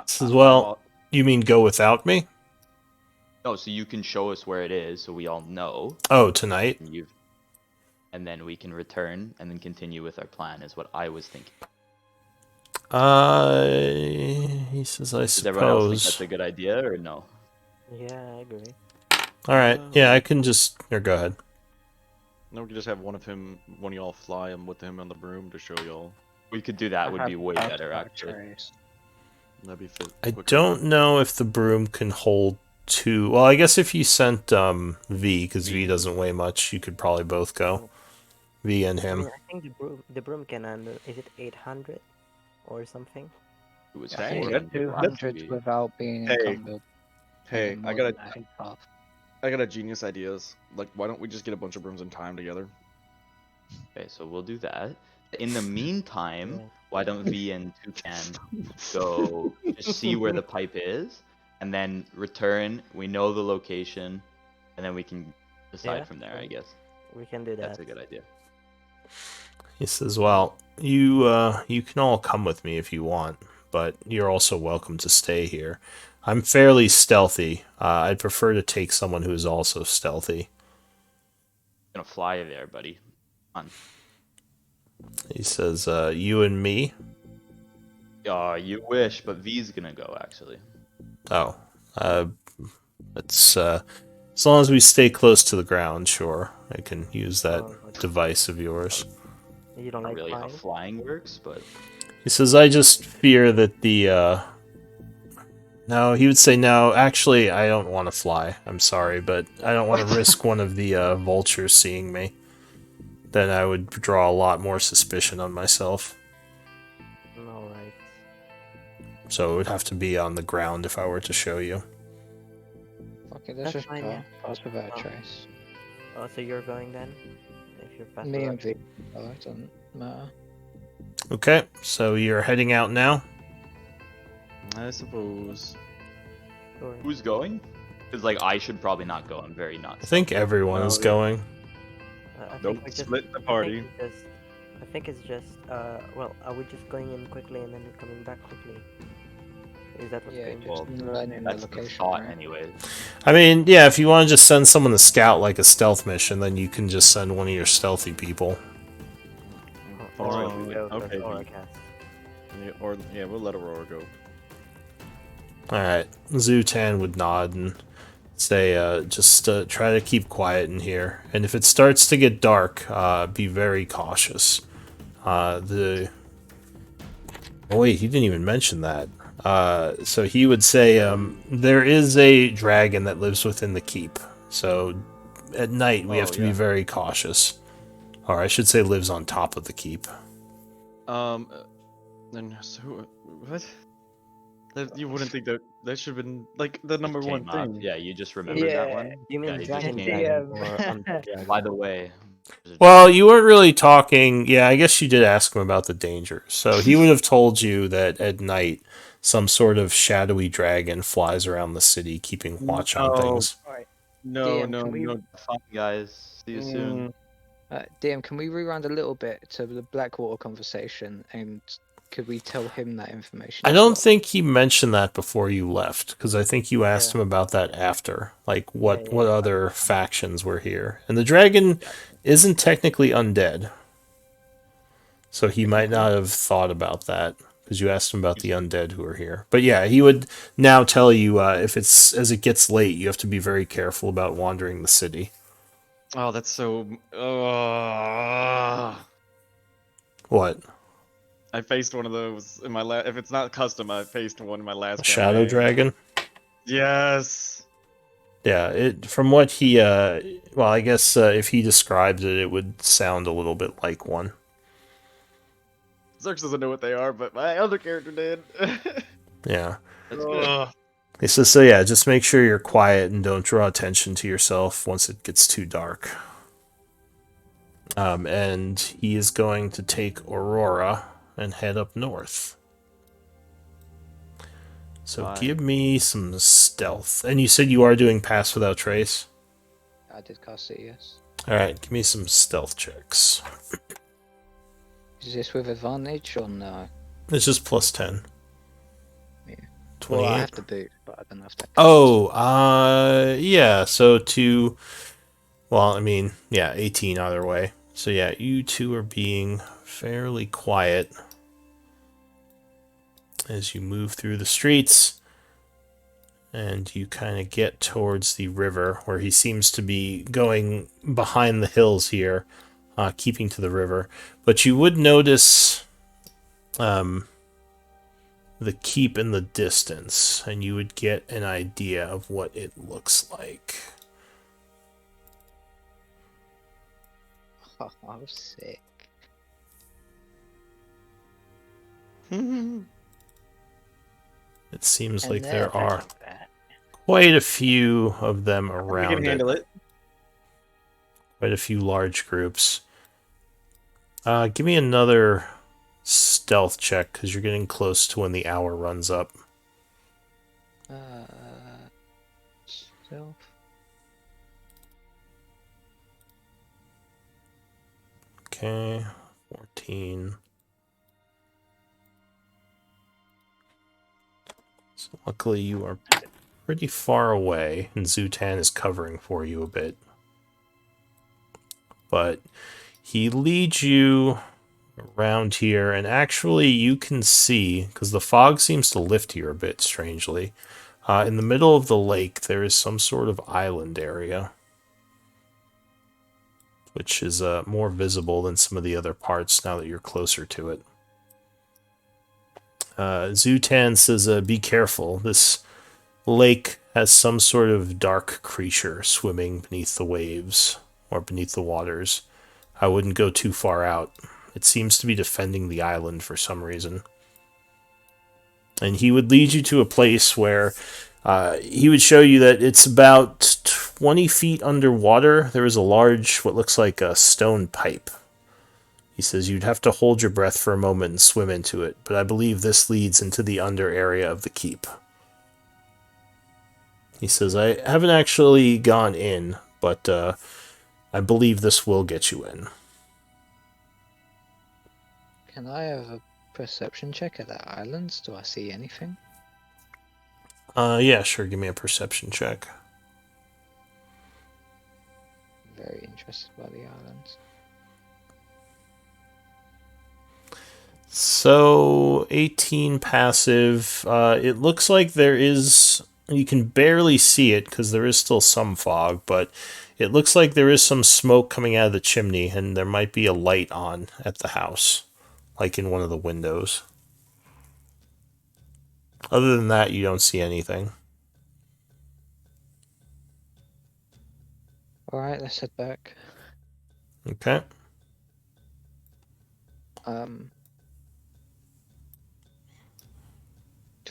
Says, well, you mean go without me? No, so you can show us where it is so we all know. Oh, tonight? And then we can return and then continue with our plan is what I was thinking. He says, I Does everyone else think suppose. that's a good idea or no? Yeah, I agree. Alright, yeah, I can just... Here, go ahead. No, we could just have one of y'all fly him with him on the broom to show y'all. We could do that. Would be way Out better, of actually. trays. That'd be fit. I quicker. don't know if the broom can hold 2... Well, I guess if you sent V, because V doesn't weigh much, you could probably both go. V and I him. mean, I think the broom can handle. Is it 800 or something? It was I think 400 200 without being Hey. encumbered. Hey, and I more got than that is half. a genius ideas. Like, why don't we just get a bunch of brooms and tie them together? Okay, so we'll do that. In the meantime, Yeah. why don't V and Toucan go just see where the pipe is, and then return. We know the location, and then we can decide Yeah. from there. I guess We can do that. that's a good idea. He says, well, you can all come with me if you want, but you're also welcome to stay here. I'm fairly stealthy. I'd prefer to take someone who is also stealthy. Gonna fly there, buddy. Come He says, you and me? on. You wish, but V's gonna go actually. Oh, it's, as long as we stay close to the ground, sure. I can use that device of yours. You don't Not like really how flying? flying works, but He says, I just fear that the, No, he would say, no, actually, I don't want to fly. I'm sorry, but I don't want to risk one of the vultures seeing me. Then I would draw a lot more suspicion on myself. Alright. So it would have to be on the ground if I were to show you. Okay, let's That's just fine, go. yeah. Pass without Oh. a trace. Oh, so you're going then? If you're fast Me enough. and V. Oh, it doesn't matter. Okay, so you're heading out now? I suppose. Sure. who's going? Because like I should probably not go. I'm very not. I think everyone is yeah. going. I think Nope, we're just- split the I party. think it's just, well, are we just going in quickly and then coming back quickly? Is that what's Yeah, going just on? learning That's the the location. thought, right? anyways. I mean, yeah, if you want to just send someone to scout like a stealth mission, then you can just send one of your stealthy people. Or Alright, we go for okay. Aura cast. Yeah, we'll let Aurora go. Alright, Zutan would nod and say, just try to keep quiet in here. And if it starts to get dark, be very cautious. Oh wait, he didn't even mention that. So he would say, there is a dragon that lives within the keep. So at night we have to be yeah. very cautious. Or I should say lives on top of the keep. And so what? You wouldn't think that should have been like the number one Came up. thing. Yeah, you just remembered that Yeah, one? You mean Yeah, he just dragon came dragon in. or dragon? By the way. there's a Well, you weren't really talking. Yeah, I guess you did ask him about the danger. So he would have told you that at night some sort of shadowy dragon flies around the city keeping watch on No, things. Alright, no, DM, no, can we no. fun, guys. See you soon. DM, can we rewind a little bit to the Blackwater conversation, and could we tell him that information? I as don't well? think he mentioned that before you left, because I think you asked him about that after. Like, what yeah. other factions were here? And the dragon isn't technically undead. So he might not have thought about that, because you asked him about the undead who are here. But yeah, he would now tell you if it's as it gets late, you have to be very careful about wandering the city. Oh, that's so. What? I faced one of those in my last. If it's not custom, I faced one in my last A shadow campaign. dragon? Yes. Yeah, it from what he well, I guess if he described it, it would sound a little bit like one. Zerx doesn't know what they are, but my other character did. Yeah. That's good. He says, so yeah, just make sure you're quiet and don't draw attention to yourself once it gets too dark. And he is going to take Aurora and head up north. So Bye. give me some stealth. And you said you are doing Pass Without Trace? I did cast it, yes. Alright, give me some stealth checks. Is this with advantage or no? It's just plus 10. Yeah. 28. Well, I have to boot, but I don't know if that. Oh, yeah, so well, I mean, yeah, 18 either way. So yeah, you two are being fairly quiet as you move through the streets, and you kind of get towards the river, where he seems to be going behind the hills here, keeping to the river. But you would notice the keep in the distance, and you would get an idea of what it looks like. Oh, I'm sick. It seems And like they're there are pretty bad. quite a few of them We around can handle it. Quite a few large groups. Give me another stealth check, because you're getting close to when the hour runs up. Stealth. Okay, 14. So luckily you are pretty far away, and Zutan is covering for you a bit. But he leads you around here, and actually you can see, because the fog seems to lift here a bit strangely, in the middle of the lake there is some sort of island area, which is more visible than some of the other parts now that you're closer to it. Zutan says, be careful. This lake has some sort of dark creature swimming beneath the waves, or beneath the waters. I wouldn't go too far out. It seems to be defending the island for some reason. And he would lead you to a place where he would show you that it's about 20 feet underwater. There is a large, what looks like a stone pipe. He says you'd have to hold your breath for a moment and swim into it, but I believe this leads into the under area of the keep. He says, I haven't actually gone in, but I believe this will get you in. Can I have a perception check at that island? Do I see anything? Yeah, sure, give me a perception check. Very interested by the islands. So, 18 passive. It looks like there is... You can barely see it because there is still some fog, but it looks like there is some smoke coming out of the chimney, and there might be a light on at the house, like in one of the windows. Other than that, you don't see anything. Alright, let's head back. Okay. Um,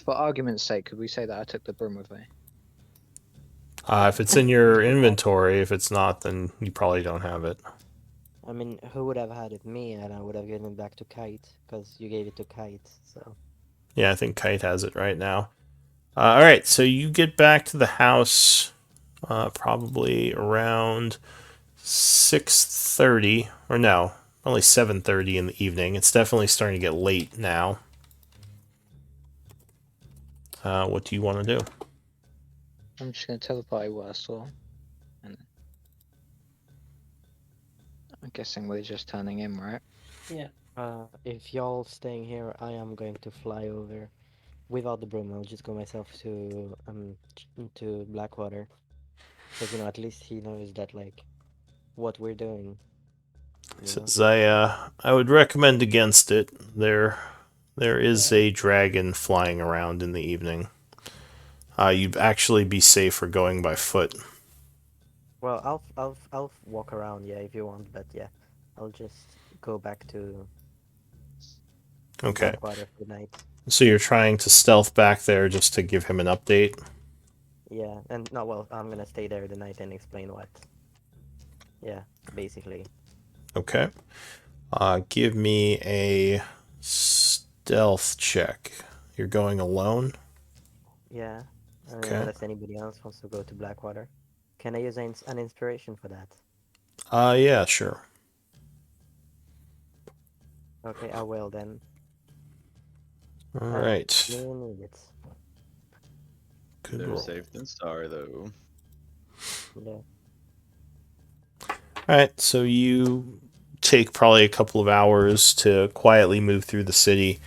for argument's sake, could we say that I took the broom with me? If it's in your inventory, if it's not, then you probably don't have it. I mean, who would have had it? Me, and I would have given it back to Kite, because you gave it to Kite, so... Yeah, I think Kite has it right now. Alright, so you get back to the house probably around 6:30, or no, only 7:30 in the evening. It's definitely starting to get late now. What do you want to do? I'm just gonna tell the party what I saw. And I'm guessing we're just turning in, right? Yeah. If y'all staying here, I am going to fly over. Without the broom, I'll just go myself to Blackwater. Because, you know, at least he knows that, like, what we're doing. He says, I would recommend against it. There is a dragon flying around in the evening. You'd actually be safer going by foot. Well, I'll walk around, yeah, if you want, but yeah, I'll just go back to Okay. Blackwater for the night. So you're trying to stealth back there just to give him an update? Yeah, and no, well, I'm gonna stay there the night and explain what. Yeah, basically. Okay. Give me a stealth check. You're going alone? Yeah, Okay. unless anybody else wants to go to Blackwater. Can I use an inspiration for that? Yeah, sure. Okay, I will then. Alright. You need it. Good Better roll. safe than sorry, though. Yeah. Alright, so you take probably a couple of hours to quietly move through the city.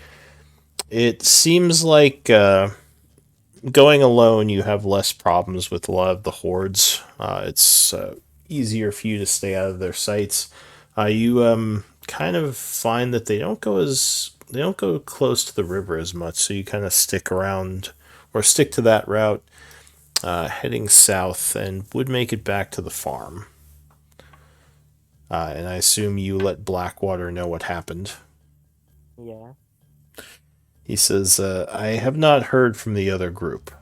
It seems like going alone, you have less problems with a lot of the hordes. It's easier for you to stay out of their sights. You kind of find that they don't go close to the river as much, so you kind of stick around or stick to that route, heading south, and would make it back to the farm. And I assume you let Blackwater know what happened. Yeah. He says, I have not heard from the other group.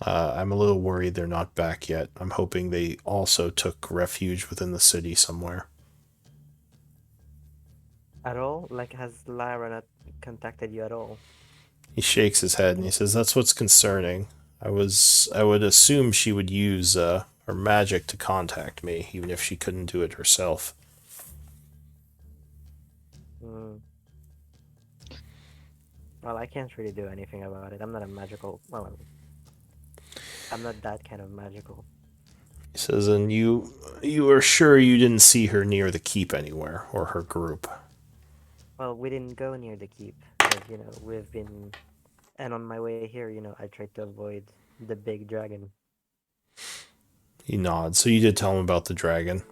I'm a little worried they're not back yet. I'm hoping they also took refuge within the city somewhere. At all? Like, has Lyra not contacted you at all? He shakes his head and he says, that's what's concerning. I would assume she would use her magic to contact me, even if she couldn't do it herself. Hmm. Well, I can't really do anything about it. I'm not a magical... Well, I'm not that kind of magical. He says, and you are sure you didn't see her near the keep anywhere, or her group? Well, we didn't go near the keep, because, you know, we've been... And on my way here, you know, I tried to avoid the big dragon. He nods. So you did tell him about the dragon?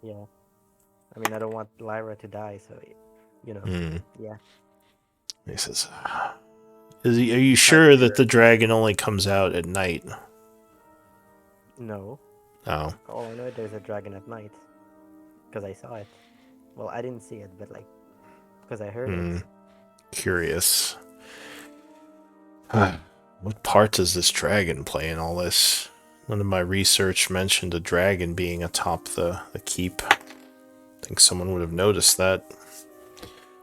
Yeah. I mean, I don't want Lyra to die, so, you know, yeah. He says, are you sure that the dragon only comes out at night? No. Oh. Oh, I know there's a dragon at night. Because I saw it. Well, I didn't see it, but, like, because I heard it. Curious. What part does this dragon play in all this? None of my research mentioned a dragon being atop the keep. I think someone would have noticed that.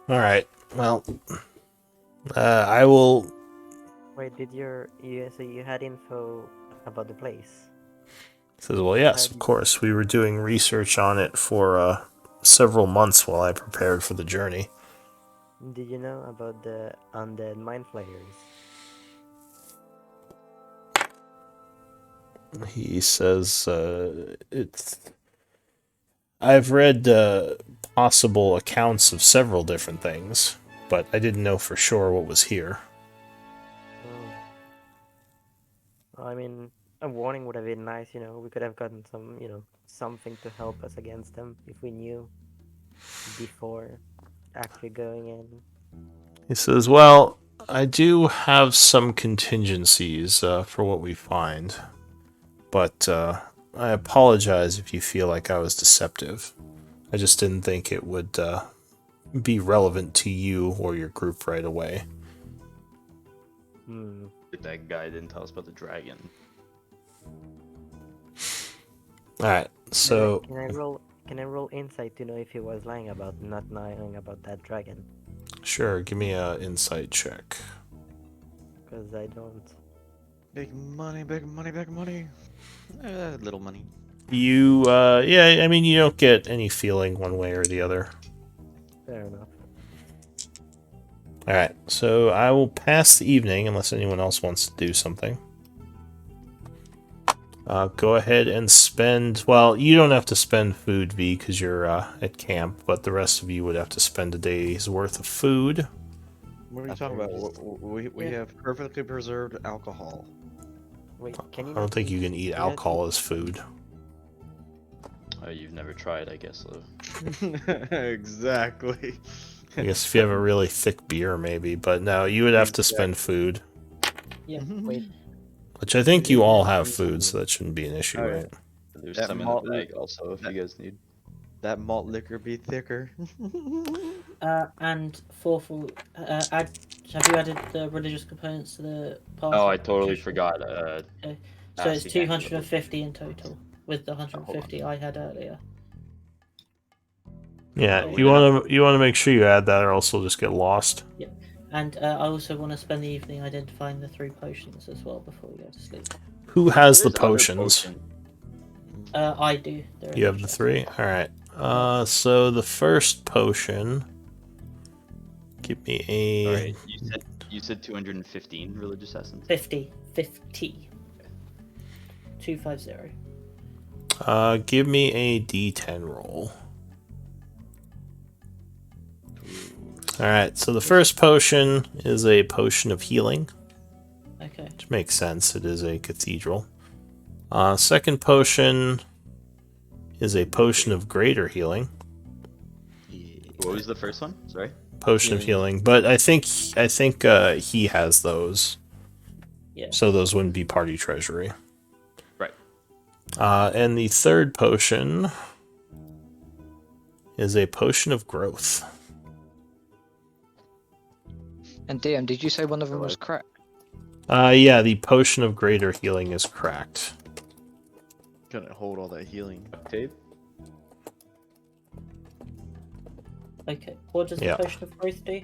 Alright, well, I will... Wait, so you had info about the place? He says, well, yes, of course. We were doing research on it for several months while I prepared for the journey. Did you know about the undead mind flayers? He says, I've read possible accounts of several different things, but I didn't know for sure what was here. Oh. I mean, a warning would have been nice, you know. We could have gotten some, you know, something to help us against them if we knew before actually going in. He says, well, I do have some contingencies for what we find, but I apologize if you feel like I was deceptive. I just didn't think it would be relevant to you or your group right away. Hmm. That guy didn't tell us about the dragon. All right, so Can I roll? Can I roll insight to know if he was lying about not lying about that dragon? sure, give me a insight check. Because I don't. Big money, big money, big money. Little money. You, yeah, I mean, you don't get any feeling one way or the other. Fair enough. All right, so I will pass the evening unless anyone else wants to do something. Go ahead and spend. Well, you don't have to spend food, V, because you're at camp, but the rest of you would have to spend a day's worth of food. What are you talking about? We Yeah. have perfectly preserved alcohol. Wait, can you? I don't not think eat- you can eat not alcohol eat- as food. Oh, you've never tried, I guess. So. Exactly. I guess if you have a really thick beer, maybe, but no, you would have to spend food. Yeah. Wait, Which I think you all have food, so that shouldn't be an issue, Oh, yeah. right? There's That some in the malt bag also if you guys need. That malt liquor be thicker. And fourthly, have you added the religious components to the party? Oh, I totally Tradition? forgot. Okay. So it's ask you guys 250 in total, with the 150 I had earlier. Yeah, Oh, you want to make sure you add that, or else you'll just get lost. And I also want to spend the evening identifying the 3 potions as well before we go to sleep. Who has the There's other potions? potions. I do. They're in You the have the chest. 3? Alright. So the first potion. Give me a. Sorry, you said 215 religious essence. 50. 250. Give me a D10 roll. Alright, so the first potion is a potion of healing, Okay. which makes sense. It is a cathedral. Second potion is a potion of greater healing. What was the first one? Sorry. Potion of healing, but I think he has those. Yeah. So those wouldn't be party treasury. Right. And the third potion is a potion of growth. And DM, did you say one of them was cracked? Yeah, the potion of greater healing is cracked. Couldn't hold all that healing. Tape. Okay. What does Yeah. the potion of growth do?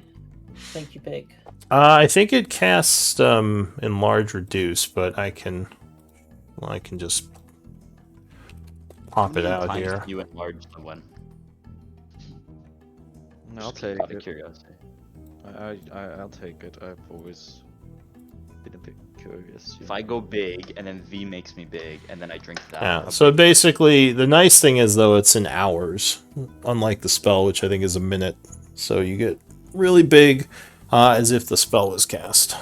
Thank you, Big. I think it casts enlarge reduce, but I can just pop it out Times here. You enlarge the one. I'll Just take out of it. curiosity. I'll take it. I've always been a bit curious. If I go big and then V makes me big and then I drink that. Yeah. how So big- basically, the nice thing is though it's in hours, unlike the spell, which I think is a minute. So you get really big, as if the spell was cast.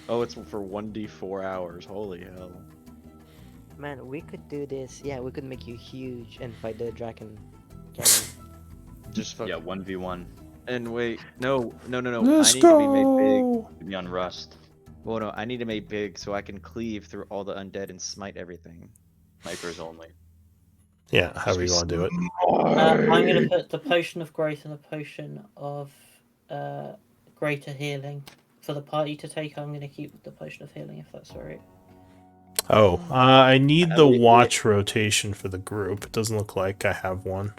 Oh, it's for 1d4 hours. Holy hell. man, we could do this. Yeah, we could make you huge and fight the dragon. Just fuck. Yeah, 1v1. And wait, no. Let's I need to be made big. go. Put me on rust. Well, no, I need to make big so I can cleave through all the undead and smite everything. Snipers only. Yeah, however you want to do it. I'm going to put the potion of growth and the potion of greater healing. For the party to take, I'm going to keep the potion of healing, if that's alright. Oh, I need the we- watch rotation for the group. It doesn't look like I have one,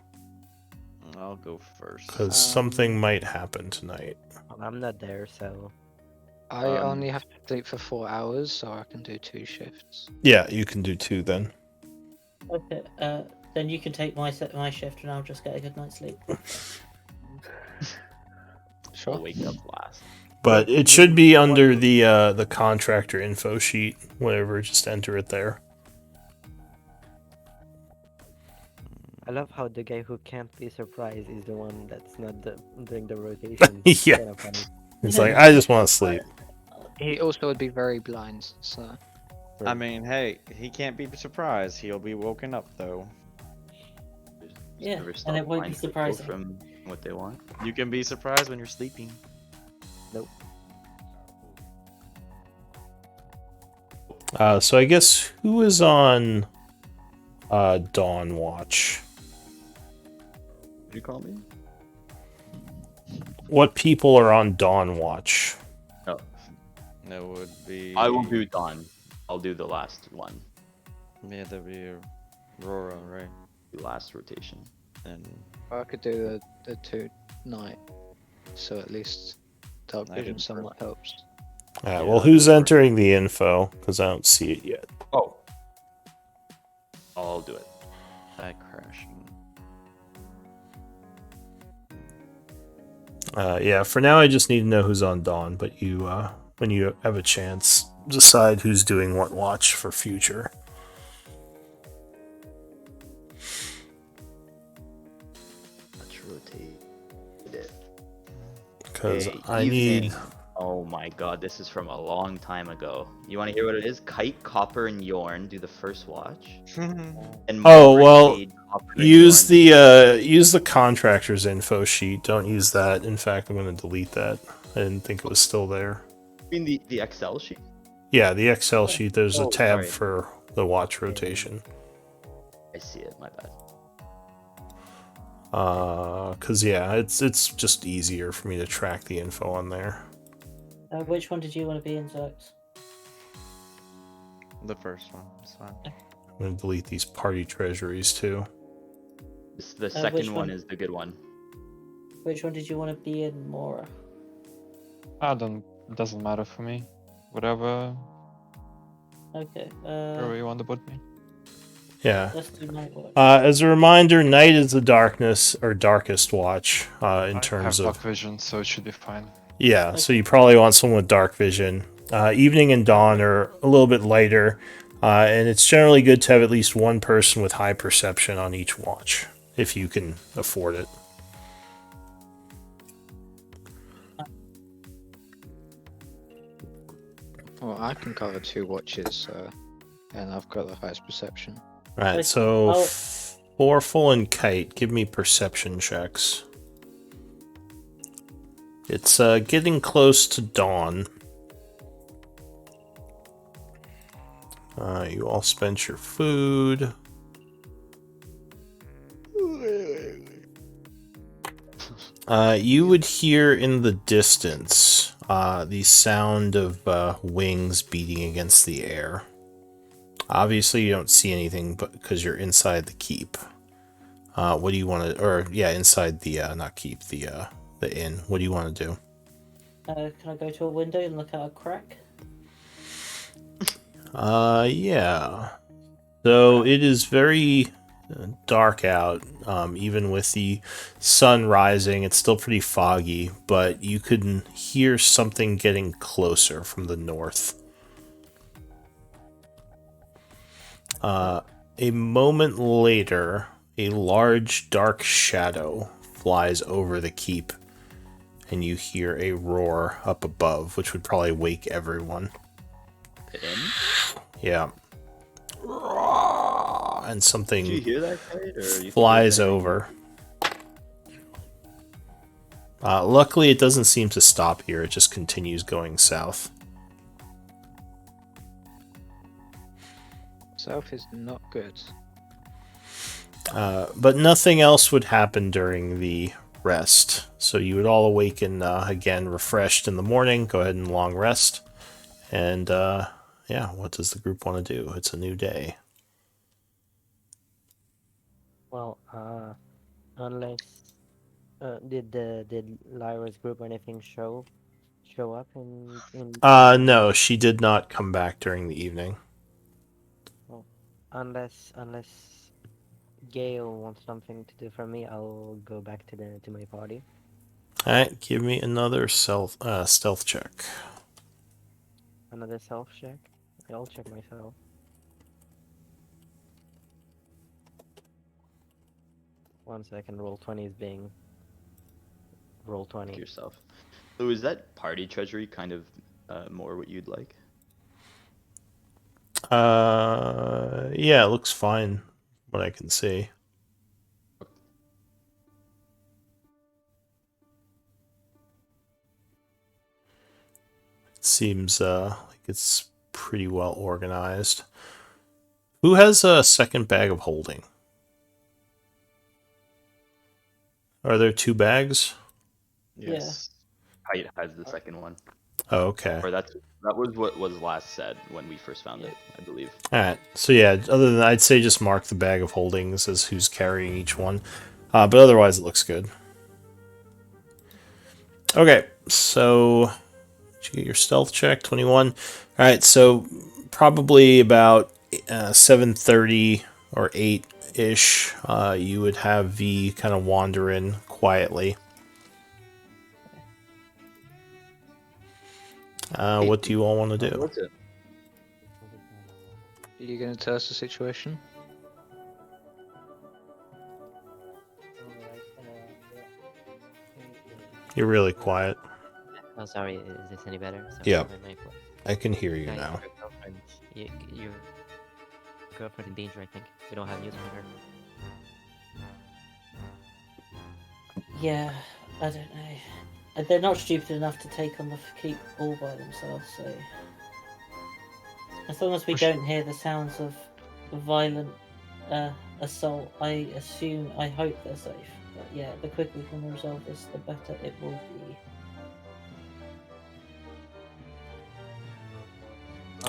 I'll go first. because something might happen tonight. I'm not there, so I only have to sleep for 4 hours, so I can do 2 shifts. Yeah, you can do 2 then. Okay, then you can take my shift and I'll just get a good night's sleep. Sure. I'll wake up last. But it should be under the contractor info sheet. Whatever, just enter it there. I love how the guy who can't be surprised is the one that's not doing the rotation. Yeah. Kinda funny. It's like I just want to sleep. He also would be very blind, so I mean, hey, he can't be surprised. He'll be woken up though. Just Yeah, never and stop it won't be blinding people surprising. from what they want. You can be surprised when you're sleeping. So I guess who is on Dawn Watch? Did you call me? what people are on Dawn watch? No, That would be. I will do Dawn. I'll do the last one, Yeah, that'd be Aurora, right? the last rotation. And I could do the 2 night, so at least dark Night vision and somewhat helps. Alright, Yeah, well, who's entering the info? Because I don't see it yet. Oh, I'll do it. back crashing. Yeah, for now I just need to know who's on Dawn, but you, when you have a chance, decide who's doing what watch for future. Let's rotate it. Because Okay, I need... evening. Oh my god, this is from a long time ago. You want to hear what it is? Kite, Copper, and Yorn do the first watch. And Oh, Margaret, well, Cade, Copper, and use Yorn use the contractors info sheet. Don't use that. In fact, I'm going to delete that. I didn't think it was still there. You mean the Excel sheet? Yeah, the Excel sheet, there's a Oh, tab sorry. for the watch rotation. I see it, my bad. Cause yeah, it's just easier for me to track the info on there. Which one did you want to be in, Zox? The first one. It's fine. I'm gonna delete these party treasuries too. The which second one one? is the good one. Which one did you want to be in, Mora? Doesn't matter for me. Whatever, Okay. wherever you want to put me. Yeah. Let's do night watch. As a reminder, night is the darkness or darkest watch in I terms have of dark vision, so it should be fine. yeah. So you probably want someone with dark vision. Evening and dawn are a little bit lighter, and it's generally good to have at least one person with high perception on each watch if you can afford it. Well, I can cover 2 watches, and I've got the highest perception. All right. Okay, So I'll- Foreful and Kite, give me perception checks. It's getting close to dawn. You all spent your food. You would hear in the distance the sound of wings beating against the air. Obviously, you don't see anything, but because you're inside the keep. What do you want to? Or yeah, inside the not keep the inn. What do you want to do? Can I go to a window and look out a crack? Yeah. So it is very dark out. Even with the sun rising, it's still pretty foggy, but you can hear something getting closer from the north. A moment later, a large dark shadow flies over the keep, and you hear a roar up above, which would probably wake everyone. The inn? Yeah. And something Did you hear that, Kate? Or you flies feel over. Luckily, it doesn't seem to stop here. It just continues going south. South is not good. But nothing else would happen during the rest. So you would all awaken again refreshed in the morning. Go ahead and long rest. And yeah, what does the group want to do? It's a new day. Well, unless did Lyra's group or anything show up in No, she did not come back during the evening. unless Gale wants something to do for me, I'll go back to my party. Alright, give me another stealth check. Another self check. I'll check myself. One second. Roll 20 is being roll 20. yourself. So is that party treasury kind of more what you'd like? Yeah, it looks fine. What I can see. It seems like it's pretty well organized. Who has a second bag of holding? Are there 2 bags? Yes. Height has the second one. Oh, okay. Or that was what was last said when we first found it, I believe. Alright, so yeah, other than that, I'd say just mark the bag of holdings as who's carrying each one. But otherwise, it looks good. Okay, so did you get your stealth check? 21. Alright, so probably about 7:30 or 8-ish, you would have V kind of wander in quietly. What do you all want to do? What's it? Are you going to tell us the situation? You're really quiet. Oh, sorry. Is this any better? Sorry, Yeah. my I can hear you guys, now. your girlfriend, your girlfriend in danger. I think we don't have news from her. Yeah, I don't know. They're not stupid enough to take on the keep all by themselves, so as long as we don't hear the sounds of violent assault, I hope they're safe. But yeah, the quicker we can resolve this, the better it will be.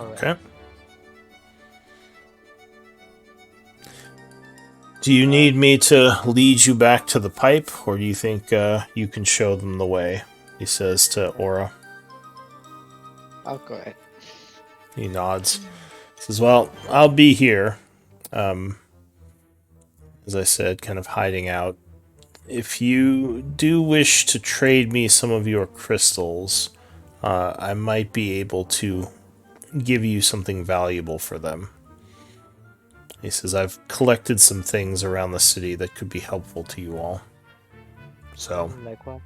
Alright. Okay. Do you need me to lead you back to the pipe, or do you think you can show them the way? He says to Aura. I've got it. He nods. Says, well, I'll be here. As I said, kind of hiding out. If you do wish to trade me some of your crystals, I might be able to give you something valuable for them. He says, I've collected some things around the city that could be helpful to you all. So, Like what?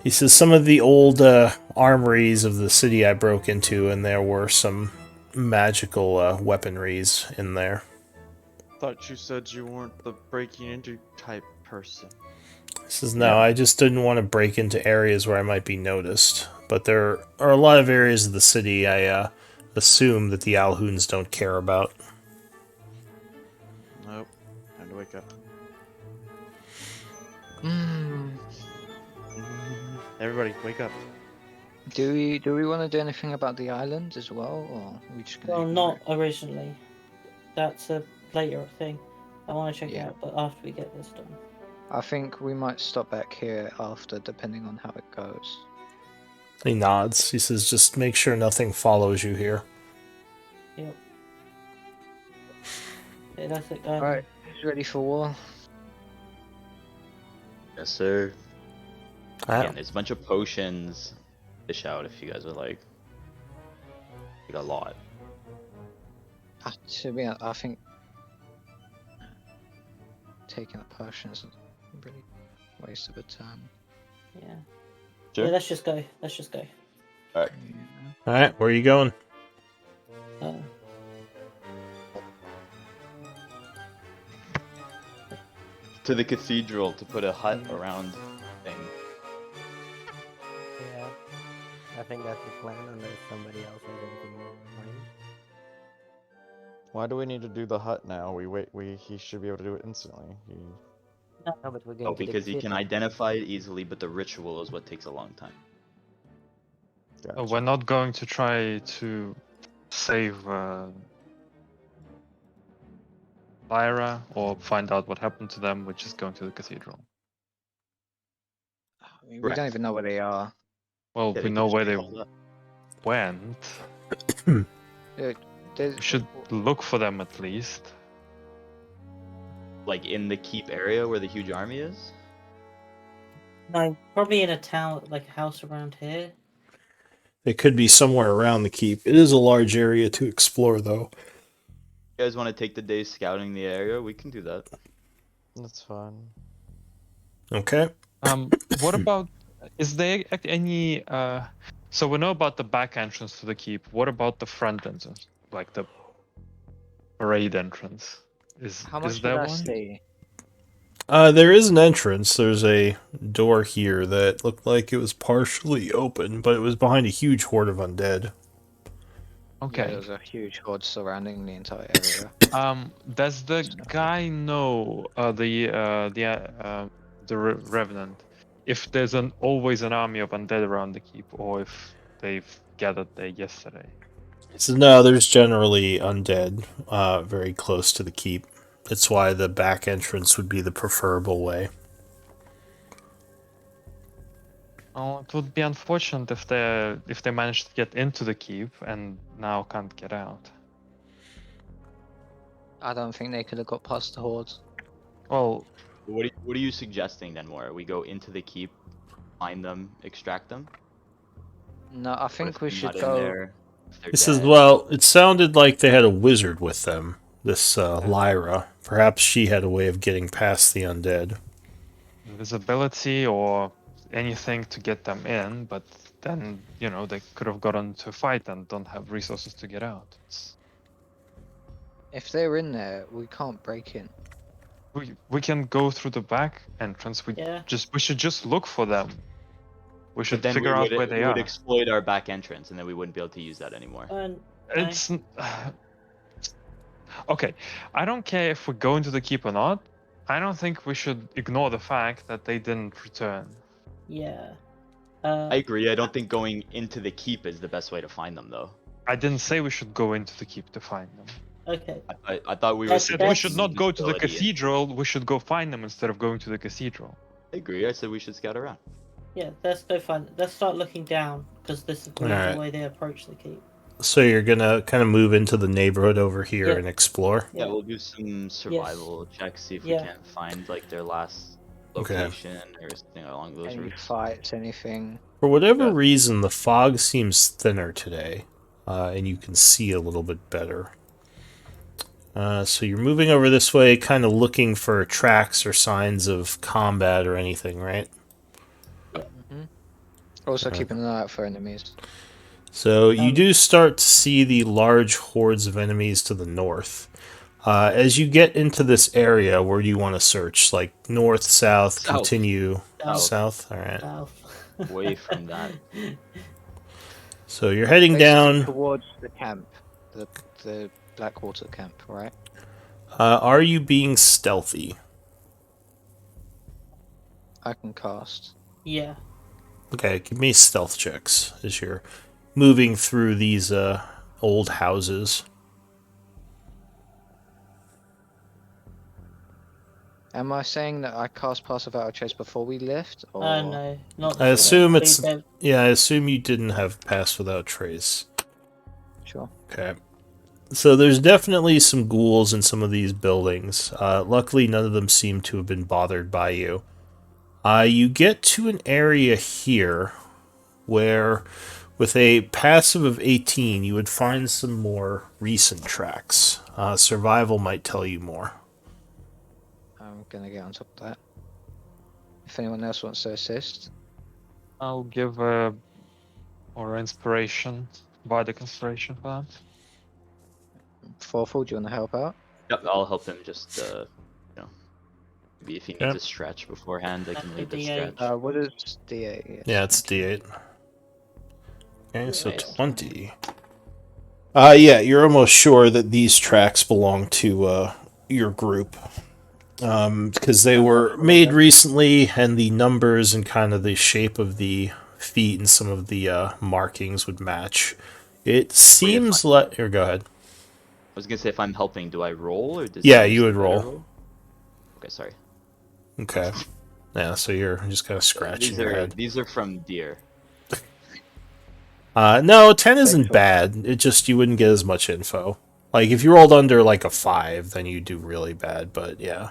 he says, some of the old armories of the city I broke into, and there were some magical weaponries in there. Thought you said you weren't the breaking into type person. He says, no, I just didn't want to break into areas where I might be noticed. But there are a lot of areas of the city I assume that the Alhoons don't care about. Nope. Time to wake up. Everybody, wake up. Do we want to do anything about the island as well, or are we just gonna? Well, ignore not originally. That's a later thing. I want to check it Yeah. out, but after we get this done. it? I think we might stop back here after, depending on how it goes. He nods. He says, just make sure nothing follows you here. Yep. Yeah, that's it, guys. Alright, ready for war? Yes, sir. Ah, Again, there's a bunch of potions. Dish out if you guys would like. Like a lot. To be honest, I think taking the potions is a really waste of a turn. Yeah. Sure. Yeah, let's just go. Let's just go. Alright. Yeah. Alright, where are you going? To the cathedral to put a hut around thing. Yeah. I think that's the plan, unless somebody else has anything more in mind. Why do we need to do the hut now? He should be able to do it instantly. No, but we're going Oh, to the because he can cathedral. identify it easily, but the ritual is what takes a long time. Gotcha. We're not going to try to save Lyra or find out what happened to them. We're just going to the cathedral. I mean, we Correct. don't even know where they are. Well, Yeah, we can know just where be they called up. went. There's, We should look for them at least. Like in the keep area where the huge army is? No, probably in a town, like a house around here. It could be somewhere around the keep. It is a large area to explore, though. You guys want to take the day scouting the area? We can do that. That's fine. Okay. What about? Is there any? So we know about the back entrance to the keep. What about the front entrance, like the parade entrance? how Is much did there I one? see? There is an entrance. There's a door here that looked like it was partially open, but it was behind a huge horde of undead. Yeah, Okay. there's a huge horde surrounding the entire area. Does the guy know the Revenant? if there's always an army of undead around the keep, or if they've gathered there yesterday. So no, there's generally undead very close to the keep. That's why the back entrance would be the preferable way. Oh, it would be unfortunate if they managed to get into the keep and now can't get out. I don't think they could have got past the hordes. Well, What are you suggesting then, Moira? We go into the keep, find them, extract them? No, I What think if we they're should not in go. there? If they're This is, dead? well, it sounded like they had a wizard with them, this Lyra. Perhaps she had a way of getting past the undead. visibility or anything to get them in, but then, they could have gotten to fight and don't have resources to get out. If they're in there, we can't break in. We can go through the back entrance. Yeah. We should just look for them. We should But then figure out where they we would are. exploit our back entrance, and then we wouldn't be able to use that anymore. It's okay. I don't care if we go into the keep or not. I don't think we should ignore the fact that they didn't return. Yeah. I agree. I don't think going into the keep is the best way to find them, though. I didn't say we should go into the keep to find them. Okay. I thought we I were. said we should not go to the visibility. cathedral. We should go find them instead of going to the cathedral. I agree. I said we should scout around. Yeah, let's go find. Let's start looking down because this is Alright. the way they approach the keep. So you're gonna kind of move into the neighborhood over here Yeah. and explore? Yeah, we'll do some survival checks, see if we Yeah. can't find like their last Okay. location or something along those Any routes. fights, anything. For whatever Yeah. reason, the fog seems thinner today, and you can see a little bit better. So you're moving over this way, kind of looking for tracks or signs of combat or anything, right? Also Okay. keeping an eye out for enemies. So you do start to see the large hordes of enemies to the north. As you get into this area, where do you want to search? Like north, south, South. continue South. south? All right. South. Away from that. So you're heading Basically down. towards the camp, the Blackwater camp, right? Are you being stealthy? I can cast. Yeah. Okay, give me stealth checks as you're moving through these old houses. Am I saying that I cast Pass Without a Trace before we left? Or... No, not. I assume before. it's yeah. I assume you didn't have Pass Without Trace. Sure. Okay. So there's definitely some ghouls in some of these buildings. Luckily, none of them seem to have been bothered by you. You get to an area here where, with a passive of 18, you would find some more recent tracks. Survival might tell you more. I'm gonna get on top of that. If anyone else wants to assist. I'll give or inspiration, bardic inspiration for that. Forful, do you want to help out? Yep, I'll help him just, maybe if he needs Yep. a stretch beforehand, I can lead the D8. stretch. What is D8? Yeah, it's D8. Okay, so Nice. 20. Yeah, you're almost sure that these tracks belong to your group. Because they were made recently, and the numbers and kind of the shape of the feet and some of the markings would match. It seems like... Here, go ahead. I was gonna say, if I'm helping, do I roll, or does Yeah, he you would better roll. Okay, sorry. Okay. Yeah, so you're just kind of scratching your head. These are from deer. No, 10 isn't Thankful. bad. It just, you wouldn't get as much info. Like, if you rolled under, like, a 5, then you do really bad, but yeah.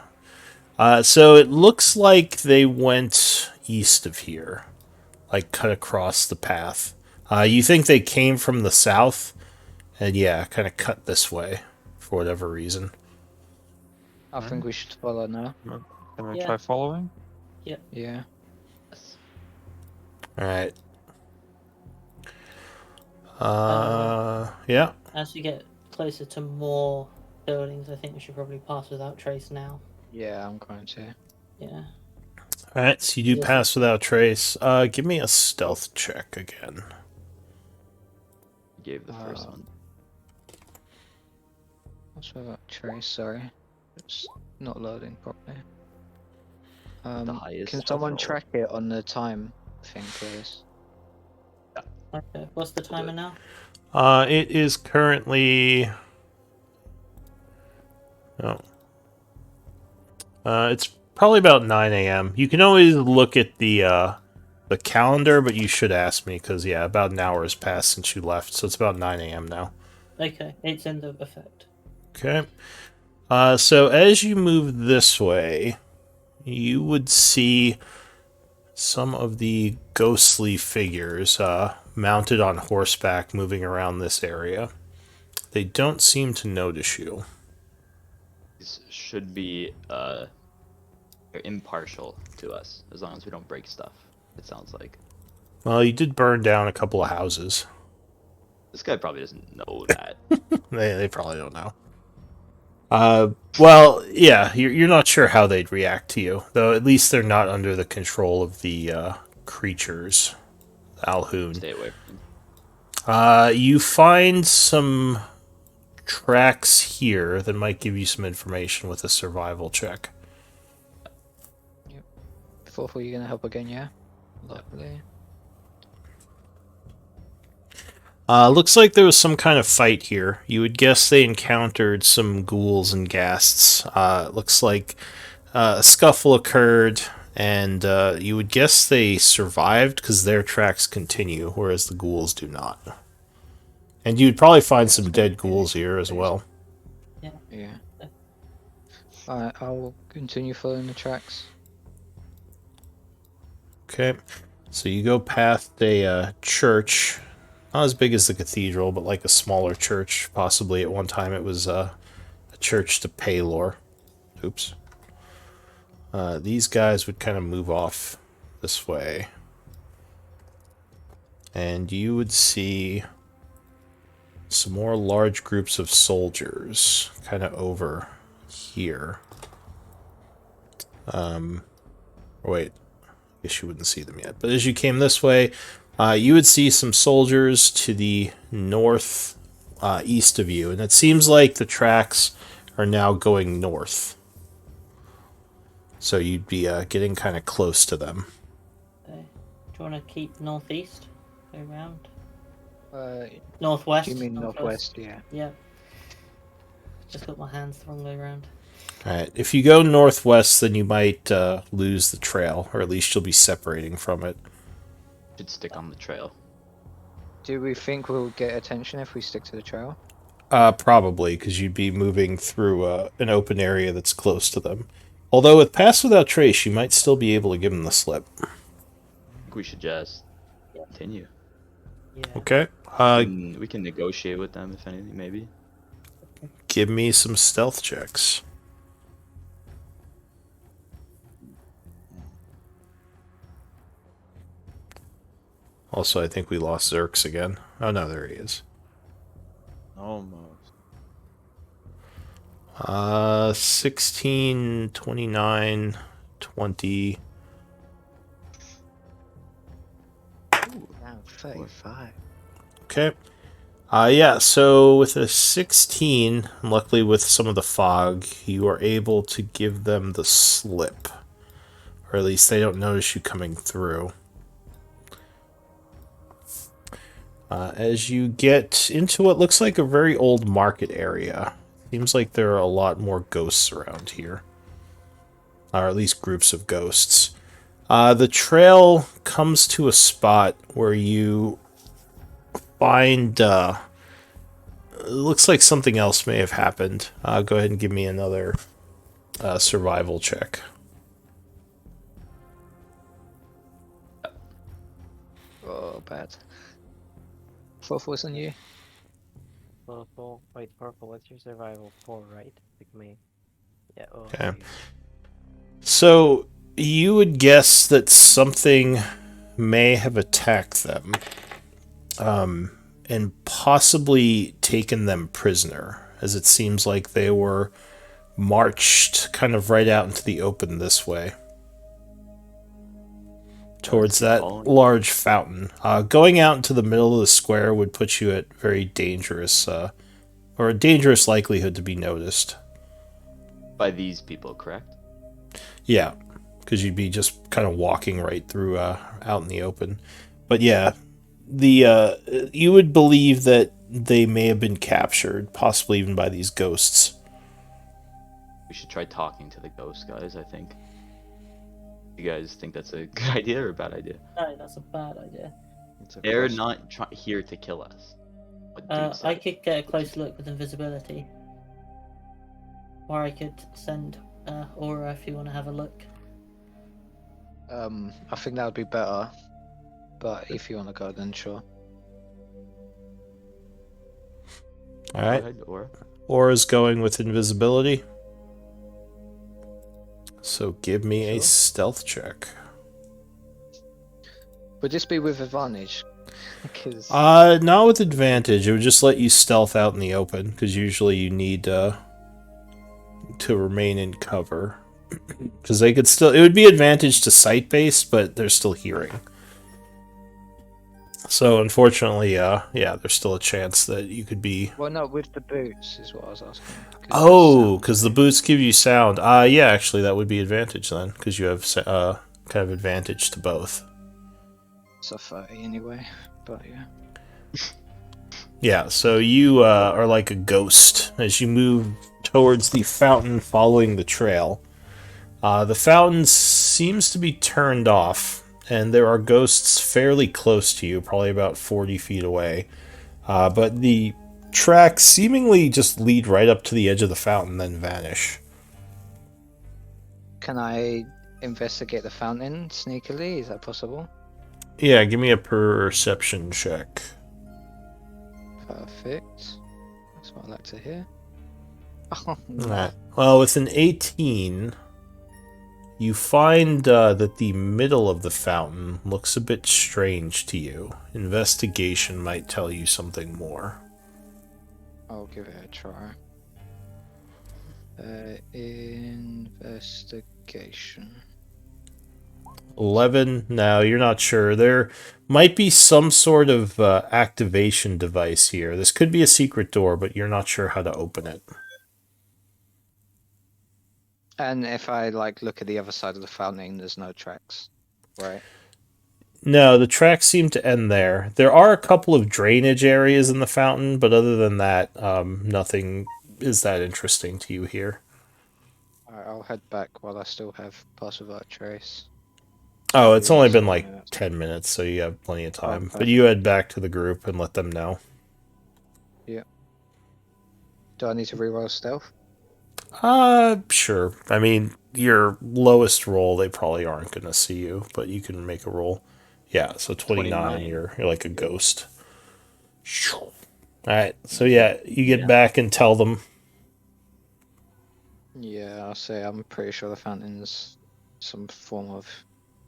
So it looks like they went east of here. Like, cut across the path. You think they came from the south, and yeah, kind of cut this way, for whatever reason. I think we should follow now. Can we Yeah. try following? Yeah. Yes. Alright. Yeah. As you get closer to more buildings, I think we should probably pass without trace now. Yeah, I'm going to. Yeah. Alright, so you do Yes. pass without trace. Give me a stealth check again. Gave the first one. What's without trace? Sorry, it's not loading properly. The highest Can someone control. track it on the time thing, please? Okay. What's the timer now? It is currently. Oh. It's probably about 9 a.m. You can always look at the calendar, but you should ask me because yeah, about an hour has passed since you left, so it's about 9 a.m. now. Okay, it's in the effect. Okay. So as you move this way, you would see some of the ghostly figures mounted on horseback moving around this area. They don't seem to notice you. These should be they're impartial to us as long as we don't break stuff. It sounds like Well, you did burn down a couple of houses. this guy probably doesn't know that. They probably don't know. Well, yeah, you're not sure how they'd react to you, though. At least they're not under the control of the creatures, Alhoon. Stay away from him. You find some tracks here that might give you some information with a survival check. Before you're gonna help again, yeah? Lovely. Looks like there was some kind of fight here. You would guess they encountered some ghouls and ghasts. Looks like a scuffle occurred, and you would guess they survived because their tracks continue, whereas the ghouls do not. And you'd probably find some dead ghouls here as well. Yeah. Alright, I'll continue following the tracks. Okay, so you go past a church. Not as big as the cathedral, but like a smaller church. Possibly at one time it was a church to Paylor. Oops. These guys would kind of move off this way. And you would see some more large groups of soldiers kind of over here. Wait. I guess you wouldn't see them yet. But as you came this way, you would see some soldiers to the north east of you, and it seems like the tracks are now going north. So you'd be getting kind of close to them. Okay. Do you want to keep northeast? Go around. Do Northwest. you mean northwest? Yeah. Yeah. Just got my hands the wrong way around. Alright, if you go northwest, then you might lose the trail, or at least you'll be separating from it. Should stick on the trail. Do we think we'll get attention if we stick to the trail? Probably, because you'd be moving through an open area that's close to them. Although with Pass Without Trace, you might still be able to give them the slip. I think we should just continue. Yeah. Okay. We can negotiate with them if anything, maybe. Give me some stealth checks. Also, I think we lost Zerx again. Oh no, there he is. Almost. 16, 29, 20. Ooh, now 35. Okay. Yeah, so with a 16, luckily with some of the fog, you are able to give them the slip. Or at least they don't notice you coming through. As you get into what looks like a very old market area, seems like there are a lot more ghosts around here. Or at least groups of ghosts. The trail comes to a spot where you find... it looks like something else may have happened. Go ahead and give me another survival check. Oh, bad. Fourth wasn't you? Purple. Wait, purple. What's your survival? 4, right? Like me. Yeah. Oh, Okay. So you would guess that something may have attacked them, and possibly taken them prisoner, as it seems like they were marched kind of right out into the open this way. Towards that large fountain. Going out into the middle of the square would put you at very dangerous, or a dangerous likelihood to be noticed. By these people, correct? Yeah. because you'd be just kind of walking right through out in the open. But yeah, the you would believe that they may have been captured, possibly even by these ghosts. We should try talking to the ghost guys, I think. You guys think that's a good idea or a bad idea? No, that's a bad idea. It's a They're quest. not here to kill us. What dude I said. could get a close look with invisibility. Or I could send Aura if you want to have a look. I think that would be better. But if you want to go, then sure. All Go right. ahead, Aura. Aura's going with invisibility. So give me a Sure. stealth check. Would this be with advantage? Because Not with advantage. It would just let you stealth out in the open, because usually you need to remain in cover. Because they could still... It would be advantage to sight-based, but they're still hearing. So, unfortunately, yeah, there's still a chance that you could be... well, no, with the boots is what I was asking. Oh, because the boots give you sound. Yeah, actually, that would be advantage then, because you have kind of advantage to both. It's a 30 anyway, but yeah. Yeah, so you are like a ghost as you move towards the fountain following the trail. The fountain seems to be turned off, and there are ghosts fairly close to you, probably about 40 feet away. But the tracks seemingly just lead right up to the edge of the fountain, then vanish. Can I investigate the fountain sneakily? Is that possible? Yeah, give me a perception check. Perfect. That's what I like to hear. Oh, no. Alright. Well, with an 18, you find that the middle of the fountain looks a bit strange to you. Investigation might tell you something more. I'll give it a try. Investigation. 11? No, you're not sure. There might be some sort of activation device here. This could be a secret door, but you're not sure how to open it. And if I look at the other side of the fountain, there's no tracks, right? No, the tracks seem to end there. There are a couple of drainage areas in the fountain, but other than that, nothing is that interesting to you here. Alright, I'll head back while I still have pass without trace. Oh, it's only been So, like yeah. 10 minutes, so you have plenty of time. But perfect. you head back to the group and let them know. Do I need to reroll stealth? Sure. I mean, your lowest roll, they probably aren't going to see you, but you can make a roll. Yeah, so 29, 29. you're like a ghost. Alright, so yeah, you get back and tell them. Yeah, I'll say I'm pretty sure the fountain's some form of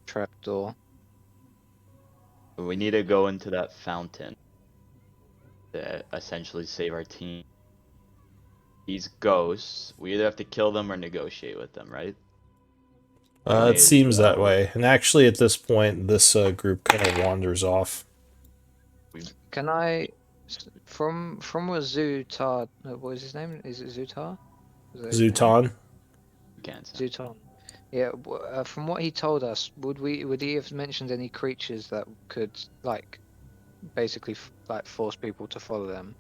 trapdoor. We need to go into that fountain to essentially save our team. These ghosts, we either have to kill them or negotiate with them, right? It seems that way. And actually, at this point, this group kind of wanders off. Can I, from what Zutar, what was his name? Is it Zutar? Was that his name? Zutan? Can't say. Zutan. Yeah. From what he told us, would he have mentioned any creatures that could basically force people to follow them?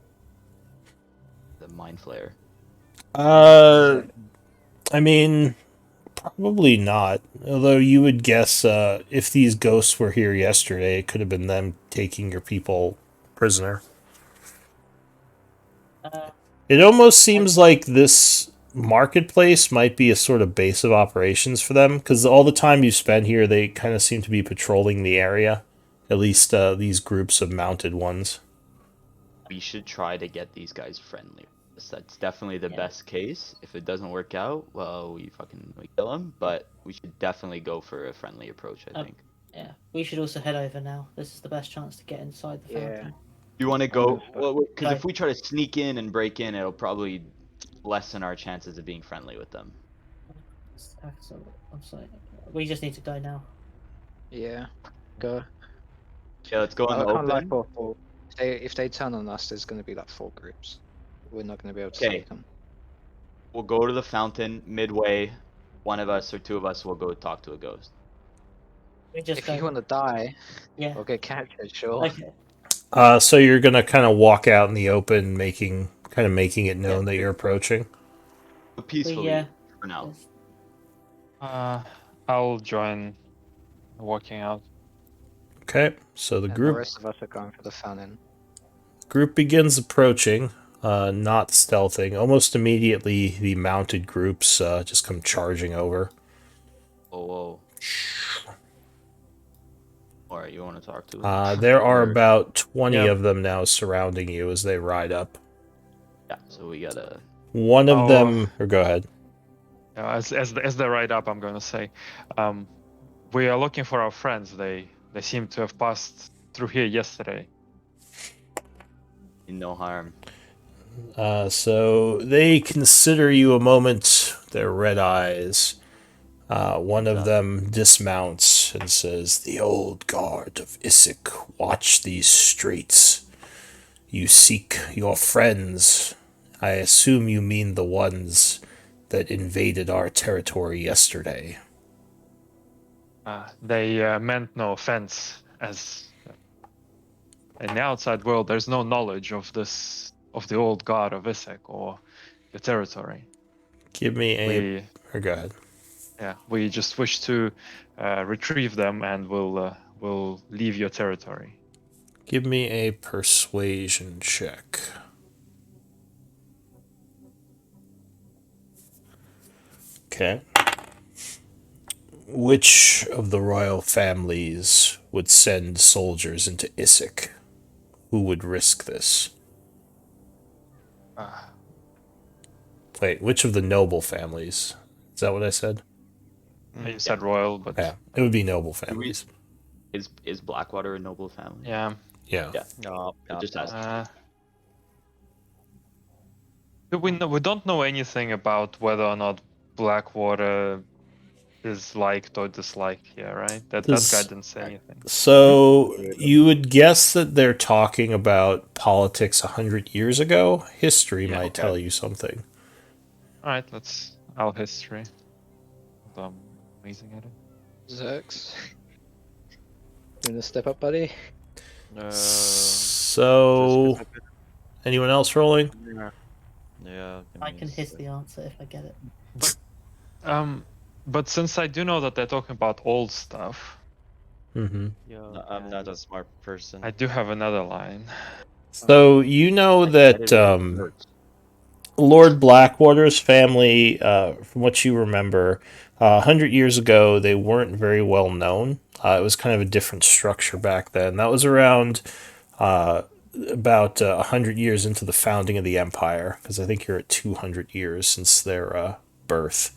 The mind flayer. I mean, probably not. Although you would guess if these ghosts were here yesterday, it could have been them taking your people prisoner. It almost seems like this marketplace might be a sort of base of operations for them, because all the time you spend here, they kind of seem to be patrolling the area. At least these groups of mounted ones. We should try to get these guys friendly. That's definitely the best case. If it doesn't work out, well, we kill them. But we should definitely go for a friendly approach, I think. Yeah, we should also head over now. This is the best chance to get inside the fountain. You want to go? Well, because Right. if we try to sneak in and break in, it'll probably lessen our chances of being friendly with them. So, I'm sorry. We just need to go now. Yeah. Go. Yeah, let's go in the open. If they turn on us, there's going to be 4 groups. We're not going to be able to Okay. take them. We'll go to the fountain midway. one of us or two of us will go talk to a ghost. We just If go. you want to die Yeah. or get captured, sure. Okay. So you're gonna kind of walk out in the open, making it known that you're approaching. Peacefully for now. Yes. I'll join walking out. Okay, so the And the group rest of us are going for the fountain. begins approaching, not stealthing. Almost immediately, the mounted groups just come charging over. Oh, whoa. Alright, you want to talk to There are Or- about 20 Yeah. of them now surrounding you as they ride up. Yeah, so we gotta. One of Oh. them, or go ahead. As they ride up, I'm gonna say, we are looking for our friends. They seem to have passed through here yesterday. No harm. So they consider you a moment, their red eyes. One of them dismounts and says, "The old guard of Isik watch these streets. You seek your friends. I assume you mean the ones that invaded our territory yesterday." They meant no offense, as in the outside world, there's no knowledge of the old god of Isaac or the territory. Give me a. We Or go ahead. we just wish to retrieve them, and we'll leave your territory. Give me a persuasion check. Okay. Which of the royal families would send soldiers into Isik? Who would risk this? Uh, Wait, which of the noble families? Is that what I said? you said royal, but Yeah, it would be noble families. Is Blackwater a noble family? yeah. Yeah. Yeah. No, Just ask. We don't know anything about whether or not Blackwater is liked or disliked here, right? That Does- guy didn't say anything. So you would guess that they're talking about politics 100 years ago? History Yeah, might okay. tell you something. All right, let's our history. I'm amazing at it. Zerx. You wanna step up, buddy? So, anyone else rolling? Yeah. I can hiss the answer if I get it. But since I do know that they're talking about old stuff, Mm-hmm. Yo, I'm not a smart person. I do have another line. So you know that Lord Blackwater's family, from what you remember, 100 years ago, they weren't very well known. It was kind of a different structure back then. That was around about 100 years into the founding of the empire, because I think you're at 200 years since their birth.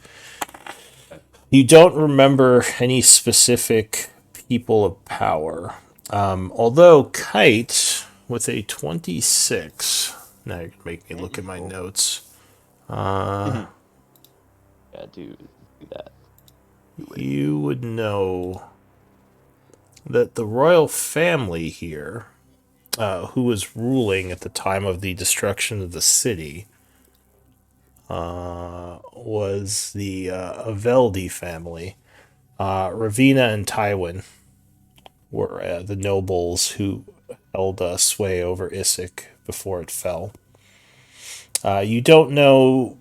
You don't remember any specific people of power. Although Kite, with a 26... Now you're gonna make me look at my notes. Yeah, do that. You would know that the royal family here, who was ruling at the time of the destruction of the city, was the Aveldi family. Ravina and Tywin were the nobles who held sway over Isik before it fell. You don't know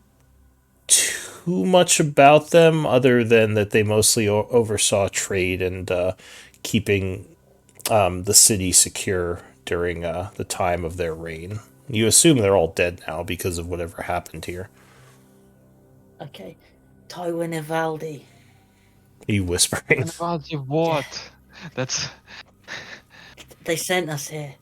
too much about them other than that they mostly oversaw trade and keeping the city secure during the time of their reign. You assume they're all dead now because of whatever happened here. Okay. Tywin Evaldi. Are you whispering? About you what? That's They sent us here.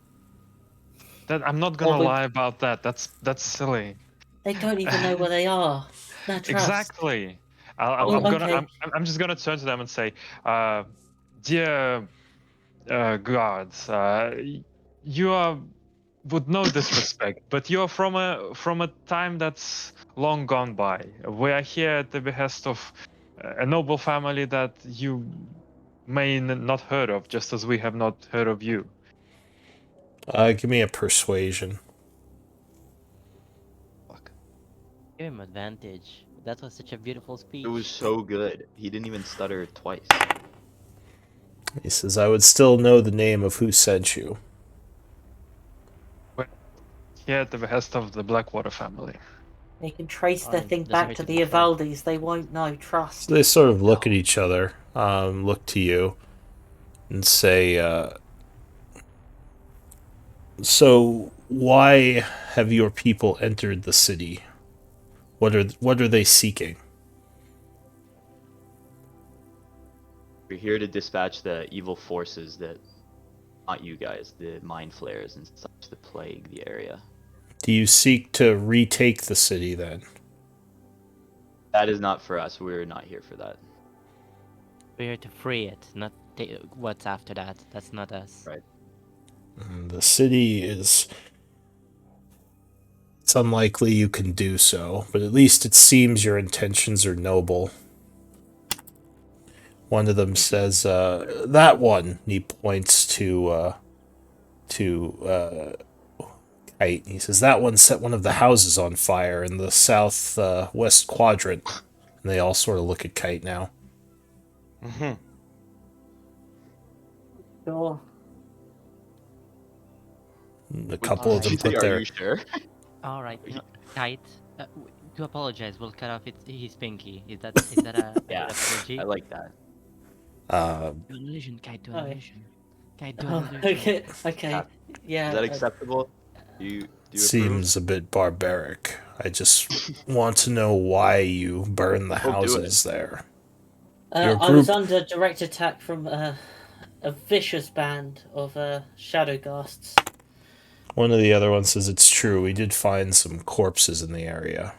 that. I'm not gonna we- lie about that. That's silly. They don't even know where they are. No trust. Exactly. Oh, okay. I'm just gonna turn to them and say, dear gods, would no disrespect, but you are from a time that's long gone by. We are here at the behest of a noble family that you may not heard of, just as we have not heard of you. Give me a persuasion. Give him advantage. That was such a beautiful speech. It was so good. He didn't even stutter twice. He says, I would still know the name of who sent you. Here at the behest of the Blackwater family. They can trace their I'm thing sorry back to to the be told. Evaldis. They won't know. Trust. So they sort of look at each other, look to you, and say, so why have your people entered the city? What are they seeking? We're here to dispatch the evil forces that, not you guys, the mind flayers and such that plague the area. Do you seek to retake the city then? That is not for us. We're not here for that. We're here to free it, not what's after that. That's not us. Right. The city is... It's unlikely you can do so, but at least it seems your intentions are noble. One of them says, that one, and he points to Kite. He says, that one set one of the houses on fire in the south west quadrant. And they all sort of look at Kite now. Mm-hmm. Sure. A couple of them Did you say, put are their... you sure? All right, Kite. To apologize, we'll cut off his pinky. Is that a good Yeah, apology? I like that. Do an illusion, Kite. Do an Oh. illusion. Kite, do an Oh, illusion. okay. Okay. Yeah. Is that acceptable? Do you approve? Seems a bit barbaric. I just want to know why you burn the Oh, do it. houses there. I Your was group- under direct attack from a vicious band of shadow ghasts. One of the other ones says it's true. We did find some corpses in the area.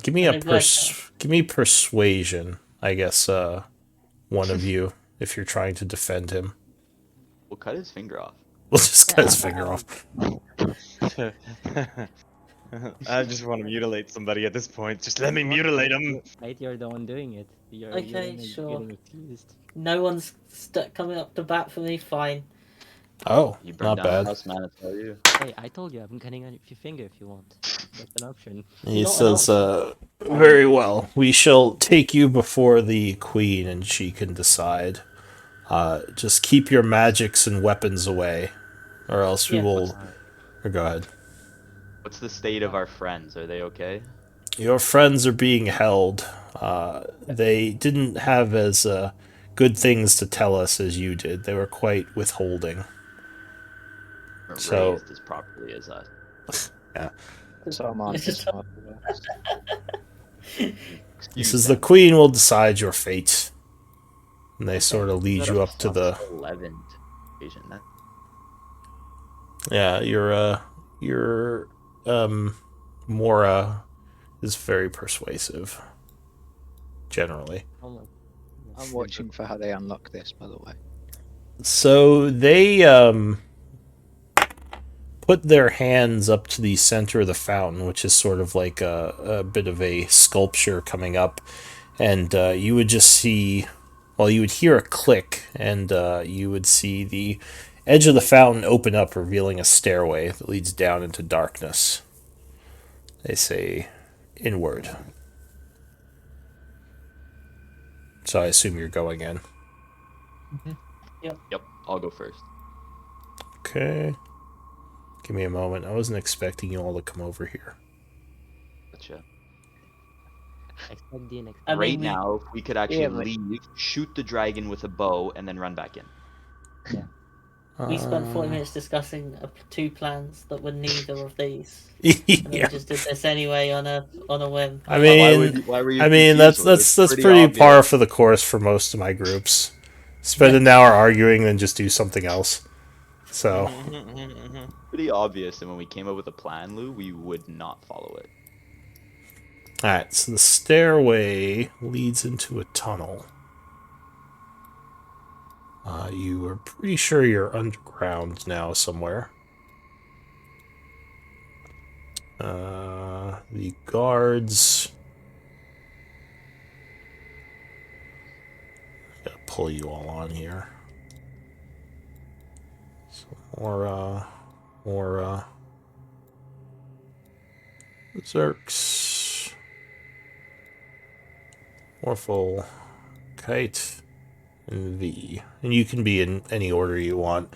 Give me persuasion. I guess one of you, if you're trying to defend him. We'll cut his finger off. We'll just cut his finger off. I just want to mutilate somebody at this point. Just let me mutilate him. Kite, you're the one doing it. You're Okay, the one sure. getting accused. No one's coming up to bat for me. Fine. Oh, You burn not down the bad. house, man. I tell you. Hey, I told you I'm cutting on your finger if you want. That's an option. He Not an says, very well. We shall take you before the queen and she can decide. Just keep your magics and weapons away, or else we Yeah. will... Or go ahead. What's the state of our friends? Are they okay? Your friends are being held. They didn't have as good things to tell us as you did. They were quite withholding. Or So- raised as properly as us? Some answers might be best. He Excuse says the them. queen will decide your fate. And they sort of lead Is that you a up to the... +11 Asian. That Yeah, your Mora is very persuasive. Generally. Almost. I'm watching for how they unlock this, by the way. So they put their hands up to the center of the fountain, which is sort of like a bit of a sculpture coming up, and you would just see, well, you would hear a click, and you would see the edge of the fountain open up, revealing a stairway that leads down into darkness. They say, inward. So I assume you're going in. Yep, I'll go first. Okay. Give me a moment. I wasn't expecting you all to come over here. Gotcha. Expect the unexpected. I mean, Right we- now, if we could actually Yeah, but- leave, shoot the dragon with a bow, and then run back in. We spent 40 Uh, minutes discussing two plans that were neither of these. And we yeah. just did this anyway on a whim. I mean, why were you I mean confused? that's It's pretty par obvious. for the course for most of my groups. Spend an hour arguing, then just do something else. So Pretty obvious, and when we came up with a plan, Lou, we would not follow it. Alright, so the stairway leads into a tunnel. You are pretty sure you're underground now somewhere. The guards... Gotta pull you all on here. Some more Zerks. Morphle, Kite, and V. And you can be in any order you want.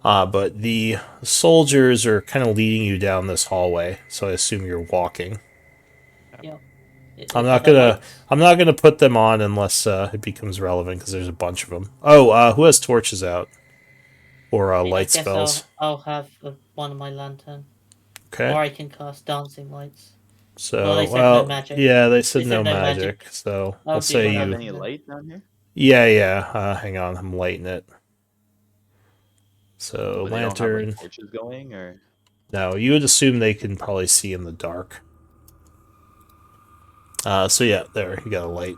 But the soldiers are kind of leading you down this hallway, so I assume you're walking. Yeah. I'm Are not there gonna lights? I'm not gonna put them on unless it becomes relevant because there's a bunch of them. Oh, who has torches out or I light guess spells? I'll have one of my lantern, Okay, or I can cast dancing lights. Well, so they said no well, magic. yeah, they They said no said no magic. magic, so we'll I'll do say my Do you have you. any lantern then. light down here? Yeah. Hang on, I'm lighting it. So But they don't have like lantern. torches going, or No, you would assume they can probably see in the dark. So yeah, there you got a light.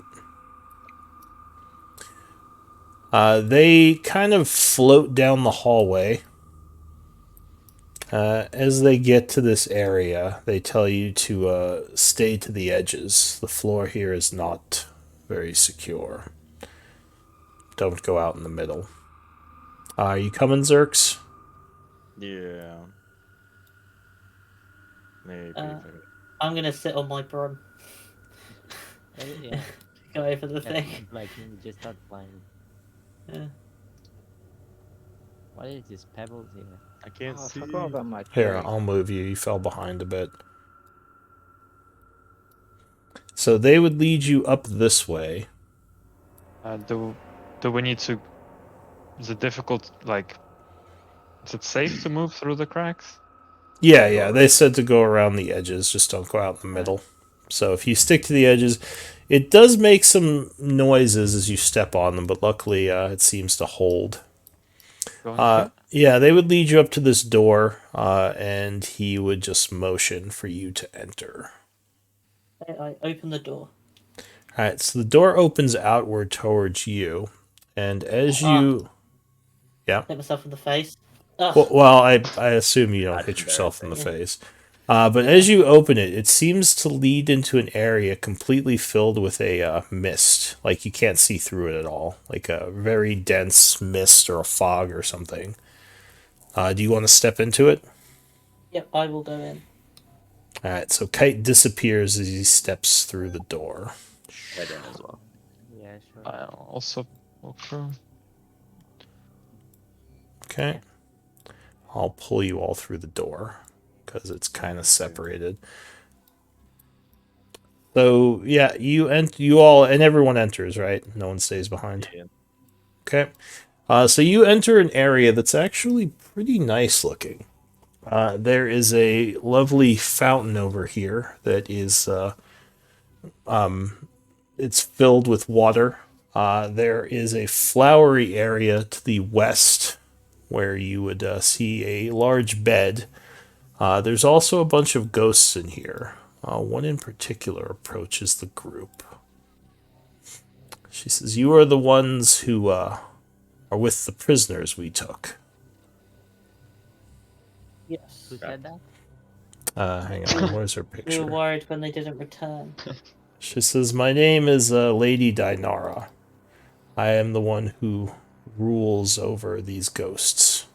They kind of float down the hallway. As they get to this area, they tell you to stay to the edges. The floor here is not very secure. Don't go out in the middle. Are you coming, Zerks? Yeah. Maybe if I could. I'm gonna sit on my broom. Yeah. Go over the Yeah, thing. like me, just start flying. Yeah. What is this pebbles here? I can't Oh, I see. forgot about my Here, tree. I'll move you. You fell behind a bit. So they would lead you up this way. Do we need to? Is it difficult? Like, is it safe to move through the cracks? Yeah. They said to go around the edges. Just don't go out in the middle. So if you stick to the edges, it does make some noises as you step on them, but luckily it seems to hold. Going here? Yeah, they would lead you up to this door, and he would just motion for you to enter. I open the door. All right, so the door opens outward towards you, and as you, yeah. Hit myself in the face. Ugh. Well, I assume you don't That's hit yourself in the embarrassing. face. But as you open it, it seems to lead into an area completely filled with a mist. Like you can't see through it at all. Like a very dense mist or a fog or something. Do you want to step into it? Yep, I will go in. All right, so Kite disappears as he steps through the door. Head in as well. Yeah, sure. I'll also walk through. Okay. I'll pull you all through the door because it's kind of separated. So yeah, you all and everyone enters, right? No one stays behind. Yeah. Okay. So you enter an area that's actually pretty nice looking. There is a lovely fountain over here that is it's filled with water. There is a flowery area to the west where you would see a large bed. There's also a bunch of ghosts in here. One in particular approaches the group. She says, "You are the ones who are with the prisoners we took." Yes. Who said that? Hang on, where's her We were picture? worried when they didn't return. She says, "My name is Lady Dinara. I am the one who rules over these ghosts."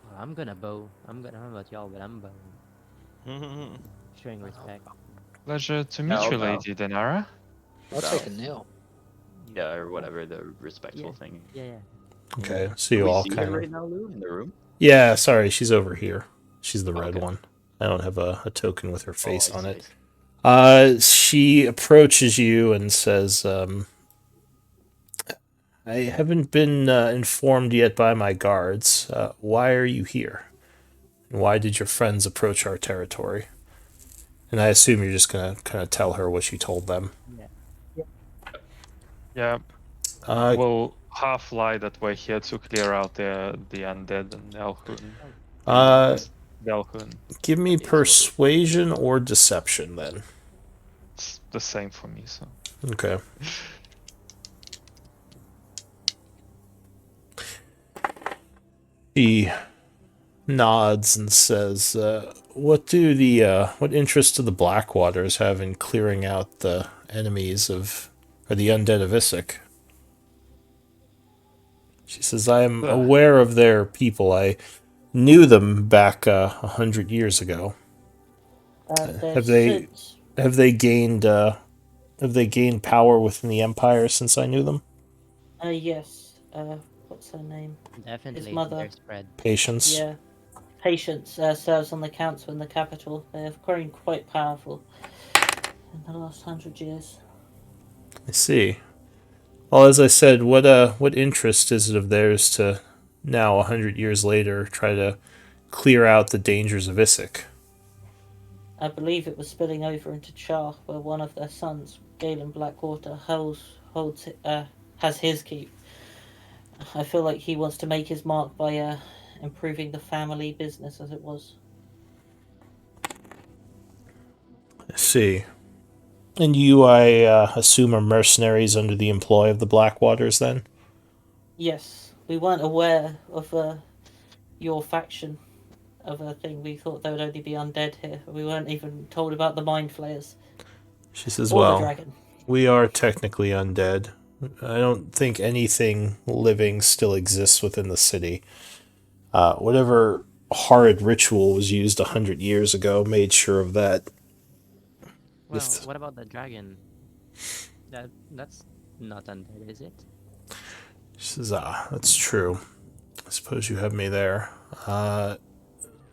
Oh, I'm gonna bow. I don't know about y'all, but I'm bowing. Showing respect. Pleasure to meet Yeah, you, I'll bow. Lady Denara. I'll take a nail. Yeah, or whatever the respectful thing. Yeah. Okay, so Can you we all see her kind of. right now, Lou, in the room? Yeah, sorry, she's over here. She's the red Okay. one. I don't have a token with her face I on see, it. I see. She approaches you and says, "I haven't been informed yet by my guards. Why are you here? And why did your friends approach our territory?" And I assume you're just gonna kind of tell her what you told them. Yeah. Yeah, Uh, we'll half lie that we're here to clear out the undead and Elhun. uh, Elhun. give me persuasion or deception then. It's the same for me, so. Okay. She nods and says, "What do what interest do the Blackwaters have in clearing out the enemies of, or the undead of Issac?" She says, "I am aware of their people. I knew them back 100 years ago. Have they gained have they gained power within the Empire since I knew them? Yes. What's her name? Definitely, mother. they're spread. Patience. Yeah. Patience serves on the council in the capital. They have grown quite powerful in the last 100 years. I see. Well, as I said, what interest is it of theirs to now, 100 years later, try to clear out the dangers of Issac? I believe it was spilling over into Chaur, where one of their sons, Galen Blackwater, has his keep. I feel like he wants to make his mark by improving the family business as it was. I see. And you, I assume, are mercenaries under the employ of the Blackwaters, then? Yes, we weren't aware of your faction of a thing. We thought there would only be undead here. We weren't even told about the mind flayers She says, or the well, dragon. we are technically undead. I don't think anything living still exists within the city. Whatever horrid ritual was used 100 years ago made sure of that. Well, If- what about the dragon? That's not undead, is it? She says, that's true. I suppose you have me there.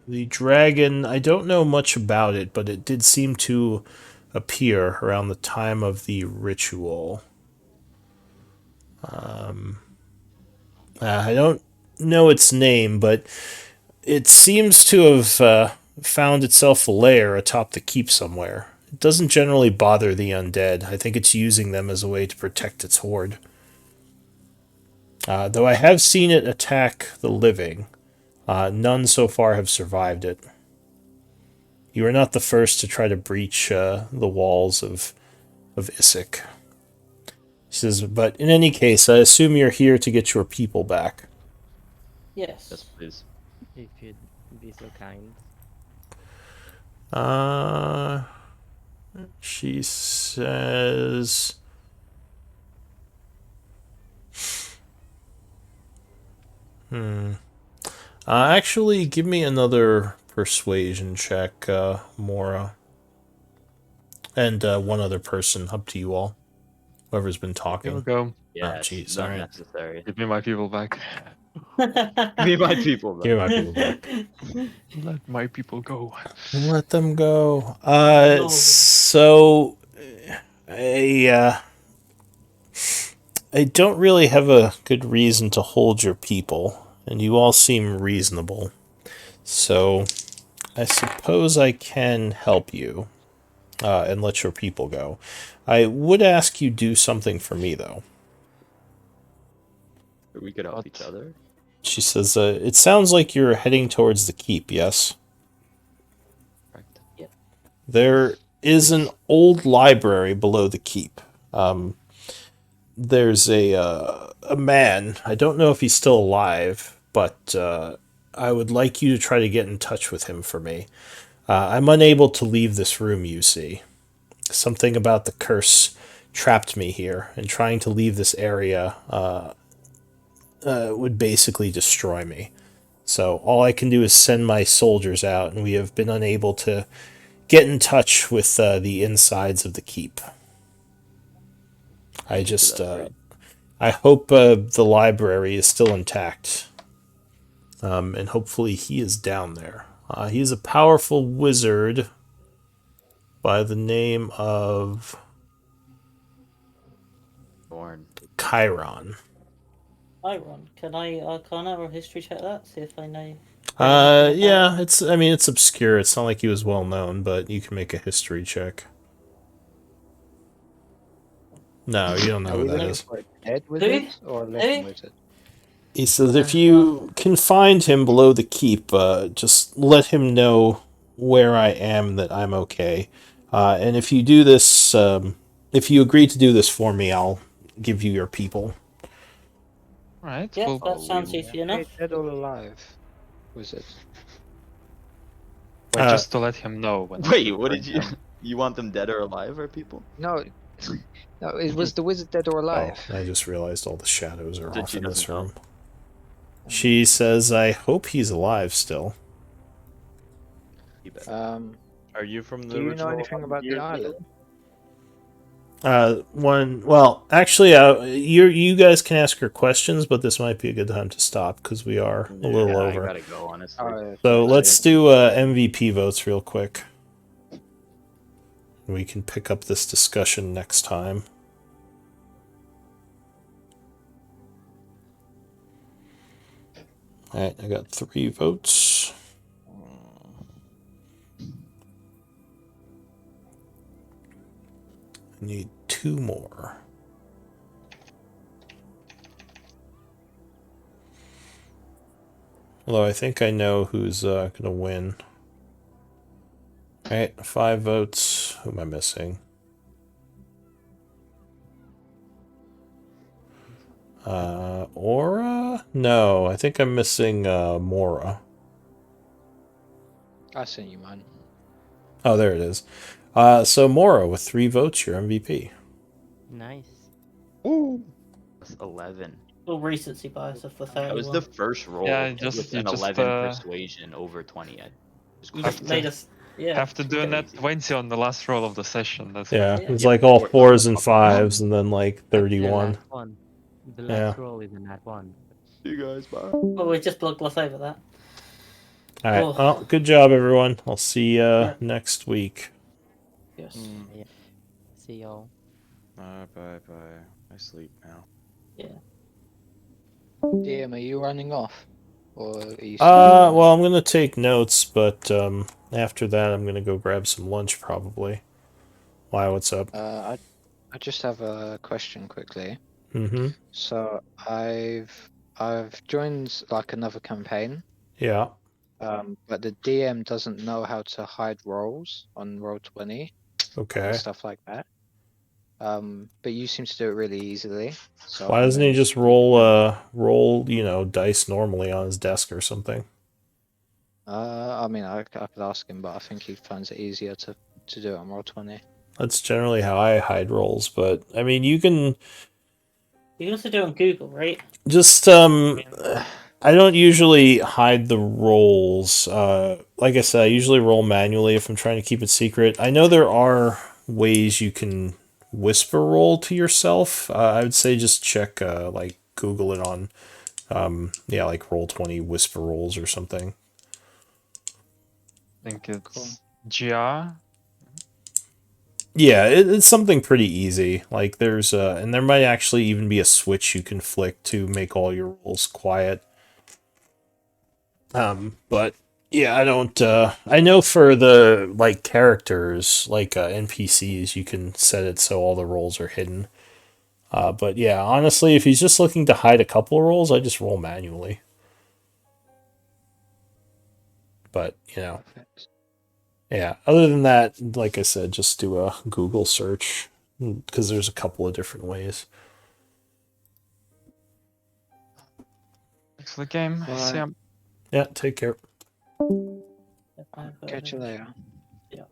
The dragon, I don't know much about it, but it did seem to appear around the time of the ritual. I don't know its name, but it seems to have found itself a lair atop the keep somewhere. It doesn't generally bother the undead. I think it's using them as a way to protect its horde. Though I have seen it attack the living, none so far have survived it. You are not the first to try to breach the walls of Issac. He says, but in any case, I assume you're here to get your people back. Yes. Yes, please. If you'd be so kind. She says, actually, give me another persuasion check, Mora. And one other person, up to you all. Whoever's been Here we talking. go. Yes, jeez, not alright. necessary. Give me my people back. Give me my people. Give Back. my people back. Let my people go. Let them go. No. So I don't really have a good reason to hold your people, and you all seem reasonable. So I suppose I can help you and let your people go. I would ask you do something for me, though. We could help What? each other. She says, it sounds like you're heading towards the keep, yes? Correct. There is an old library below the keep. There's a man. I don't know if he's still alive, but I would like you to try to get in touch with him for me. I'm unable to leave this room, you see. Something about the curse trapped me here, and trying to leave this area would basically destroy me. So all I can do is send my soldiers out, and we have been unable to get in touch with the insides of the keep. I just, I hope the library is still intact, and hopefully he is down there. He's a powerful wizard by the name of Born. Chiron. Iron. Can I Arcana or History check that? See if I know. Yeah, it's obscure. It's not like he was well known, but you can make a history check. No, you don't know Are who we that looking is. for a dead wizard or a living wizard? He says if you can find him below the keep, just let him know where I am, that I'm okay. And if you do this, if you agree to do this for me, I'll give you your people. Right. Yeah, Well, that sounds easy enough. Hey, dead or alive wizard? wait, just to let him know. When I Wait, what did bring you? him. You want them dead or alive, or people? No, no. It was the wizard dead or alive? Oh, I just realized all the shadows are Did off she in this doesn't know? room. She says, I hope he's alive still. You bet. Um, Are you from the do you know original anything about the 100 years later? island? Well, actually, you guys can ask her questions, but this might be a good time to stop because we are a little Yeah, I over. gotta go, honestly. Oh, So okay, let's so do MVP votes real quick. We can pick up this discussion next time. All right, I got 3 votes. I need 2 more. Although I think I know who's going to win. All right, 5 votes. Who am I missing? Aura? No, I think I'm missing Mora. I sent you mine. Oh, there it is. So Mora with 3 votes, your MVP. Nice. Ooh. That's 11. Full recency bias of the That was the 31. first roll Yeah, with you an just 11 persuasion over 20. It's You have just to made us. Yeah. have to do a net crazy. 20 on the last roll of the session. That's Yeah, crazy. it's Yeah, like all four- 4s and four- 5s, and then like That's the 31. last one. The Yeah. last roll is a nat 1. You guys, bye. Well, we just blocked gloss over that. All right. Oh. Well, good job, everyone. I'll see you Yeah. next week. Yes. Mm. See y'all. Bye bye bye. I sleep now. Yeah. DM, are you running off? Or are you still joining? Well, I'm gonna take notes, but after that, I'm gonna go grab some lunch probably. Why? What's up? I just have a question quickly. Mm-hmm. So I've joined like another campaign, Yeah. but the DM doesn't know how to hide roles on Roll20 and Okay. stuff like that. But you seem to do it really easily. So Why I'm doesn't he going just to give you roll dice normally on his desk or something? I mean, I could ask him, but I think he finds it easier to do it on Roll20. That's generally how I hide rolls, but I mean, you can You can also do it on Google, right? just I mean, I don't usually hide the rolls. Like I said, I usually roll manually if I'm trying to keep it secret. I know there are ways you can whisper roll to yourself. I would say just check, like Google it on, yeah, like Roll20 whisper rolls or something. I think Cool. it's GR. Yeah, it's something pretty easy. Like there's and there might actually even be a switch you can flick to make all your rolls quiet. But yeah, I don't. I know for the like characters, like NPCs, you can set it so all the roles are hidden. But yeah, honestly, if he's just looking to hide a couple of rolls, I just roll manually. But Perfect. yeah. Other than that, like I said, just do a Google search because there's a couple of different ways. Thanks for the game. Right. See ya. Yeah. Take care. Catch you later. Yeah.